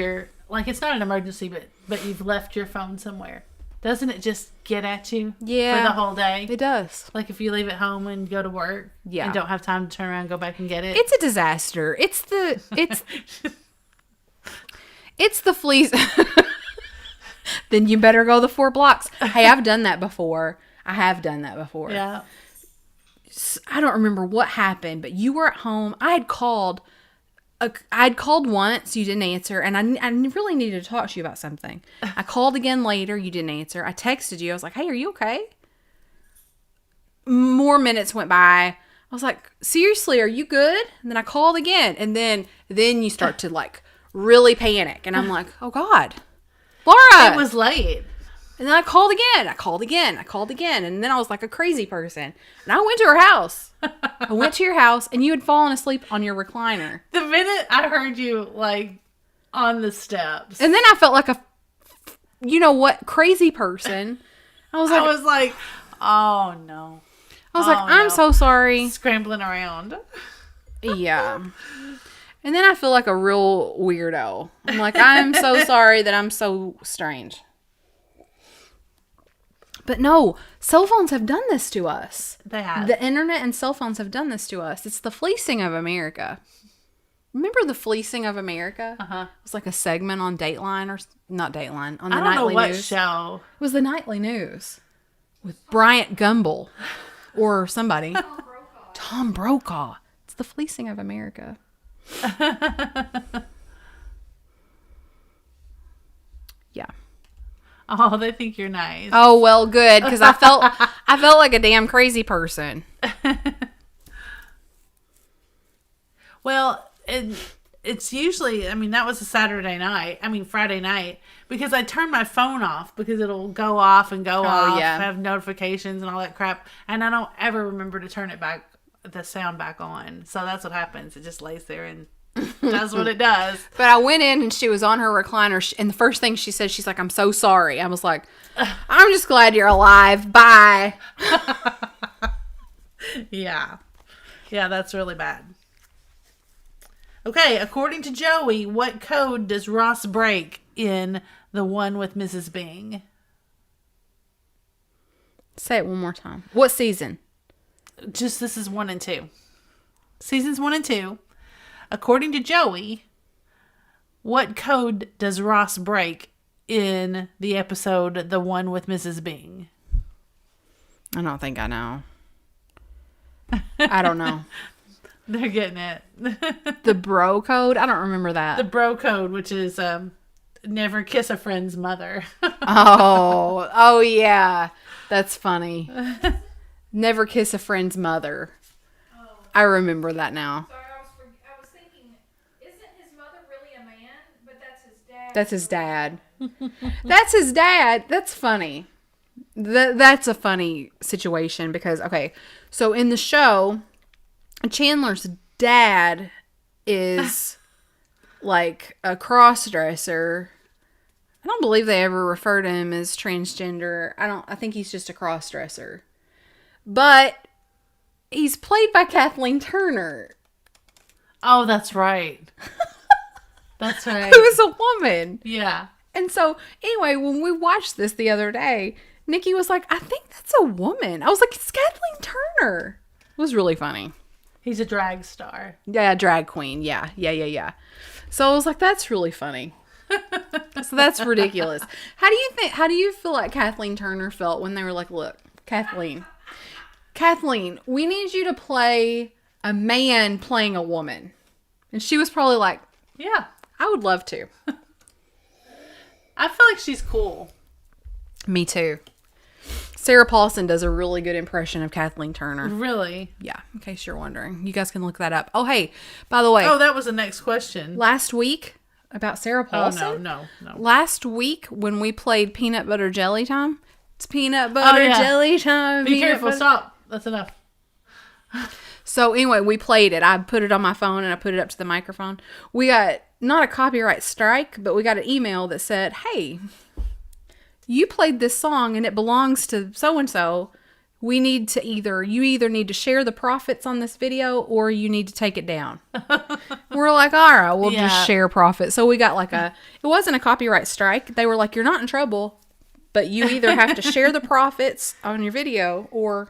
like it's not an emergency, but you've left your phone somewhere? Doesn't it just get at you for the whole day? It does. Like if you leave it home and go to work and don't have time to turn around and go back and get it. It's a disaster. It's the fleas. Then you better go the 4 blocks. Hey, I've done that before. Yeah. I don't remember what happened, but you were at home. I'd called once, you didn't answer, and I really needed to talk to you about something. I called again later, you didn't answer. I texted you. I was like, hey, are you okay? More minutes went by. I was like, seriously, are you good? And then I called again, and then you start to like really panic, and I'm like, oh God, Laura! It was late. And then I called again, and then I was like a crazy person. And I went to her house. I went to your house, and you had fallen asleep on your recliner. The minute I heard you, like, on the steps. And then I felt like a, you know what, crazy person. I was like, oh, no. I'm so sorry. Scrambling around. Yeah. And then I feel like a real weirdo. I'm like, I'm so sorry that I'm so strange. But no, cell phones have done this to us. They have. The internet and cell phones have done this to us. It's the fleecing of America. Remember the fleecing of America? Uh-huh. It was like a segment on Dateline or not Dateline, on the I don't nightly know what news. show. It was the nightly news with Bryant Gumbel or somebody. Tom Brokaw. It's the fleecing of America. Yeah. Oh, they think you're nice. Oh, well, good, because I felt like a damn crazy person. Well, it's usually, I mean, that was a Friday night, because I turn my phone off because it'll go off and go off. Yeah. I have notifications and all that crap, and I don't ever remember to turn the sound back on. So that's what happens. It just lays there and does what it does. But I went in and she was on her recliner, and the first thing she said, she's like, I'm so sorry. I was like, I'm just glad you're alive. Bye. Yeah. Yeah, that's really bad. Okay, according to Joey, what code does Ross break in the one with Mrs. Bing? Say it one more time. What season? This is 1 and 2. Seasons 1 and 2. According to Joey, what code does Ross break in the episode The One with Mrs. Bing? I don't think I know. I don't know. They're getting it. The bro code? I don't remember that. The bro code, which is never kiss a friend's mother. Oh yeah. That's funny. Never kiss a friend's mother. I remember that now. Sorry, I was thinking, isn't his mother really a man? That's his dad. That's his dad. That's funny. That's a funny situation because, okay, so in the show, Chandler's dad is like a cross-dresser. I don't believe they ever refer to him as transgender. I think he's just a cross-dresser. But he's played by Kathleen Turner. Oh, that's right. That's right. Who is a woman. Yeah. And so, anyway, when we watched this the other day, Nikki was like, I think that's a woman. I was like, it's Kathleen Turner. It was really funny. He's a drag star. Yeah, drag queen. Yeah. So I was like, that's really funny. So that's ridiculous. How do you feel like Kathleen Turner felt when they were like, look, Kathleen, we need you to play a man playing a woman. And she was probably like, yeah, I would love to. I feel like she's cool. Me too. Sarah Paulson does a really good impression of Kathleen Turner. Really? Yeah, in case you're wondering. You guys can look that up. Oh, hey, by the way. Oh, that was the next question. Last week, about Sarah Paulson. Oh, no. Last week, when we played Peanut Butter Jelly Time. It's Peanut Butter Jelly Time. Be careful. Stop. That's enough. So, anyway, we played it. I put it on my phone and I put it up to the microphone. We got, not a copyright strike, but we got an email that said, hey, you played this song and it belongs to so-and-so. You either need to share the profits on this video or you need to take it down. We're like, all right, we'll just share profit. So we got like it wasn't a copyright strike. They were like, you're not in trouble, but you either have to share the profits on your video or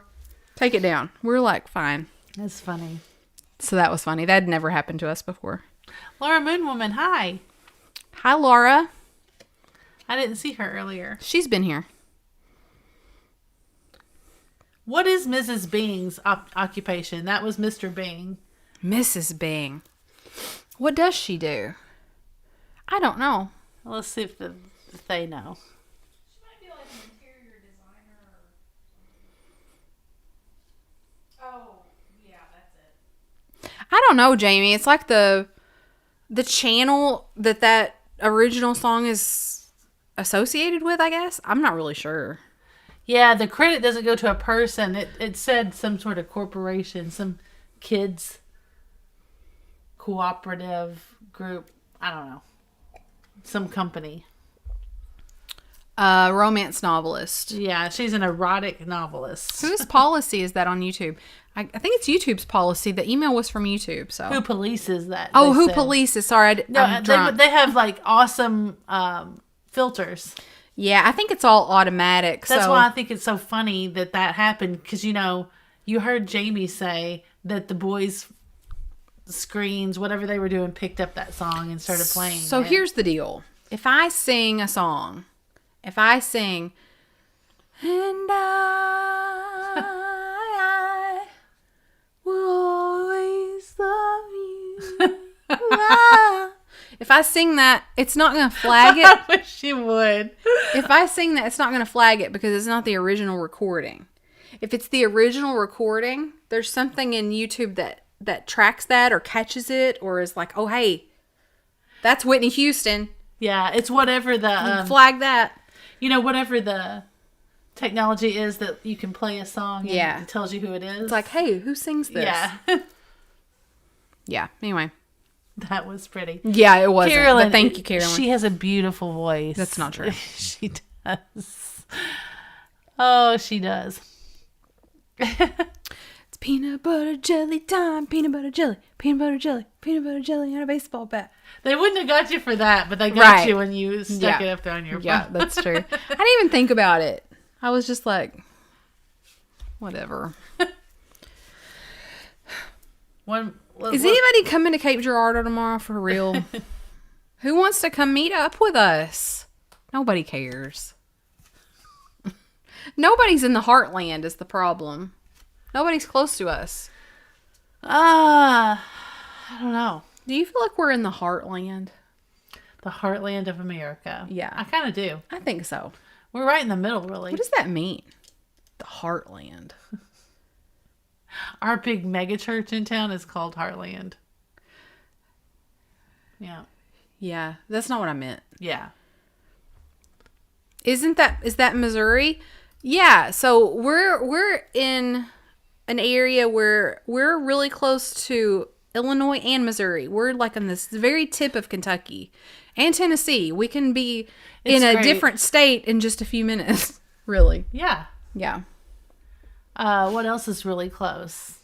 take it down. We're like, fine. That's funny. So that was funny. That had never happened to us before. Laura Moonwoman, hi. Hi, Laura. I didn't see her earlier. She's been here. What is Mrs. Bing's occupation? That was Mr. Bing. Mrs. Bing. What does she do? I don't know. Well, let's see if they know. She might be like an interior designer or... Oh, yeah, that's it. I don't know, Jamie. It's like the channel that original song is associated with, I guess. I'm not really sure. Yeah, the credit doesn't go to a person. It said some sort of corporation, some kids cooperative group. I don't know. Some company. Romance novelist. Yeah, she's an erotic novelist. Whose policy is that on YouTube? I think it's YouTube's policy. The email was from YouTube. So who polices that? Oh, who polices? Sorry, I'm drunk. They have like awesome filters. Yeah, I think it's all automatic. That's why I think it's so funny that happened. Because, you heard Jamie say that the boys' screens, whatever they were doing, picked up that song and started playing. So here's the deal. If I sing a song, and I will always love you. If I sing that, it's not going to flag it. I wish you would. If I sing that, it's not going to flag it because it's not the original recording. If it's the original recording, there's something in YouTube that tracks that or catches it or is like, oh, hey, that's Whitney Houston. Yeah, it's whatever the... flag that. Whatever the technology is that you can play a song and it tells you who it is. It's like, hey, who sings this? Yeah. Yeah, anyway. That was pretty. Yeah, it was. Carolyn, thank you, Carolyn. She has a beautiful voice. That's not true. She does. Oh, she does. It's peanut butter jelly time. Peanut butter jelly. Peanut butter jelly. Peanut butter jelly and a baseball bat. They wouldn't have got you for that, but they got you when you stuck it up there on your phone. Yeah, that's true. I didn't even think about it. I was just like, whatever. Is anybody coming to Cape Girardeau tomorrow for real? Who wants to come meet up with us? Nobody cares. Nobody's in the heartland is the problem. Nobody's close to us. I don't know. Do you feel like we're in the heartland? The heartland of America. Yeah. I kind of do. I think so. We're right in the middle, really. What does that mean? The heartland. Our big mega church in town is called Heartland. Yeah. Yeah, that's not what I meant. Yeah. Is that Missouri? Yeah, so we're in an area where we're really close to Illinois and Missouri. We're like on this very tip of Kentucky and Tennessee. We can be in a different state in just a few minutes. Really. Yeah. Yeah. What else is really close?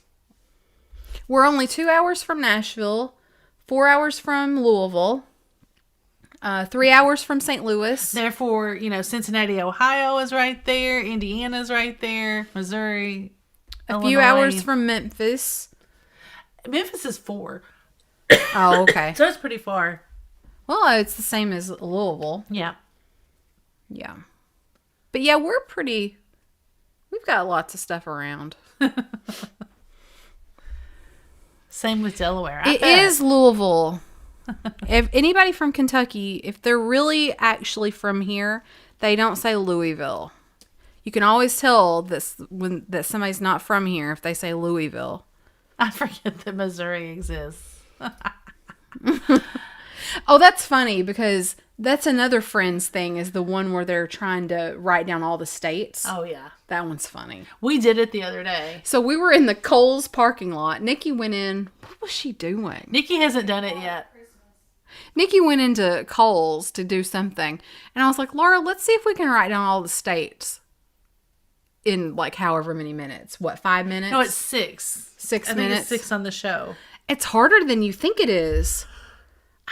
We're only 2 hours from Nashville, 4 hours from Louisville, 3 hours from St. Louis. Therefore, Cincinnati, Ohio is right there. Indiana's right there. Missouri, A few hours from Memphis. Memphis is 4. Oh, okay. So it's pretty far. Well, it's the same as Louisville. Yeah. Yeah. But yeah, we've got lots of stuff around. Same with Delaware. It is Louisville. If anybody from Kentucky, if they're really actually from here, they don't say Louisville. You can always tell that somebody's not from here if they say Louisville. I forget that Missouri exists. Oh, that's funny because that's another Friends thing is the one where they're trying to write down all the states. Oh, yeah. That one's funny. We did it the other day. So we were in the Kohl's parking lot. Nikki went in. What was she doing? Nikki hasn't done it yet. Nikki went into Kohl's to do something. And I was like, Laura, let's see if we can write down all the states in like however many minutes. What, 5 minutes? No, it's 6. 6 I minutes. think it's 6 on the show. It's harder than you think it is.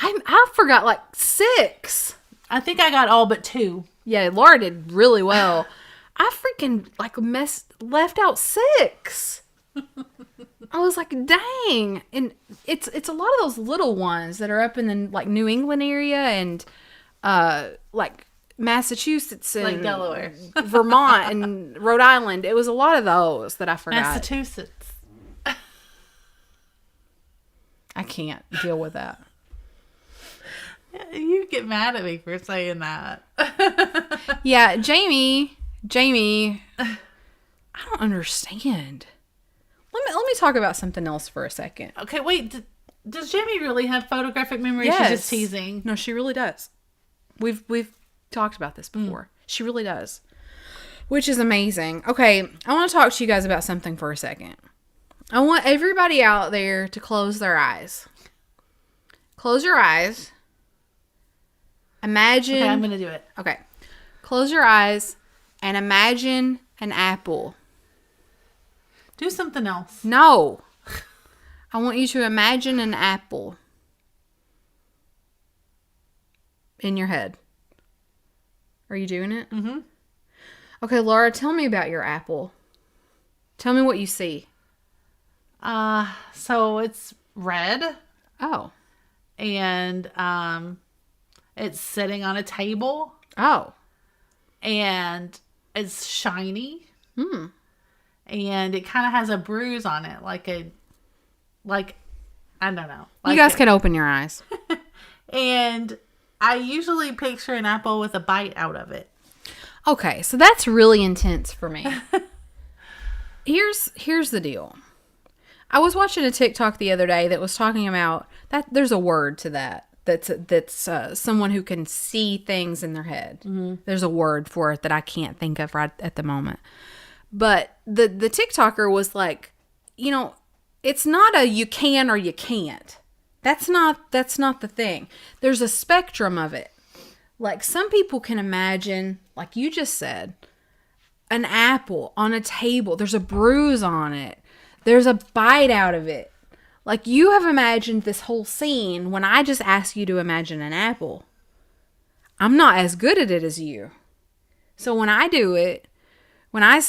I forgot like 6. I think I got all but 2. Yeah, Laura did really well. I freaking like left out 6. I was like, dang. And it's a lot of those little ones that are up in the like New England area and like Massachusetts and Like Delaware. Vermont and Rhode Island. It was a lot of those that I forgot. Massachusetts. I can't deal with that. You get mad at me for saying that. Yeah, Jamie, I don't understand. Let me talk about something else for a second. Okay, wait. Does Jamie really have photographic memory? Yes. She's just teasing. No, she really does. We've talked about this before. She really does. Which is amazing. Okay, I want to talk to you guys about something for a second. I want everybody out there to close their eyes. Close your eyes. Imagine. Okay, I'm going to do it. Okay. Close your eyes and imagine an apple. Do something else. No. I want you to imagine an apple in your head. Are you doing it? Mm-hmm. Okay, Laura, tell me about your apple. Tell me what you see. So it's red. Oh. And it's sitting on a table. Oh. And it's shiny. Hmm. And it kind of has a bruise on it, I don't know. You guys can open your eyes. And I usually picture an apple with a bite out of it. Okay, so that's really intense for me. Here's the deal. I was watching a TikTok the other day that was talking about that. There's a word to that. That's someone who can see things in their head. Mm-hmm. There's a word for it that I can't think of right at the moment. But the TikToker was like, it's not a you can or you can't. That's not the thing. There's a spectrum of it. Like some people can imagine, like you just said, an apple on a table. There's a bruise on it. There's a bite out of it. Like you have imagined this whole scene when I just asked you to imagine an apple. I'm not as good at it as you. So when I do it, when I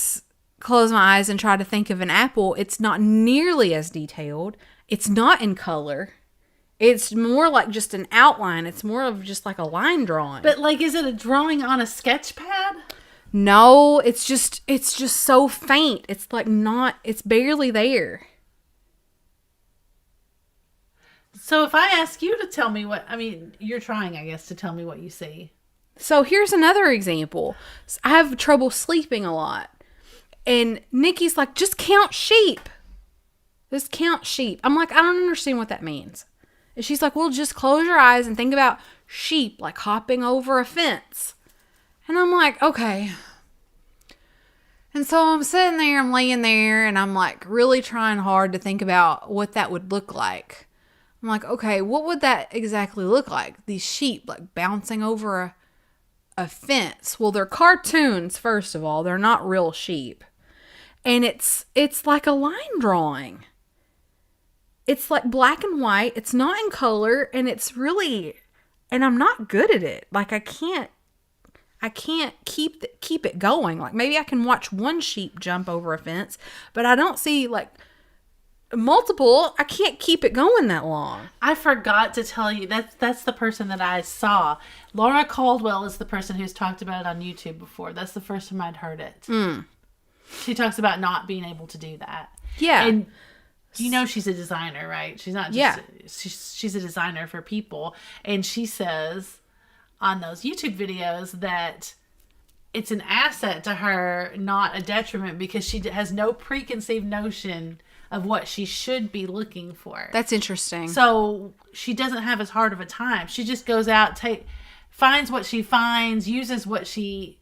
close my eyes and try to think of an apple, it's not nearly as detailed. It's not in color. It's more like just an outline. It's more of just like a line drawing. But is it a drawing on a sketch pad? No, it's just so faint. It's it's barely there. So if I ask you to tell me you're trying, I guess, to tell me what you see. So here's another example. I have trouble sleeping a lot. And Nikki's like, just count sheep. Just count sheep. I'm like, I don't understand what that means. And she's like, well, just close your eyes and think about sheep like hopping over a fence. And I'm like, okay. And so I'm sitting there, I'm laying there, and I'm like really trying hard to think about what that would look like. I'm like, okay, what would that exactly look like? These sheep like bouncing over a fence. Well, they're cartoons, first of all. They're not real sheep. And it's like a line drawing. It's like black and white. It's not in color, and it's really, and I'm not good at it. Like I can't keep it going. Like maybe I can watch one sheep jump over a fence, but I don't see like multiple. I can't keep it going that long. I forgot to tell you that's the person that I saw. Laura Caldwell is the person who's talked about it on YouTube before. That's the first time I'd heard it. She talks about not being able to do that. Yeah. And you know she's a designer, right? She's not just she's a designer for people, and she says on those YouTube videos that it's an asset to her, not a detriment, because she has no preconceived notion of what she should be looking for. That's interesting. So she doesn't have as hard of a time. She just goes out, finds what she finds, uses what she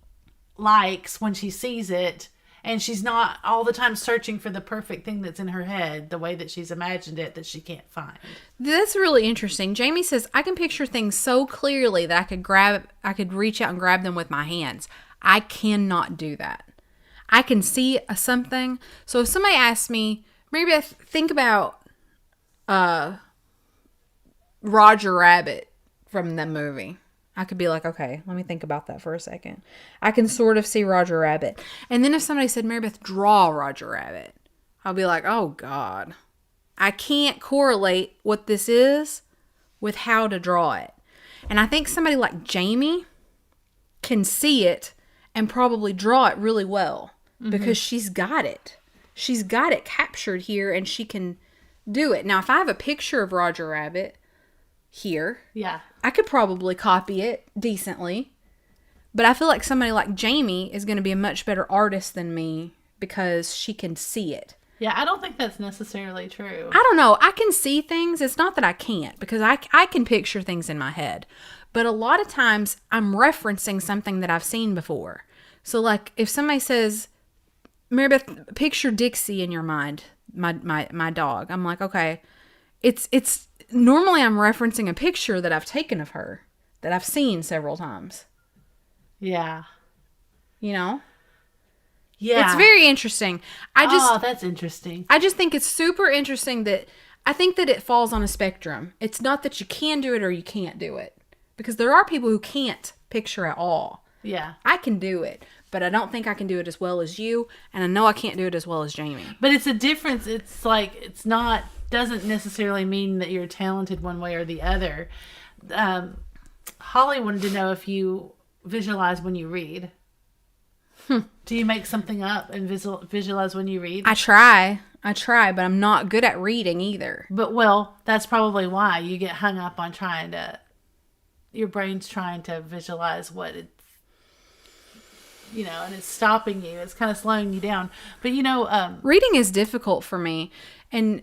likes when she sees it, and she's not all the time searching for the perfect thing that's in her head, the way that she's imagined it, that she can't find. That's really interesting. Jamie says, I can picture things so clearly that I could reach out and grab them with my hands. I cannot do that. I can see something. So if somebody asks me, Mary Beth, think about Roger Rabbit from the movie. I could be like, okay, let me think about that for a second. I can sort of see Roger Rabbit. And then if somebody said, Mary Beth, draw Roger Rabbit, I'll be like, oh God. I can't correlate what this is with how to draw it. And I think somebody like Jamie can see it and probably draw it really well because she's got it. She's got it captured here and she can do it. Now, if I have a picture of Roger Rabbit here, I could probably copy it decently. But I feel like somebody like Jamie is going to be a much better artist than me because she can see it. Yeah, I don't think that's necessarily true. I don't know. I can see things. It's not that I can't, because I can picture things in my head. But a lot of times I'm referencing something that I've seen before. So like if somebody says, Mary Beth, picture Dixie in your mind, my dog. I'm like, okay, it's normally I'm referencing a picture that I've taken of her that I've seen several times. Yeah. You know? Yeah. It's very interesting. That's interesting. I just think it's super interesting that I think that it falls on a spectrum. It's not that you can do it or you can't do it. Because there are people who can't picture at all. Yeah. I can do it, but I don't think I can do it as well as you, and I know I can't do it as well as Jamie. But it's a difference. It's like, it's not, doesn't necessarily mean that you're talented one way or the other. Holly wanted to know if you visualize when you read. Do you make something up and visualize when you read? I try, but I'm not good at reading either. But, well, that's probably why you get hung up on your brain's trying to visualize what it's, and it's stopping you. It's kind of slowing you down. But, reading is difficult for me. And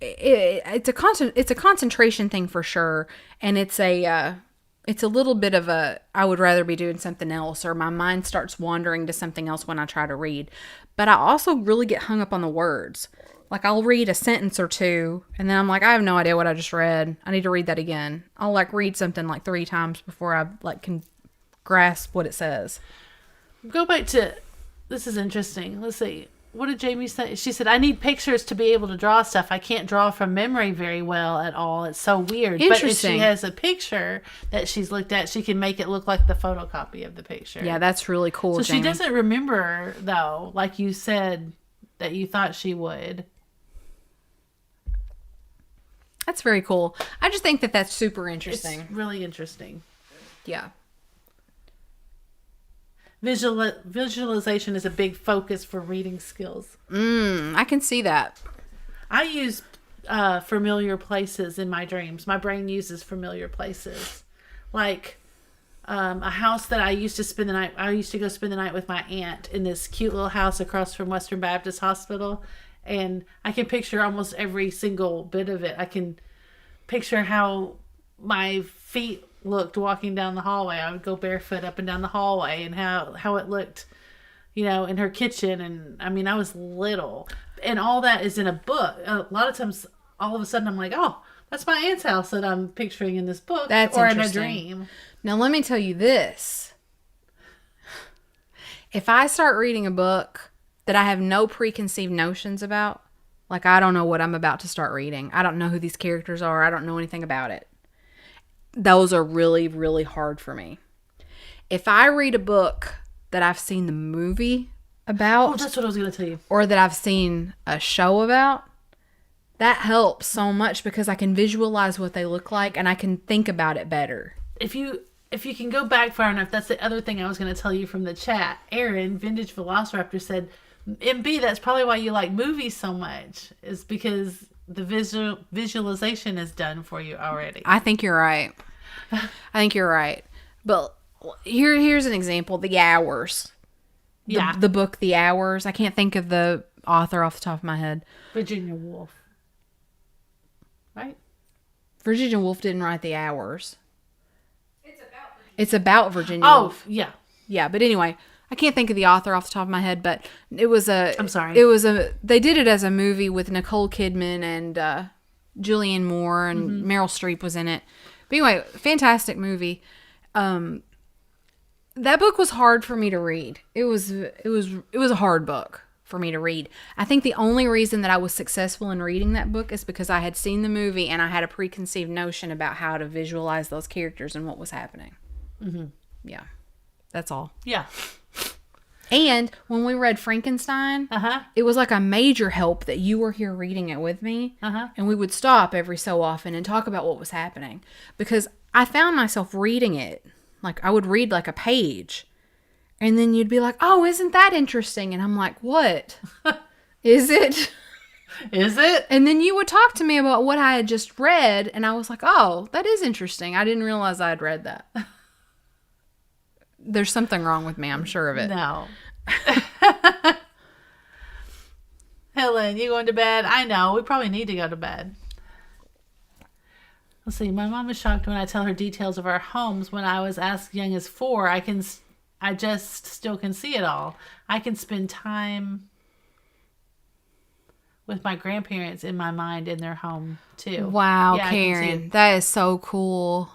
it's a concentration thing for sure. And it's a little bit of I would rather be doing something else, or my mind starts wandering to something else when I try to read. But I also really get hung up on the words. Like I'll read a sentence or two and then I'm like, I have no idea what I just read. I need to read that again. I'll like read something like 3 times before I like can grasp what it says. Go back to, this is interesting. Let's see. What did Jamie say? She said, I need pictures to be able to draw stuff. I can't draw from memory very well at all. It's so weird. But if she has a picture that she's looked at, she can make it look like the photocopy of the picture. Yeah, that's really cool, So Jamie. she doesn't remember, though, like you said, that you thought she would. That's very cool. I just think that that's super interesting. It's really interesting. Yeah. Visualization is a big focus for reading skills. I can see that. I use familiar places in my dreams. My brain uses familiar places. Like a house that I used to spend the night. I used to go spend the night with my aunt in this cute little house across from Western Baptist Hospital. And I can picture almost every single bit of it. I can picture how my feet looked walking down the hallway. I would go barefoot up and down the hallway, and how it looked, in her kitchen. And I mean, I was little, and all that is in a book. A lot of times, all of a sudden, I'm like, oh, that's my aunt's house that I'm picturing in this book, That's or in a interesting. dream. Now, let me tell you this. If I start reading a book that I have no preconceived notions about, like I don't know what I'm about to start reading, I don't know who these characters are, I don't know anything about it, those are really, really hard for me. If I read a book that I've seen the movie about, Oh, that's what I was going to tell you. or that I've seen a show about, that helps so much because I can visualize what they look like and I can think about it better. If you can go back far enough, that's the other thing I was going to tell you from the chat. Aaron, Vintage Velociraptor, said, MB, that's probably why you like movies so much, is because the visualization is done for you already. I think you're right. But here's an example. The Hours. The book The Hours. I can't think of the author off the top of my head. Virginia Woolf. Right? Virginia Woolf didn't write The Hours. It's about Virginia. It's about Virginia Oh, Woolf. yeah. Yeah, but anyway, I can't think of the author off the top of my head, but it was I'm sorry. They did it as a movie with Nicole Kidman and Julianne Moore, and Meryl Streep was in it. But anyway, fantastic movie. That book was hard for me to read. It was a hard book for me to read. I think the only reason that I was successful in reading that book is because I had seen the movie and I had a preconceived notion about how to visualize those characters and what was happening. Mm-hmm. Yeah, that's all. Yeah. And when we read Frankenstein, it was like a major help that you were here reading it with me. And we would stop every so often and talk about what was happening. Because I found myself reading it. Like, I would read like a page. And then you'd be like, oh, isn't that interesting? And I'm like, what? Is it? Is it? And then you would talk to me about what I had just read. And I was like, oh, that is interesting. I didn't realize I had read that. There's something wrong with me. I'm sure of it. No. Helen, you going to bed? I know. We probably need to go to bed. Let's see. My mom is shocked when I tell her details of our homes. When I was as young as 4, I just still can see it all. I can spend time with my grandparents in my mind in their home too. Wow, Yeah, Karen. That is so cool.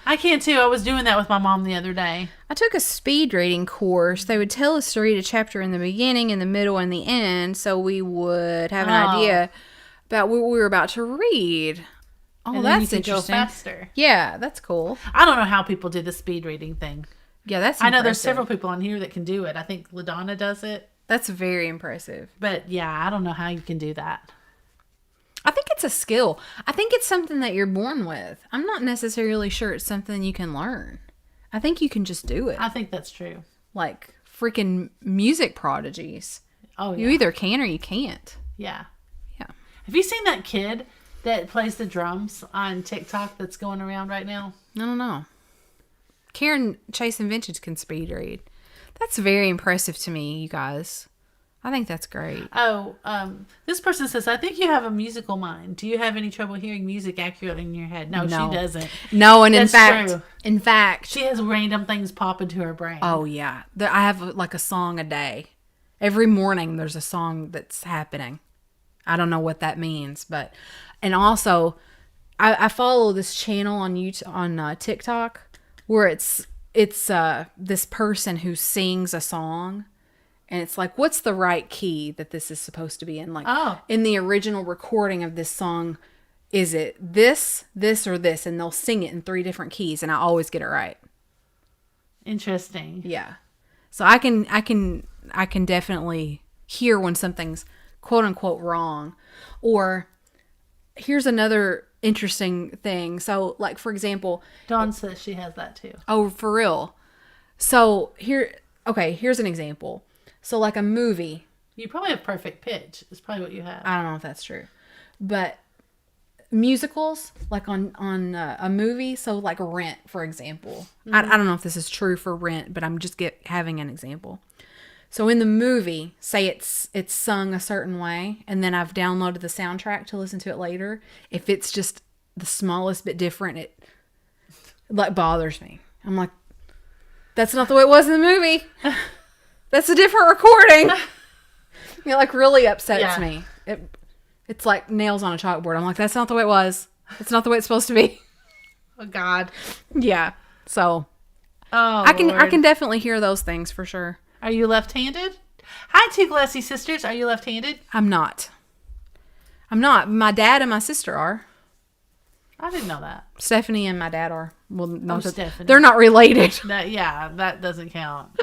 I can too. I was doing that with my mom the other day. I took a speed reading course. They would tell us to read a chapter in the beginning, in the middle, and the end, so we would have an idea about what we were about to read. Oh, And then that's you could interesting. Go faster. Yeah, that's cool. I don't know how people do the speed reading thing. Yeah, that's I know there's impressive. several people on here that can do it. I think LaDonna does it. That's very impressive. But yeah, I don't know how you can do that. I think it's a skill. I think it's something that you're born with. I'm not necessarily sure it's something you can learn. I think you can just do it. I think that's true. Like freaking music prodigies. Oh, yeah. You either can or you can't. Yeah. Yeah. Have you seen that kid that plays the drums on TikTok that's going around right now? I don't know. Karen Chase and Vintage can speed read. That's very impressive to me, you guys. I think that's great. Oh, this person says, I think you have a musical mind. Do you have any trouble hearing music accurately in your head? No, No. she doesn't. No, and That's true. in fact, She has random things pop into her brain. oh yeah, I have like a song a day. Every morning there's a song that's happening. I don't know what that means, but and also I follow this channel on YouTube on TikTok where it's this person who sings a song. And it's like, what's the right key that this is supposed to be in? Like, in the original recording of this song, is it this, or this? And they'll sing it in 3 different keys, and I always get it right. Interesting. Yeah. So I can definitely hear when something's quote unquote wrong. Or here's another interesting thing. So, like, for example, Dawn says she has that too. oh, for real. So here's an example. So like a movie. You probably have perfect pitch. Is probably what you have. I don't know if that's true, but musicals, like on a movie. So like Rent, for example. I don't know if this is true for Rent, but I'm just having an example. So in the movie, say it's sung a certain way, and then I've downloaded the soundtrack to listen to it later. If it's just the smallest bit different, it like bothers me. I'm like, that's not the way it was in the movie. That's a different recording. It like really upsets me. It's like nails on a chalkboard. I'm like, that's not the way it was. It's not the way it's supposed to be. Oh God. Yeah. So Oh, I can definitely hear those things for sure. Are you left-handed? Hi, two glassy sisters. Are you left-handed? I'm not. My dad and my sister are. I didn't know that. Stephanie and my dad are. Well, no, Stephanie. they're not related. That doesn't count.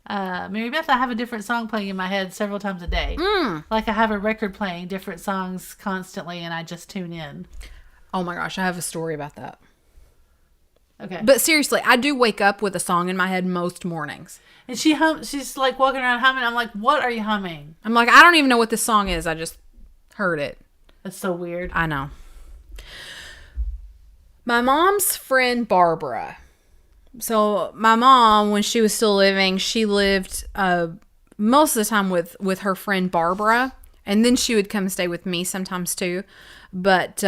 Mary Beth, I have a different song playing in my head several times a day. Like I have a record playing different songs constantly, and I just tune in. Oh my gosh, I have a story about that. Okay. But seriously, I do wake up with a song in my head most mornings. And she's like walking around humming. I'm like, what are you humming? I'm like, I don't even know what this song is. I just heard it. That's so weird. I know. My mom's friend Barbara. So my mom, when she was still living, she lived most of the time with her friend Barbara. And then she would come stay with me sometimes too. But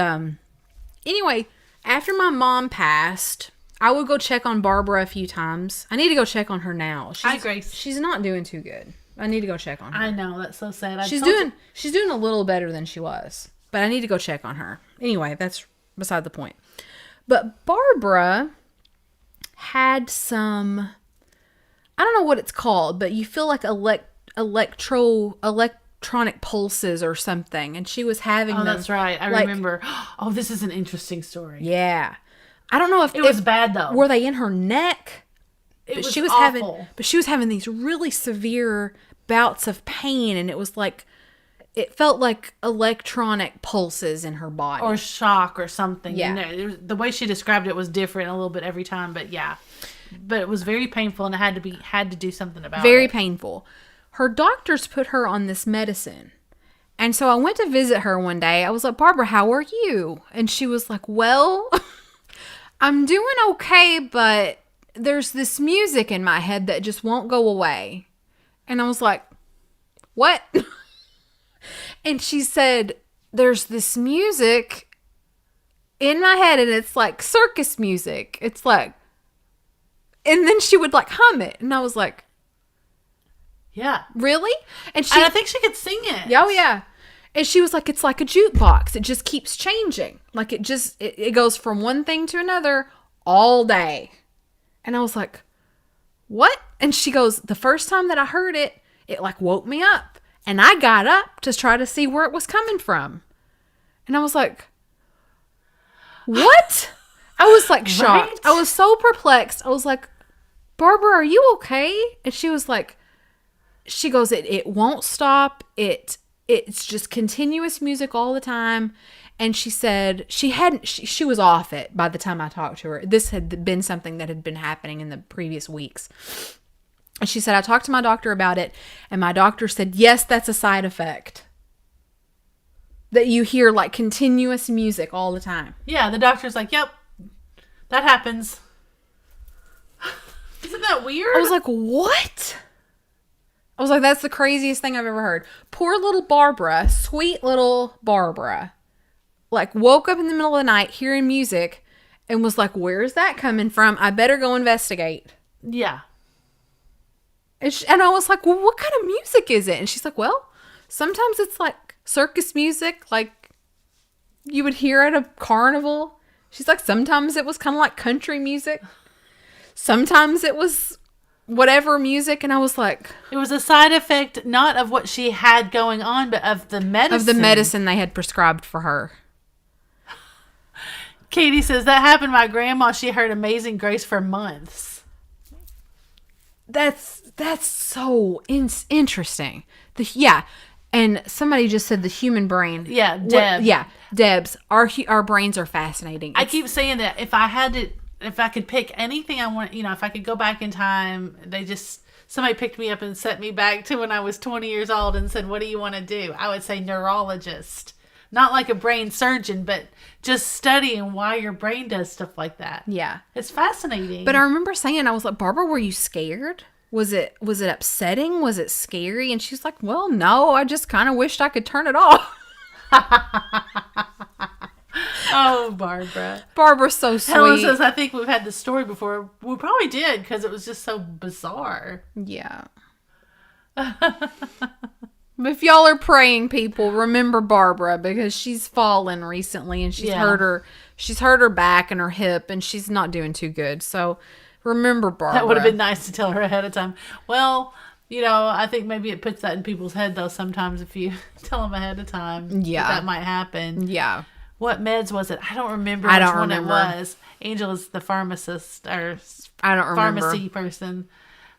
anyway, after my mom passed, I would go check on Barbara a few times. I need to go check on her now. Hi, Grace. She's not doing too good. I need to go check on her. I know, that's so sad. She's doing a little better than she was, but I need to go check on her. Anyway, that's beside the point. But Barbara had some, I don't know what it's called, but you feel like electronic pulses or something, and she was having them. That's right. I remember. Oh, this is an interesting story. Yeah. I don't know if it was bad though. Were they in her neck? She was awful. She was having these really severe bouts of pain, and it was like, it felt like electronic pulses in her body. Or shock or something. Yeah. You know, the way she described it was different a little bit every time, but yeah. But it was very painful, and I had to do something about it. Very painful. Her doctors put her on this medicine. And so I went to visit her one day. I was like, Barbara, how are you? And she was like, well, I'm doing okay, but there's this music in my head that just won't go away. And I was like, what? And she said, there's this music in my head, and it's like circus music. It's like, and then she would like hum it. And I was like, yeah. Really? And I think she could sing it. Oh, yeah. And she was like, it's like a jukebox. It just keeps changing. Like it goes from one thing to another all day. And I was like, what? And she goes, the first time that I heard it, it like woke me up. And I got up to try to see where it was coming from. And I was like, what? I was like shocked. Right? I was so perplexed. I was like, Barbara, are you okay? And she was like, she goes, it won't stop. It's just continuous music all the time. And she said she was off it by the time I talked to her. This had been something that had been happening in the previous weeks. And she said, I talked to my doctor about it, and my doctor said, yes, that's a side effect. That you hear like continuous music all the time. Yeah, the doctor's like, yep, that happens. Isn't that weird? I was like, what? I was like, that's the craziest thing I've ever heard. Poor little Barbara, sweet little Barbara, like woke up in the middle of the night hearing music and was like, where's that coming from? I better go investigate. Yeah. And I was like, well, what kind of music is it? And she's like, well, sometimes it's like circus music, like you would hear at a carnival. She's like, sometimes it was kind of like country music. Sometimes it was whatever music. And I was like, it was a side effect, not of what she had going on, but of the medicine. Of the medicine they had prescribed for her. Katie says, that happened to my grandma. She heard Amazing Grace for months. That's so interesting. Yeah. And somebody just said the human brain. Yeah, Deb. Deb's. Our brains are fascinating. I keep saying that if I could pick anything I want, if I could go back in time, somebody picked me up and set me back to when I was 20 years old and said, what do you want to do? I would say neurologist. Not like a brain surgeon, but just studying why your brain does stuff like that. Yeah. It's fascinating. But I remember saying, I was like, Barbara, were you scared? was it upsetting? Was it scary? And she's like, well, no, I just kind of wished I could turn it off. Oh, Barbara. Barbara's so sweet. Helen says, I think we've had this story before. We probably did because it was just so bizarre. Yeah. If y'all are praying, people, remember Barbara because she's fallen recently and she's hurt her back and her hip and she's not doing too good. So remember Barbara. That would have been nice to tell her ahead of time. Well, I think maybe it puts that in people's head though sometimes if you tell them ahead of time. Yeah. That might happen. Yeah. What meds was it? I don't remember which one it was. Angel is the pharmacist or I don't remember. Pharmacy person.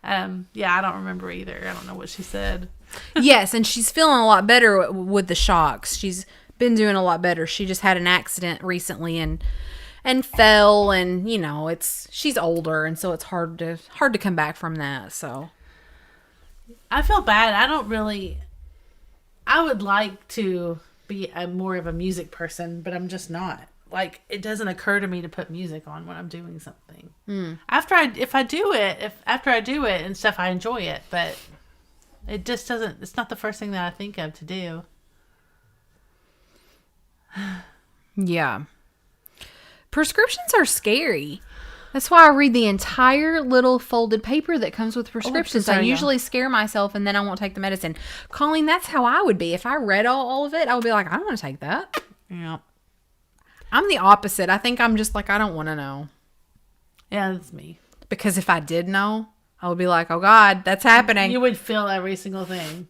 Yeah, I don't remember either. I don't know what she said. Yes, and she's feeling a lot better with the shocks. She's been doing a lot better. She just had an accident recently and fell, and she's older, and so it's hard to come back from that. So I feel bad. I would like to be more of a music person, but I'm just not. Like, it doesn't occur to me to put music on when I'm doing something. After I do it and stuff, I enjoy it, but it just doesn't, it's not the first thing that I think of to do. Yeah. Prescriptions are scary. That's why I read the entire little folded paper that comes with prescriptions. I usually scare myself and then I won't take the medicine. Colleen, that's how I would be. If I read all of it, I would be like, I don't want to take that. Yeah. I'm the opposite. I think I'm just like, I don't want to know. Yeah, that's me. Because if I did know, I would be like, oh God, that's happening. You would feel every single thing.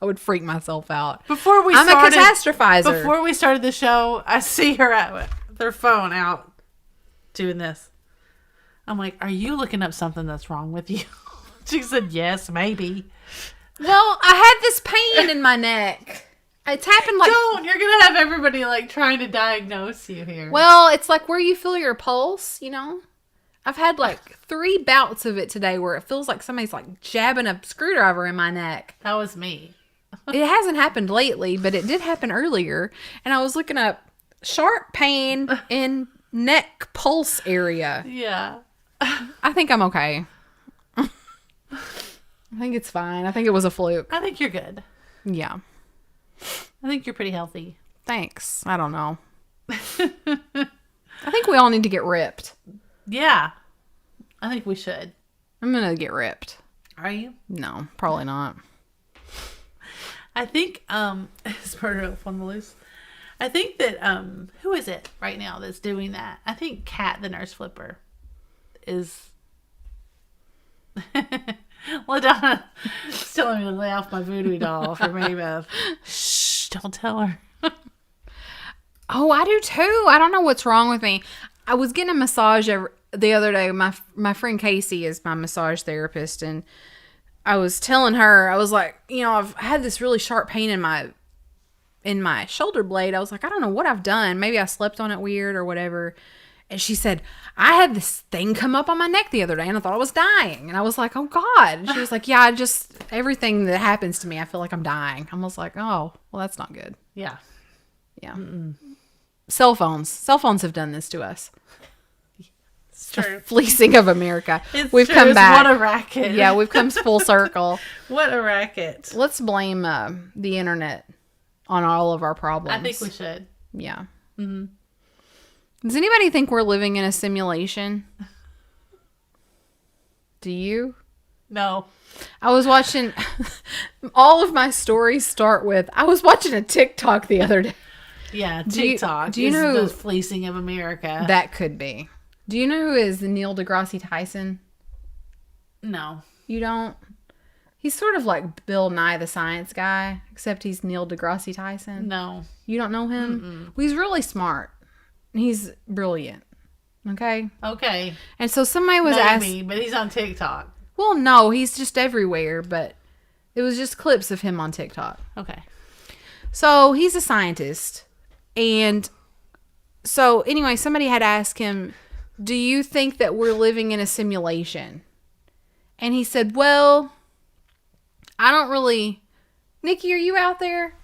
I would freak myself out. I'm a catastrophizer. Before we started the show, I see her at their phone out doing this. I'm like, are you looking up something that's wrong with you? She said, yes, maybe. Well, I had this pain in my neck. It's happened like... Don't! You're going to have everybody like trying to diagnose you here. Well, it's like where you feel your pulse, I've had like 3 bouts of it today where it feels like somebody's like jabbing a screwdriver in my neck. That was me. It hasn't happened lately, but it did happen earlier. And I was looking up sharp pain in neck pulse area. Yeah. I think I'm okay. I think it's fine. I think it was a fluke. I think you're good. Yeah. I think you're pretty healthy. Thanks. I don't know. I think we all need to get ripped. Yeah. I think we should. I'm going to get ripped. Are you? No, probably not. I think, it's murder up on the loose. I think that, who is it right now that's doing that? I think Kat, the nurse flipper, is... LaDonna is telling me to lay off my voodoo doll for Mary Beth. Shh, don't tell her. Oh, I do too. I don't know what's wrong with me. I was getting a massage the other day. My friend Casey is my massage therapist, and I was telling her, I was like, I've had this really sharp pain in my shoulder blade. I was like, I don't know what I've done. Maybe I slept on it weird or whatever. And she said, I had this thing come up on my neck the other day and I thought I was dying. And I was like, oh God. And she was like, yeah, everything that happens to me, I feel like I'm dying. I was like, oh, well, that's not good. Yeah. Yeah. Mm-mm. Cell phones have done this to us. It's true. The fleecing of America. We've come it's back. What a racket. Yeah, we've come full circle. What a racket. Let's blame the internet on all of our problems. I think we should. Yeah. Mm-hmm. Does anybody think we're living in a simulation? Do you? No. I was watching... all of my stories start with... I was watching a TikTok the other day. Yeah, TikTok. Do you know the fleecing of America? That could be. Do you know who is Neil deGrasse Tyson? No. You don't? He's sort of like Bill Nye the Science Guy, except he's Neil deGrasse Tyson. No. You don't know him? Mm-mm. Well, he's really smart. He's brilliant. Okay? Okay. And so somebody was asking... but he's on TikTok. Well, no, he's just everywhere, but it was just clips of him on TikTok. Okay. So he's a scientist. And so anyway, somebody had asked him, do you think that we're living in a simulation? And he said, well, I don't really... Nikki, are you out there?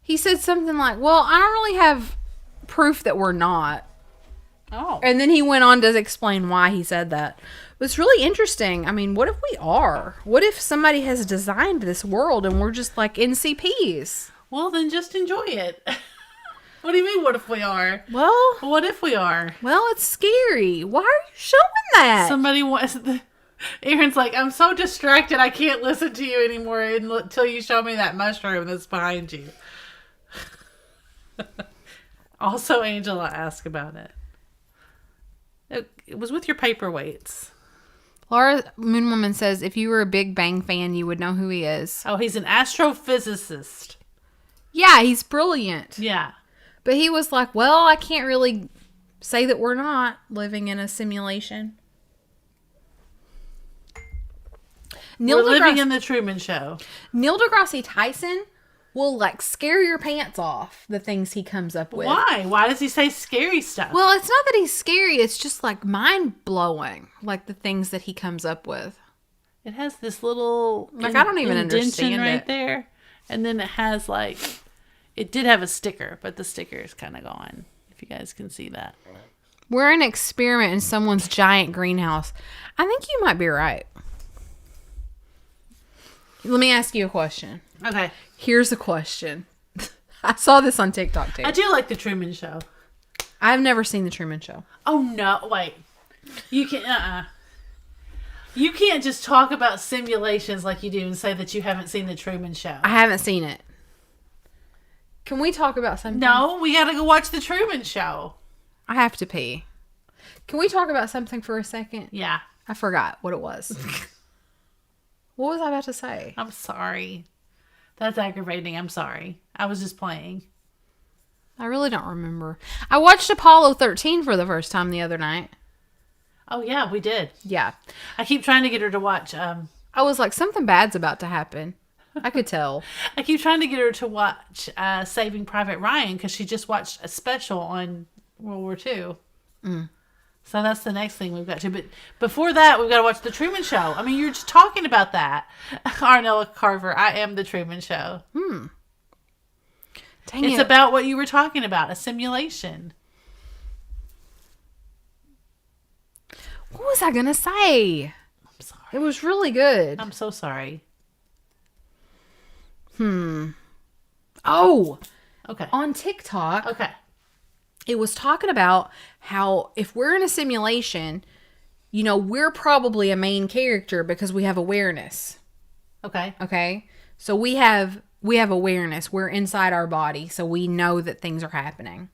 He said something like, well, I don't really have proof that we're not. Oh. And then he went on to explain why he said that. It's really interesting. I mean, what if we are? What if somebody has designed this world and we're just like NCPs? Well, then just enjoy it. What do you mean, what if we are? Well, What if we are? well, it's scary. Why are you showing that? Somebody wants... Aaron's like, I'm so distracted I can't listen to you anymore until you show me that mushroom that's behind you. Also, Angela asked about it. It was with your paperweights. Laura Moonwoman says, if you were a Big Bang fan, you would know who he is. Oh, he's an astrophysicist. Yeah, he's brilliant. Yeah. But he was like, well, I can't really say that we're not living in a simulation. We're living in the Truman Show. Neil deGrasse Tyson will like scare your pants off, the things he comes up with. Why? Why does he say scary stuff? Well, it's not that he's scary. It's just like mind blowing, like the things that he comes up with. It has this little I don't even understand right it. there, and then it has like it did have a sticker, but the sticker is kind of gone. If you guys can see that, We're an experiment in someone's giant greenhouse. I think you might be right. Let me ask you a question. okay. Here's a question. I saw this on TikTok too. I do like the Truman Show. I've never seen the Truman Show. Oh no! Wait, you can You can't just talk about simulations like you do and say that you haven't seen the Truman Show. I haven't seen it. Can we talk about something? No, we gotta go watch the Truman Show. I have to pee. Can we talk about something for a second? Yeah. I forgot what it was. What was I about to say? I'm sorry. That's aggravating. I'm sorry. I was just playing. I really don't remember. I watched Apollo 13 for the first time the other night. Oh yeah, we did. Yeah. I keep trying to get her to watch. I was like, something bad's about to happen. I could tell. I keep trying to get her to watch Saving Private Ryan because she just watched a special on World War II. So that's the next thing we've got to. But before that, we've got to watch The Truman Show. I mean, you're just talking about that. Arnella Carver, I am The Truman Show. Dang It's it. about what you were talking about, a simulation. What was I going to say? I'm sorry. It was really good. I'm so sorry. Oh, Okay. on TikTok, Okay. it was talking about how if we're in a simulation, you know, we're probably a main character because we have awareness. Okay. Okay? So we have awareness. We're inside our body, so we know that things are happening.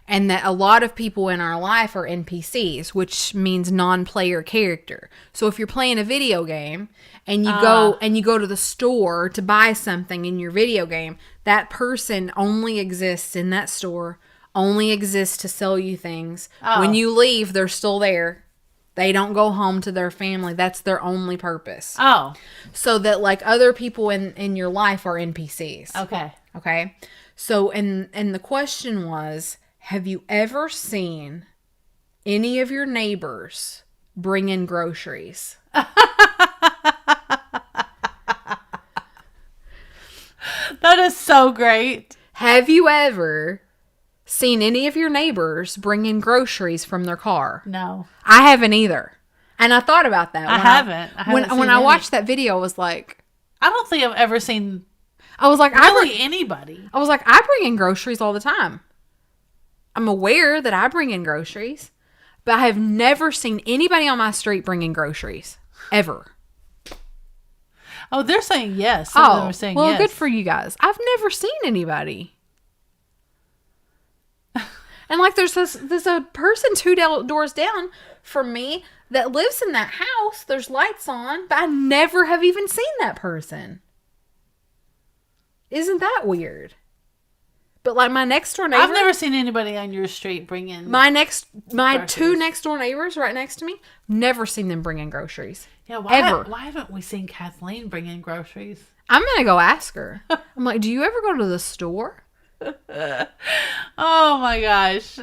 And that a lot of people in our life are NPCs, which means non-player character. So if you're playing a video game and you go to the store to buy something in your video game, that person only exists in that store, only exists to sell you things. When you leave, they're still there. They don't go home to their family. That's their only purpose. Oh. So that like other people in your life are NPCs. Okay. Okay. So and the question was, have you ever seen any of your neighbors bring in groceries? That is so great. Have you ever seen any of your neighbors bring in groceries from their car? No. I haven't either. And I thought about that. I haven't When seen I any. watched that video, I was like, I don't think I've ever seen really anybody. I was like, I bring in groceries all the time. I'm aware that I bring in groceries, but I have never seen anybody on my street bring in groceries. Ever. Oh, they're saying yes. Some of them are saying well, yes. good for you guys. I've never seen anybody. And like there's a person two doors down from me that lives in that house. There's lights on, but I never have even seen that person. Isn't that weird? But like my next door neighbor, I've never seen anybody on your street bring in my groceries. two next door neighbors right next to me, never seen them bring in groceries. Yeah, ever. Why haven't we seen Kathleen bring in groceries? I'm gonna go ask her. I'm like, do you ever go to the store? Oh my gosh.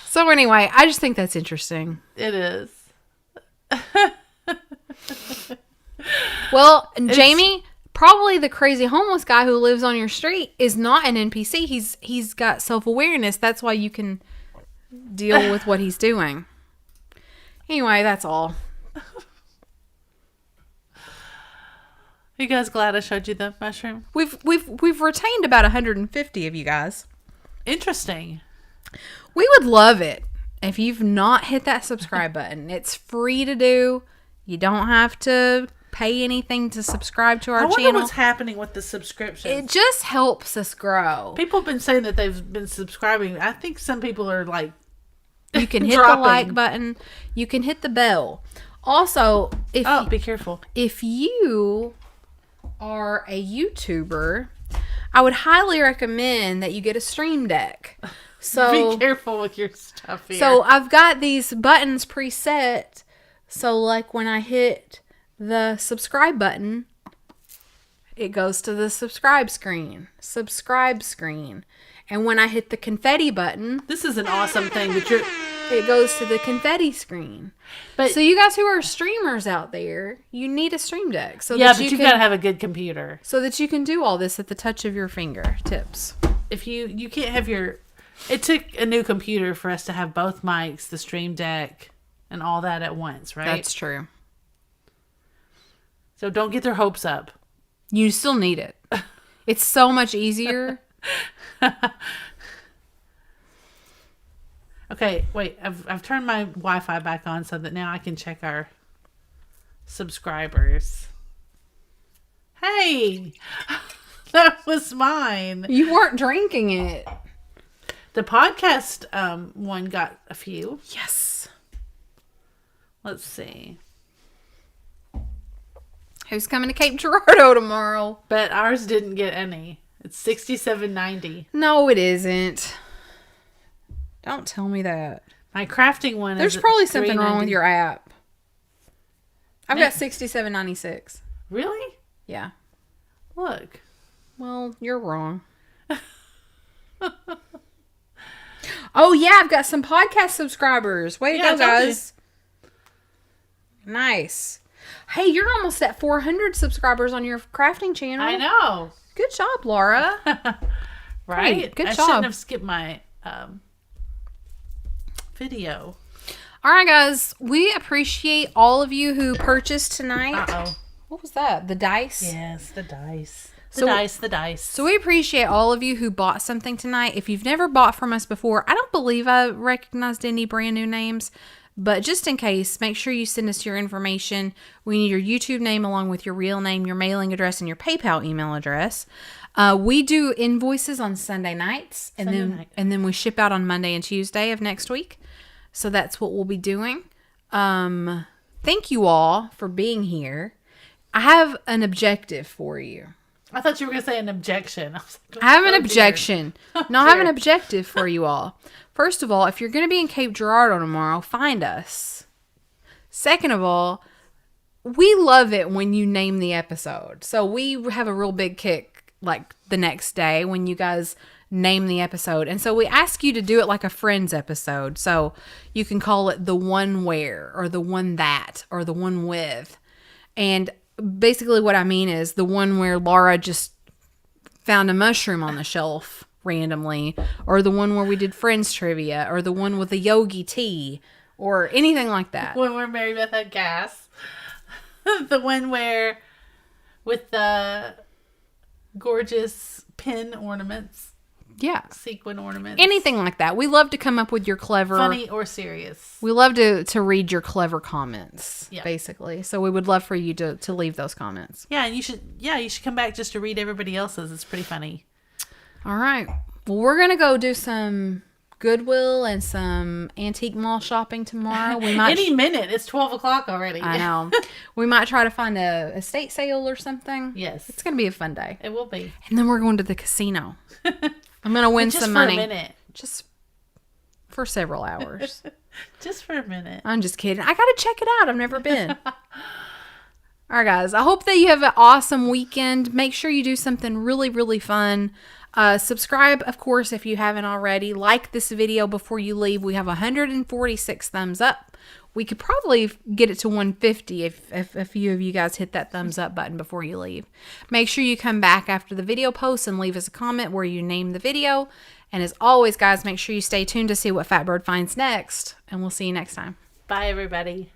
So anyway, I just think that's interesting. It is. Well, Jamie, probably the crazy homeless guy who lives on your street is not an NPC. He's got self-awareness. That's why you can deal with what he's doing. Anyway, that's all. Are you guys glad I showed you the mushroom? We've retained about 150 of you guys. Interesting. We would love it if you've not hit that subscribe button. It's free to do. You don't have to pay anything to subscribe to our I wonder channel. what's happening with the subscriptions. It just helps us grow. People have been saying that they've been subscribing. I think some people are like, You can hit the like button. You can hit the bell. Also, be careful. If you are a YouTuber, I would highly recommend that you get a stream deck. So be careful with your stuff here. So I've got these buttons preset. So like when I hit the subscribe button, it goes to the subscribe screen. And when I hit the confetti button, this is an awesome thing, but it goes to the confetti screen. But so you guys who are streamers out there, you need a stream deck. So yeah, but you gotta have a good computer so that you can do all this at the touch of your fingertips. If you can't have it took a new computer for us to have both mics, the stream deck, and all that at once, right? That's true. So don't get their hopes up. You still need it. It's so much easier. Okay, wait. I've turned my Wi-Fi back on so that now I can check our subscribers. Hey, that was mine. You weren't drinking it. The podcast one got a few. Yes. Let's see. Who's coming to Cape Girardeau tomorrow? But ours didn't get any. It's $67.90. No, it isn't. Don't tell me that. My crafting one There's is probably something wrong with $3.90. your app. I've got $67.96. Really? Yeah. Look. Well, you're wrong. Oh, yeah, I've got some podcast subscribers. Way to go, guys. Nice. Hey, you're almost at 400 subscribers on your crafting channel. I know. Good job, Laura. Right? Hey, good I job. shouldn't have skipped my video. All right, guys. We appreciate all of you who purchased tonight. Uh-oh. What was that? The dice? Yes, the dice. The dice. So we appreciate all of you who bought something tonight. If you've never bought from us before, I don't believe I recognized any brand new names. But just in case, make sure you send us your information. We need your YouTube name along with your real name, your mailing address, and your PayPal email address. We do invoices on Sunday nights, and then we ship out on Monday and Tuesday of next week. So that's what we'll be doing. Thank you all for being here. I have an objective for you. I thought you were going to say an objection. I was like, I have an objection. No, I have an objective for you all. First of all, if you're going to be in Cape Girardeau tomorrow, find us. Second of all, we love it when you name the episode. So we have a real big kick like the next day when you guys name the episode. And so we ask you to do it like a Friends episode. So you can call it the one where or the one that or the one with. And basically what I mean is the one where Laura just found a mushroom on the shelf randomly, or the one where we did Friends trivia, or the one with the yogi tea, or anything like that. One where Mary Beth had gas. The one where with the gorgeous pin ornaments. Yeah. Sequin ornaments. Anything like that. We love to come up with your clever... Funny or serious. We love to read your clever comments, Yeah. basically. So we would love for you to leave those comments. Yeah, and you should come back just to read everybody else's. It's pretty funny. All right. Well, we're going to go do some Goodwill and some antique mall shopping tomorrow. We might Any minute. It's 12 o'clock already. I know. We might try to find a estate sale or something. Yes. It's going to be a fun day. It will be. And then we're going to the casino. I'm going to win just some for money. a minute. Just for several hours. Just for a minute. I'm just kidding. I got to check it out. I've never been. All right, guys. I hope that you have an awesome weekend. Make sure you do something really, really fun. Subscribe, of course, if you haven't already. Like this video before you leave. We have 146 thumbs up. We could probably get it to 150 if a few of you guys hit that thumbs up button before you leave. Make sure you come back after the video post and leave us a comment where you name the video. And as always, guys, make sure you stay tuned to see what Fatbird finds next. And we'll see you next time. Bye, everybody.